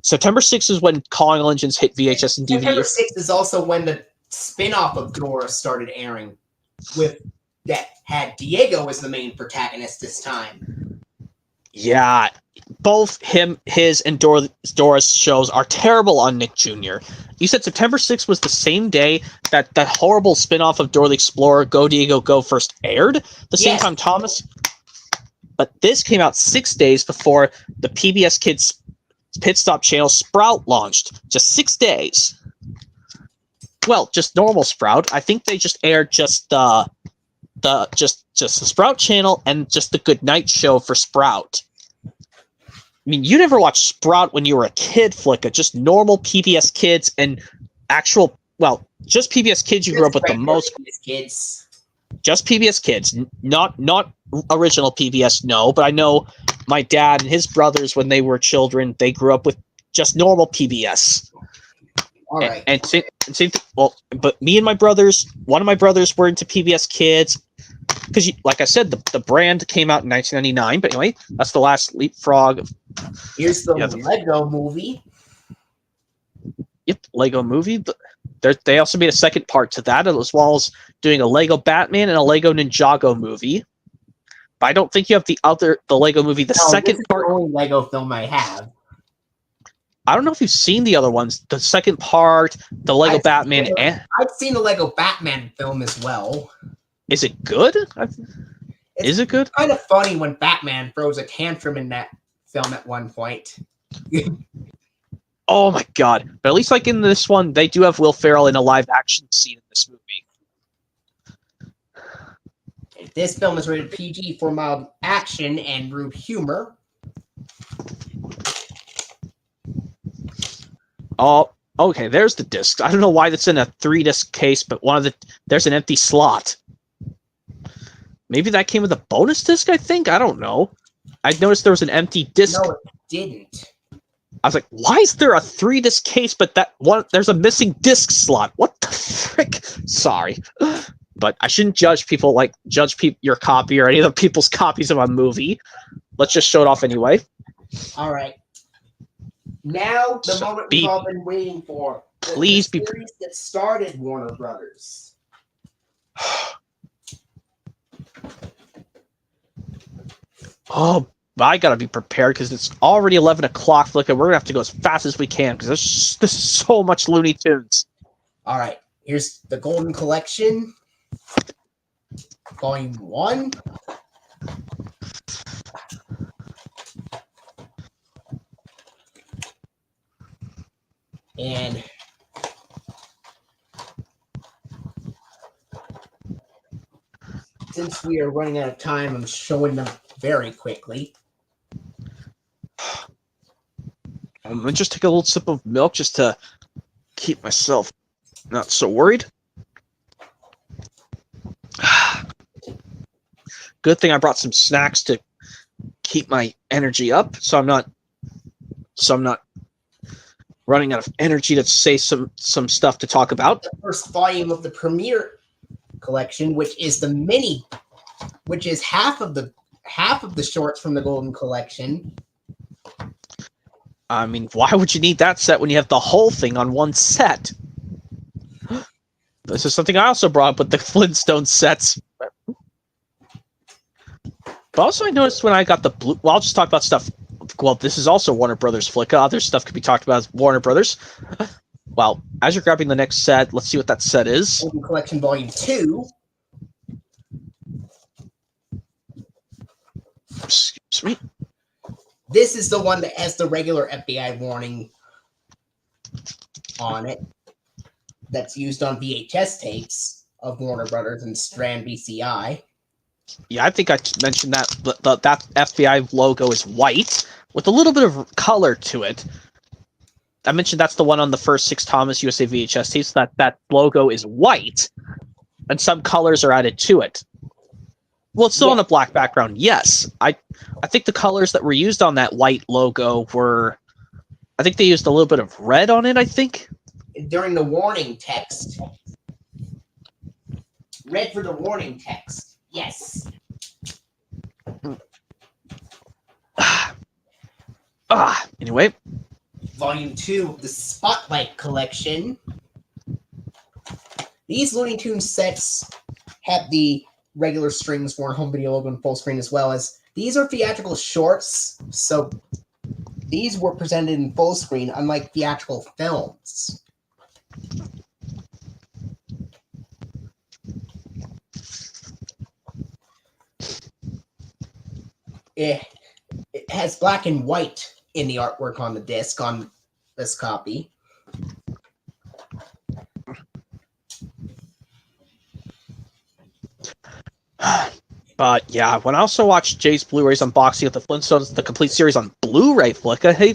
S2: September 6th is when Calling All Engines hit VHS and DVD.
S1: September 6th is also when the spin-off of Dora started airing with that had Diego as the main protagonist this time.
S2: Yeah, both his, and Dora's shows are terrible on Nick Jr. You said September 6th was the same day that horrible spinoff of Dora the Explorer, Go Diego Go, first aired. The same time Thomas. But this came out 6 days before the PBS Kids Pit Stop channel Sprout launched. Just 6 days. Well, just normal Sprout. I think they just aired just the Sprout channel and just the Good Night Show for Sprout. I mean, you never watched Sprout when you were a kid, Flicka. Just normal PBS Kids and actual, well, just PBS Kids you grew up with the most.
S1: PBS Kids.
S2: Just PBS Kids, not original PBS, no. But I know my dad and his brothers, when they were children, they grew up with just normal PBS.
S1: All right.
S2: And same well, but me and my brothers, one of my brothers were into PBS Kids. Because, like I said, the brand came out in 1999. But anyway, that's the last leapfrog.
S1: Here's the Lego movie.
S2: Yep, Lego movie. They also made a second part to that, as well as doing a Lego Batman and a Lego Ninjago movie. But I don't think you have the Lego movie, second
S1: this is
S2: part.
S1: the only Lego film I have.
S2: I don't know if you've seen the other ones. The second part, the Lego Batman.
S1: I've seen the Lego Batman film as well.
S2: Is it good? Is it good?
S1: Kind of funny when Batman throws a tantrum in that film at one point.
S2: Oh my god. But at least like in this one, they do have Will Ferrell in a live action scene in this movie.
S1: This film is rated PG for mild action and rude humor.
S2: Oh, okay, there's the disc. I don't know why that's in a 3-disc case, but there's an empty slot. Maybe that came with a bonus disc, I think? I don't know. I noticed there was an empty disc.
S1: No, it didn't.
S2: I was like, why is there a 3-disc case, but there's a missing disc slot? What the frick? Sorry. But I shouldn't judge your copy or any other people's copies of a movie. Let's just show it off anyway.
S1: All right. Now, the moment we've all been waiting for.
S2: Please
S1: the series that started Warner Brothers.
S2: Oh, I gotta be prepared because it's already 11 o'clock. Flicka, we're gonna have to go as fast as we can because this is so much Looney Tunes.
S1: All right, here's the Golden Collection, Volume 1. And since we are running out of time, I'm showing them very quickly.
S2: I'm gonna just take a little sip of milk just to keep myself not so worried. Good thing I brought some snacks to keep my energy up, so I'm not running out of energy to say some stuff to talk about.
S1: The first volume of the Premiere Collection, which is half of the shorts from the Golden Collection.
S2: I mean, why would you need that set when you have the whole thing on one set? This is something I also brought up with the Flintstone sets. But also I noticed when I got the blue... Well, I'll just talk about stuff. Well, this is also Warner Brothers Flicka. Other stuff could be talked about as Warner Brothers. Well, as you're grabbing the next set, let's see what that set is.
S1: Golden Collection Volume 2.
S2: Excuse me.
S1: This is the one that has the regular FBI warning on it. That's used on VHS tapes of Warner Brothers and Strand BCI.
S2: Yeah, I think I mentioned that that FBI logo is white with a little bit of color to it. I mentioned that's the one on the first 6 Thomas USA VHS tapes. That logo is white, and some colors are added to it. Well, it's still on a black background. Yes, I think the colors that were used on that white logo were, I think they used a little bit of red on it. I think
S1: during the warning text, red for the warning text. Yes.
S2: Anyway.
S1: Volume 2 of the Spotlight Collection. These Looney Tunes sets have the regular strings for home video logo and full screen, as well as these are theatrical shorts, so these were presented in full screen, unlike theatrical films. It has black and white in the artwork on the disc on this copy.
S2: But yeah, when I also watched Jay's Blu-rays unboxing of the Flintstones, the complete series on Blu-ray, Flicka, he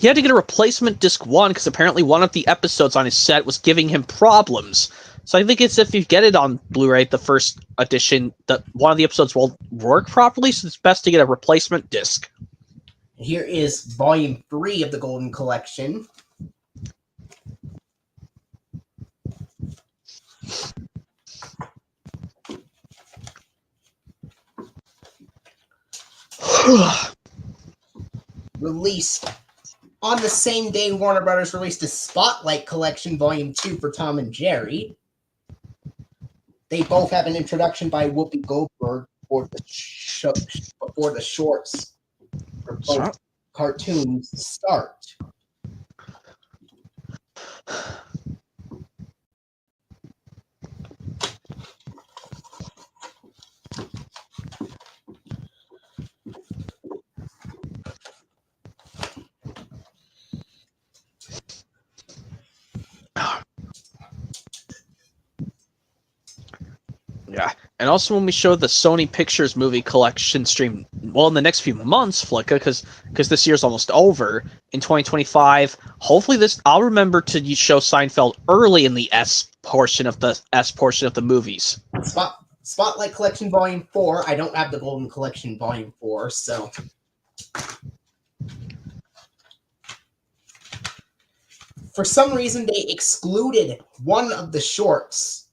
S2: had to get a replacement disc 1 because apparently one of the episodes on his set was giving him problems. So I think it's if you get it on Blu-ray, the first edition, that one of the episodes won't work properly, so it's best to get a replacement disc.
S1: Here is Volume 3 of the Golden Collection. Released on the same day Warner Brothers released a Spotlight Collection Volume 2 for Tom and Jerry. They both have an introduction by Whoopi Goldberg for the shorts for both cartoons start.
S2: Yeah, and also when we show the Sony Pictures movie collection stream, well, in the next few months, Flicka, because this year's almost over, in 2025, hopefully I'll remember to show Seinfeld early in the S portion of the movies.
S1: Spotlight Collection Volume 4. I don't have the Golden Collection Volume 4, so... For some reason, they excluded one of the shorts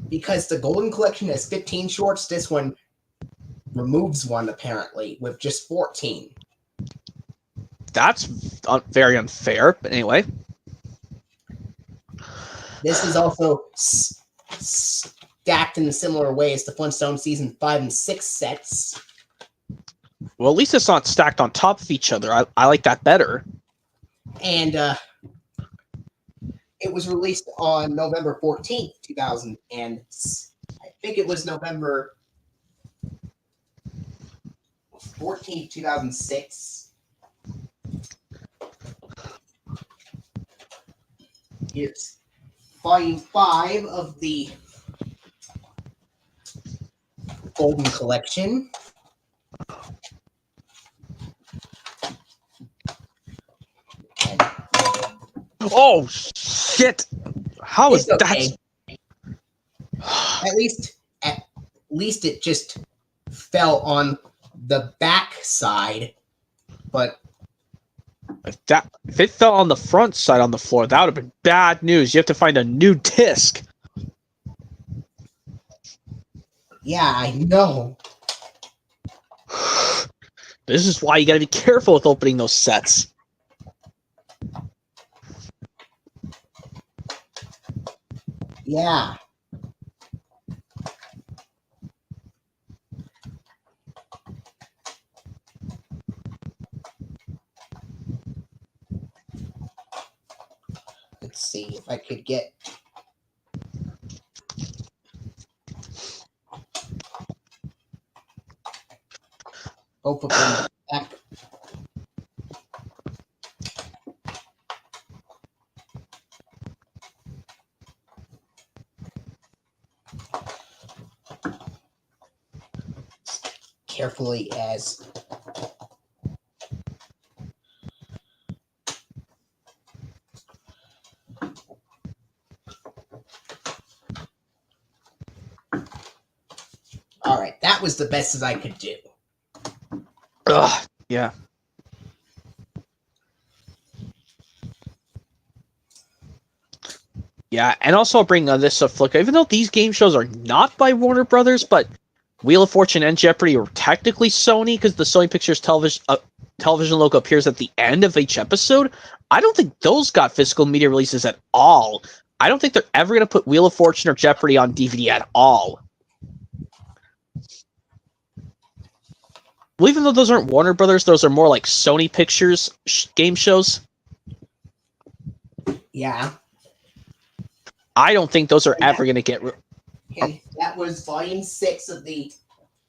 S1: because the Golden Collection has 15 shorts, this one removes one, apparently, with just 14.
S2: That's very unfair, but anyway.
S1: This is also stacked in a similar way as the Flintstones Season 5 and 6 sets.
S2: Well, at least it's not stacked on top of each other. I like that better.
S1: And it was released on November 14th, 2000, and I think it was November 14th, 2006. Here's Volume 5 of the Golden Collection.
S2: Oh shit! How is
S1: okay.
S2: that?
S1: At least it just fell on the back side, but
S2: if it fell on the front side on the floor, that would have been bad news. You have to find a new disc.
S1: Yeah, I know.
S2: This is why you gotta be careful with opening those sets.
S1: Yeah. Let's see if I could get both of them back. Carefully as all right, that was the best as I could do.
S2: Ugh, yeah. Yeah, and also I'll bring this up, Flicka. Even though these game shows are not by Warner Brothers, but Wheel of Fortune and Jeopardy are technically Sony because the Sony Pictures television logo appears at the end of each episode, I don't think those got physical media releases at all. I don't think they're ever going to put Wheel of Fortune or Jeopardy on DVD at all. Well, even though those aren't Warner Brothers, those are more like Sony Pictures game shows.
S1: Yeah.
S2: I don't think those are ever going to get...
S1: Okay, that was Volume 6 of the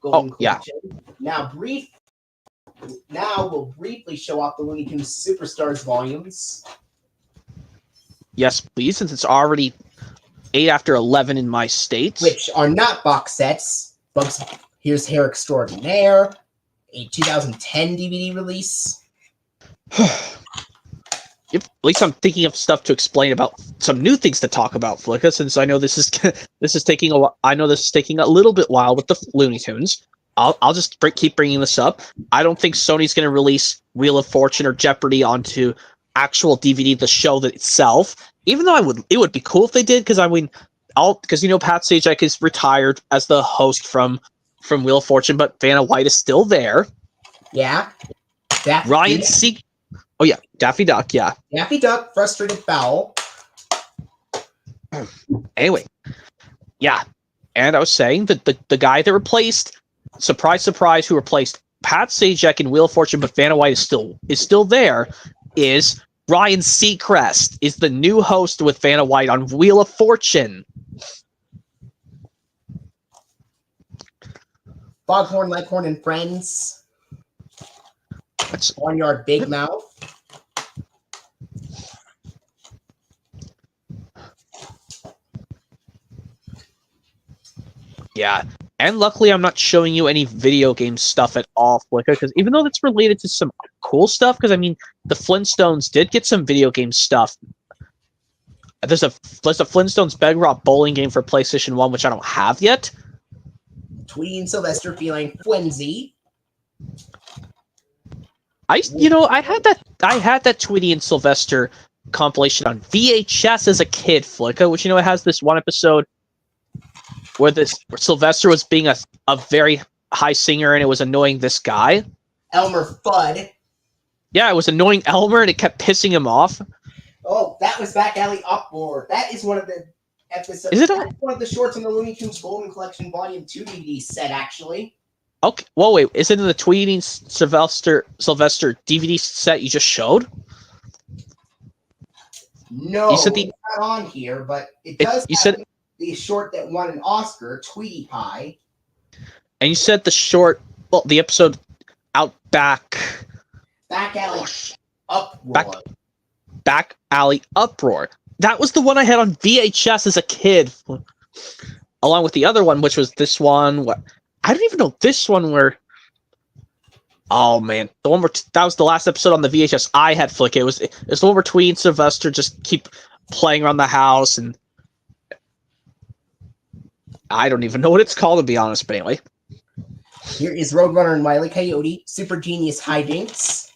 S1: Golden Collection. Yeah. Now we'll briefly show off the Looney Tunes Superstars volumes.
S2: Yes, please, since it's already 8 after 11 in my state.
S1: Which are not box sets. Here's Hair Extraordinaire, a 2010 DVD release.
S2: At least I'm thinking of stuff to explain about some new things to talk about, Flicka, since I know this is taking a while. I know this is taking a little bit while with the Looney Tunes. I'll just keep bringing this up. I don't think Sony's going to release Wheel of Fortune or Jeopardy onto actual DVD, the show itself. Even though it would be cool if they did, because because Pat Sajak is retired as the host from Wheel of Fortune, but Vanna White is still there.
S1: Yeah.
S2: Ryan Seek. Oh yeah, Daffy Duck. Yeah.
S1: Daffy Duck, Frustrated Fowl.
S2: Anyway, yeah, and I was saying that the guy that replaced, surprise, surprise, who replaced Pat Sajak in Wheel of Fortune, but Vanna White is still there, is Ryan Seacrest, is the new host with Vanna White on Wheel of Fortune.
S1: Foghorn Leghorn and Friends.
S2: That's
S1: Barnyard Big Mouth.
S2: Yeah, and luckily I'm not showing you any video game stuff at all, Flicka, because even though that's related to some cool stuff, because I mean, the Flintstones did get some video game stuff. There's a Flintstones Bedrock bowling game for PlayStation 1, which I don't have yet.
S1: Tweety and Sylvester feeling flimsy.
S2: I had that Tweety and Sylvester compilation on VHS as a kid, Flicka, which it has this one episode where Sylvester was being a very high singer and it was annoying this guy.
S1: Elmer Fudd.
S2: Yeah, it was annoying Elmer and it kept pissing him off.
S1: Oh, that was Back Alley Uproar. That is one of the episodes.
S2: Is it
S1: one of the shorts in the Looney Tunes Golden Collection Volume 2 DVD set, actually.
S2: Okay, well, wait, is it in the Tweety and Sylvester DVD set you just showed?
S1: No,
S2: you said
S1: it's not on here, but it does have the short that won an Oscar, Tweety Pie.
S2: And you said the short, well, the episode Back
S1: Alley Uproar.
S2: Back Alley Uproar. That was the one I had on VHS as a kid, along with the other one, which was this one. I don't even know this one where. Oh man, the one where that was the last episode on the VHS I had, Flick. It was the one where Tweety and Sylvester just keep playing around the house, and I don't even know what it's called, to be honest. But anyway,
S1: here is Roadrunner and Wile E. Coyote, Super Genius Hijinks.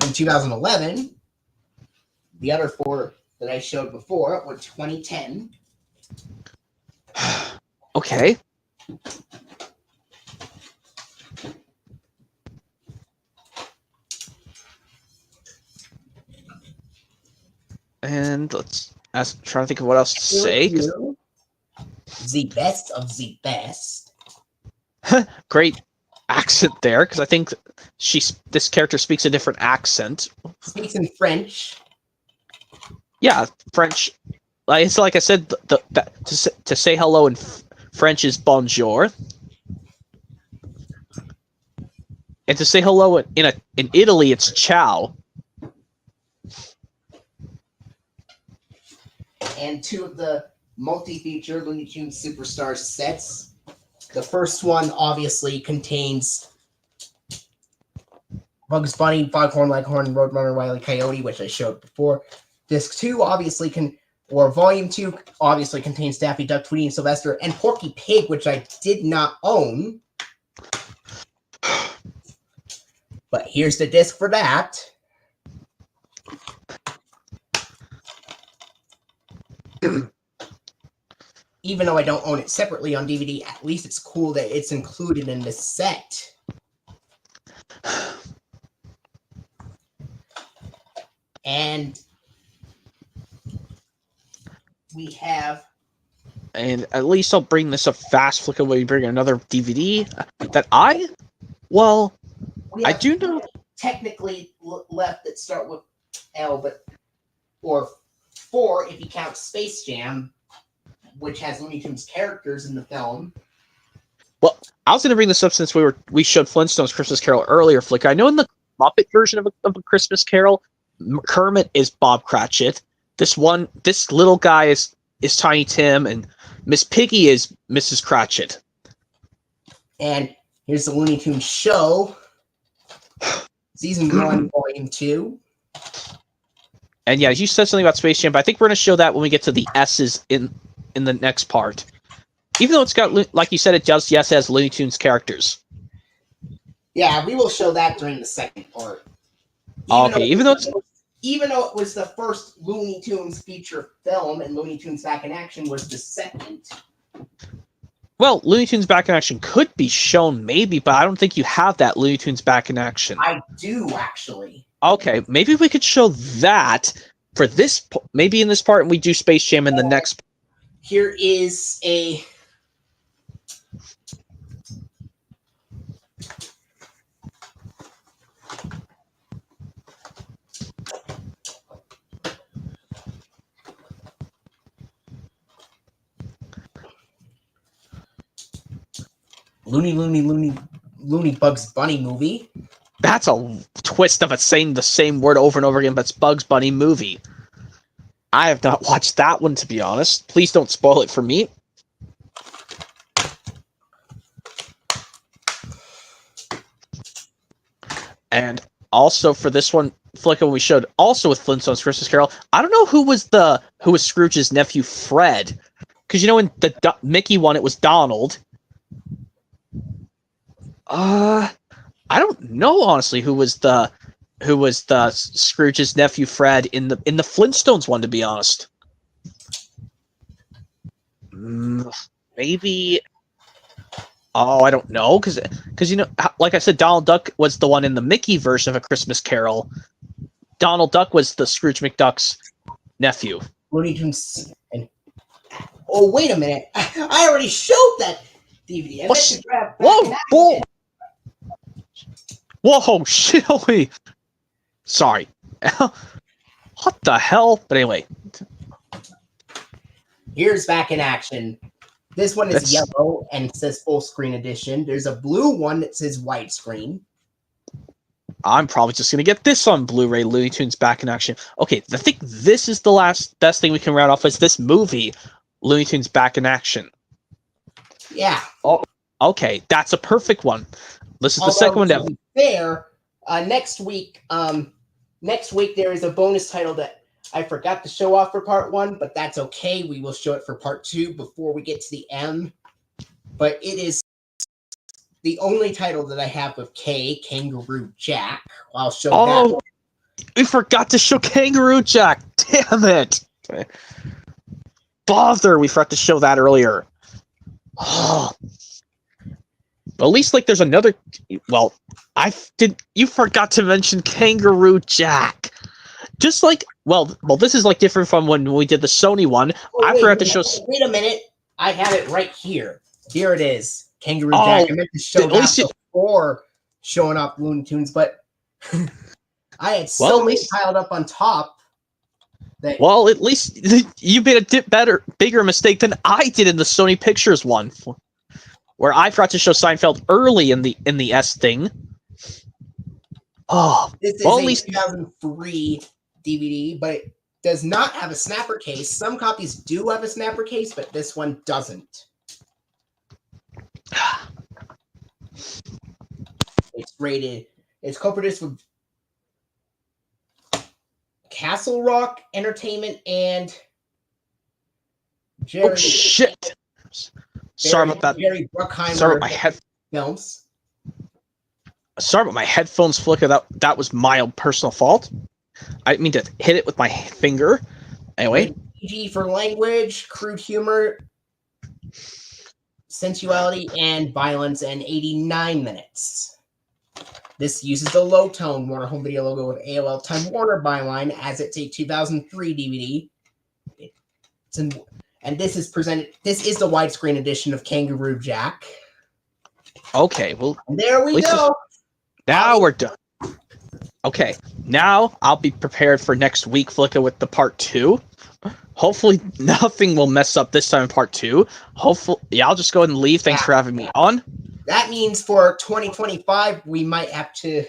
S1: In 2011, the other four that I showed before were 2010.
S2: Okay. And try to think of what else to say.
S1: The best of the best.
S2: Great accent there, because I think this character speaks a different accent.
S1: Speaks in French.
S2: Yeah, French. Like I said, to say hello in French is bonjour, and to say hello in Italy it's ciao.
S1: And two of the multi-feature Looney Tunes Superstars sets. The first one obviously contains Bugs Bunny, Foghorn Leghorn, Roadrunner, Wile E. Coyote, which I showed before. Disc 2 obviously Volume 2 obviously contains Daffy Duck, Tweety and Sylvester, and Porky Pig, which I did not own. But here's the disc for that. even though I don't own it separately on DVD, at least it's cool that it's included in this set. And we have...
S2: And at least I'll bring this up fast. Flick away, bring another DVD that I do know.
S1: Technically left that start with L, but or 4 if you count Space Jam, which has Looney Tunes characters in the film.
S2: Well, I was going to bring this up since we showed Flintstones Christmas Carol earlier, Flick. I know in the Muppet version of a Christmas Carol, Kermit is Bob Cratchit. This little guy is Tiny Tim, and Miss Piggy is Mrs. Cratchit.
S1: And here's the Looney Tunes show, season 1, volume 2.
S2: And yeah, you said something about Space Jam, but I think we're going to show that when we get to the S's in the next part. Even though it's got, like you said, it has Looney Tunes characters.
S1: Yeah, we will show that during the second part.
S2: Even though
S1: it was the first Looney Tunes feature film, and Looney Tunes Back in Action was the second.
S2: Well, Looney Tunes Back in Action could be shown, maybe, but I don't think you have that Looney Tunes Back in Action.
S1: I do, actually.
S2: Okay, maybe we could show that for this, maybe in this part, and we do Space Jam in the next.
S1: Here is a... Looney Bugs Bunny movie.
S2: That's a twist of it saying the same word over and over again, but it's Bugs Bunny movie. I have not watched that one, to be honest. Please don't spoil it for me. And also for this one, Flicka, we showed also with Flintstones Christmas Carol. I don't know who was Scrooge's nephew Fred, because in the Mickey one it was Donald. I don't know honestly who was the Scrooge's nephew Fred in the Flintstones one, to be honest. Maybe. Oh, I don't know, because like I said, Donald Duck was the one in the Mickey version of A Christmas Carol. Donald Duck was the Scrooge McDuck's nephew.
S1: Looney Tunes. Oh, wait a minute! I already showed that DVD.
S2: Whoa! Whoa! Shit! Holy! Sorry. What the hell? But anyway,
S1: here's Back in Action. This one is yellow and says full screen edition. There's a blue one that says widescreen.
S2: I'm probably just gonna get this on Blu-ray. Looney Tunes Back in Action. Okay, I think this is the best thing we can round off is this movie, Looney Tunes Back in Action.
S1: Yeah.
S2: Oh, okay, that's a perfect one. This is the second one down.
S1: Fair. Next week there is a bonus title that I forgot to show off for part 1, but that's okay. We will show it for part 2 before we get to the M. But it is the only title that I have with K, Kangaroo Jack. I'll show that.
S2: Oh, we forgot to show Kangaroo Jack. Damn it. Bother, we forgot to show that earlier. Oh. But at least there's another. Well, you forgot to mention Kangaroo Jack. Just this is different from when we did the Sony one. I forgot to show.
S1: Wait a minute, I have it right here. Here it is, Kangaroo Jack. I meant to show that before showing off Looney Tunes, but I had so many piled up on top. Well,
S2: at least you made a bigger mistake than I did in the Sony Pictures one, where I forgot to show Seinfeld early in the S thing. Oh,
S1: this is at least 2003 DVD, but it does not have a snapper case. Some copies do have a snapper case, but this one doesn't. It's rated. It's co-produced with Castle Rock Entertainment and Jerry.
S2: Oh shit! Sorry about that.
S1: Jerry Bruckheimer.
S2: Sorry about my head
S1: films.
S2: Sorry about my headphones flicker. That was my own personal fault. I didn't mean to hit it with my finger. Anyway.
S1: PG for language, crude humor, sensuality and violence, and 89 minutes. This uses the low-tone Warner Home Video logo with AOL Time Warner byline, as it's a 2003 DVD. And this is presented. This is the widescreen edition of Kangaroo Jack.
S2: Okay, well,
S1: And there we go.
S2: Now we're done. Okay, now I'll be prepared for next week, Flicka, with the part 2. Hopefully nothing will mess up this time in part 2. Hopefully, yeah, I'll just go ahead and leave. Thanks for having me on.
S1: That means for 2025, we might have to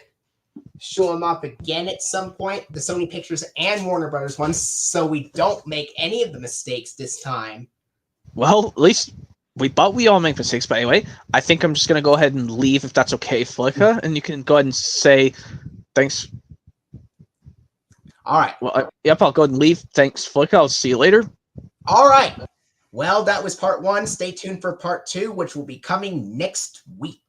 S1: show them off again at some point, the Sony Pictures and Warner Brothers ones, so we don't make any of the mistakes this time.
S2: Well, at least we all make mistakes, but anyway, I think I'm just going to go ahead and leave if that's okay, Flicka, and you can go ahead and say thanks.
S1: All right.
S2: Well, yep, I'll go ahead and leave. Thanks, Flicka. I'll see you later.
S1: All right. Well, that was part 1. Stay tuned for part 2, which will be coming next week.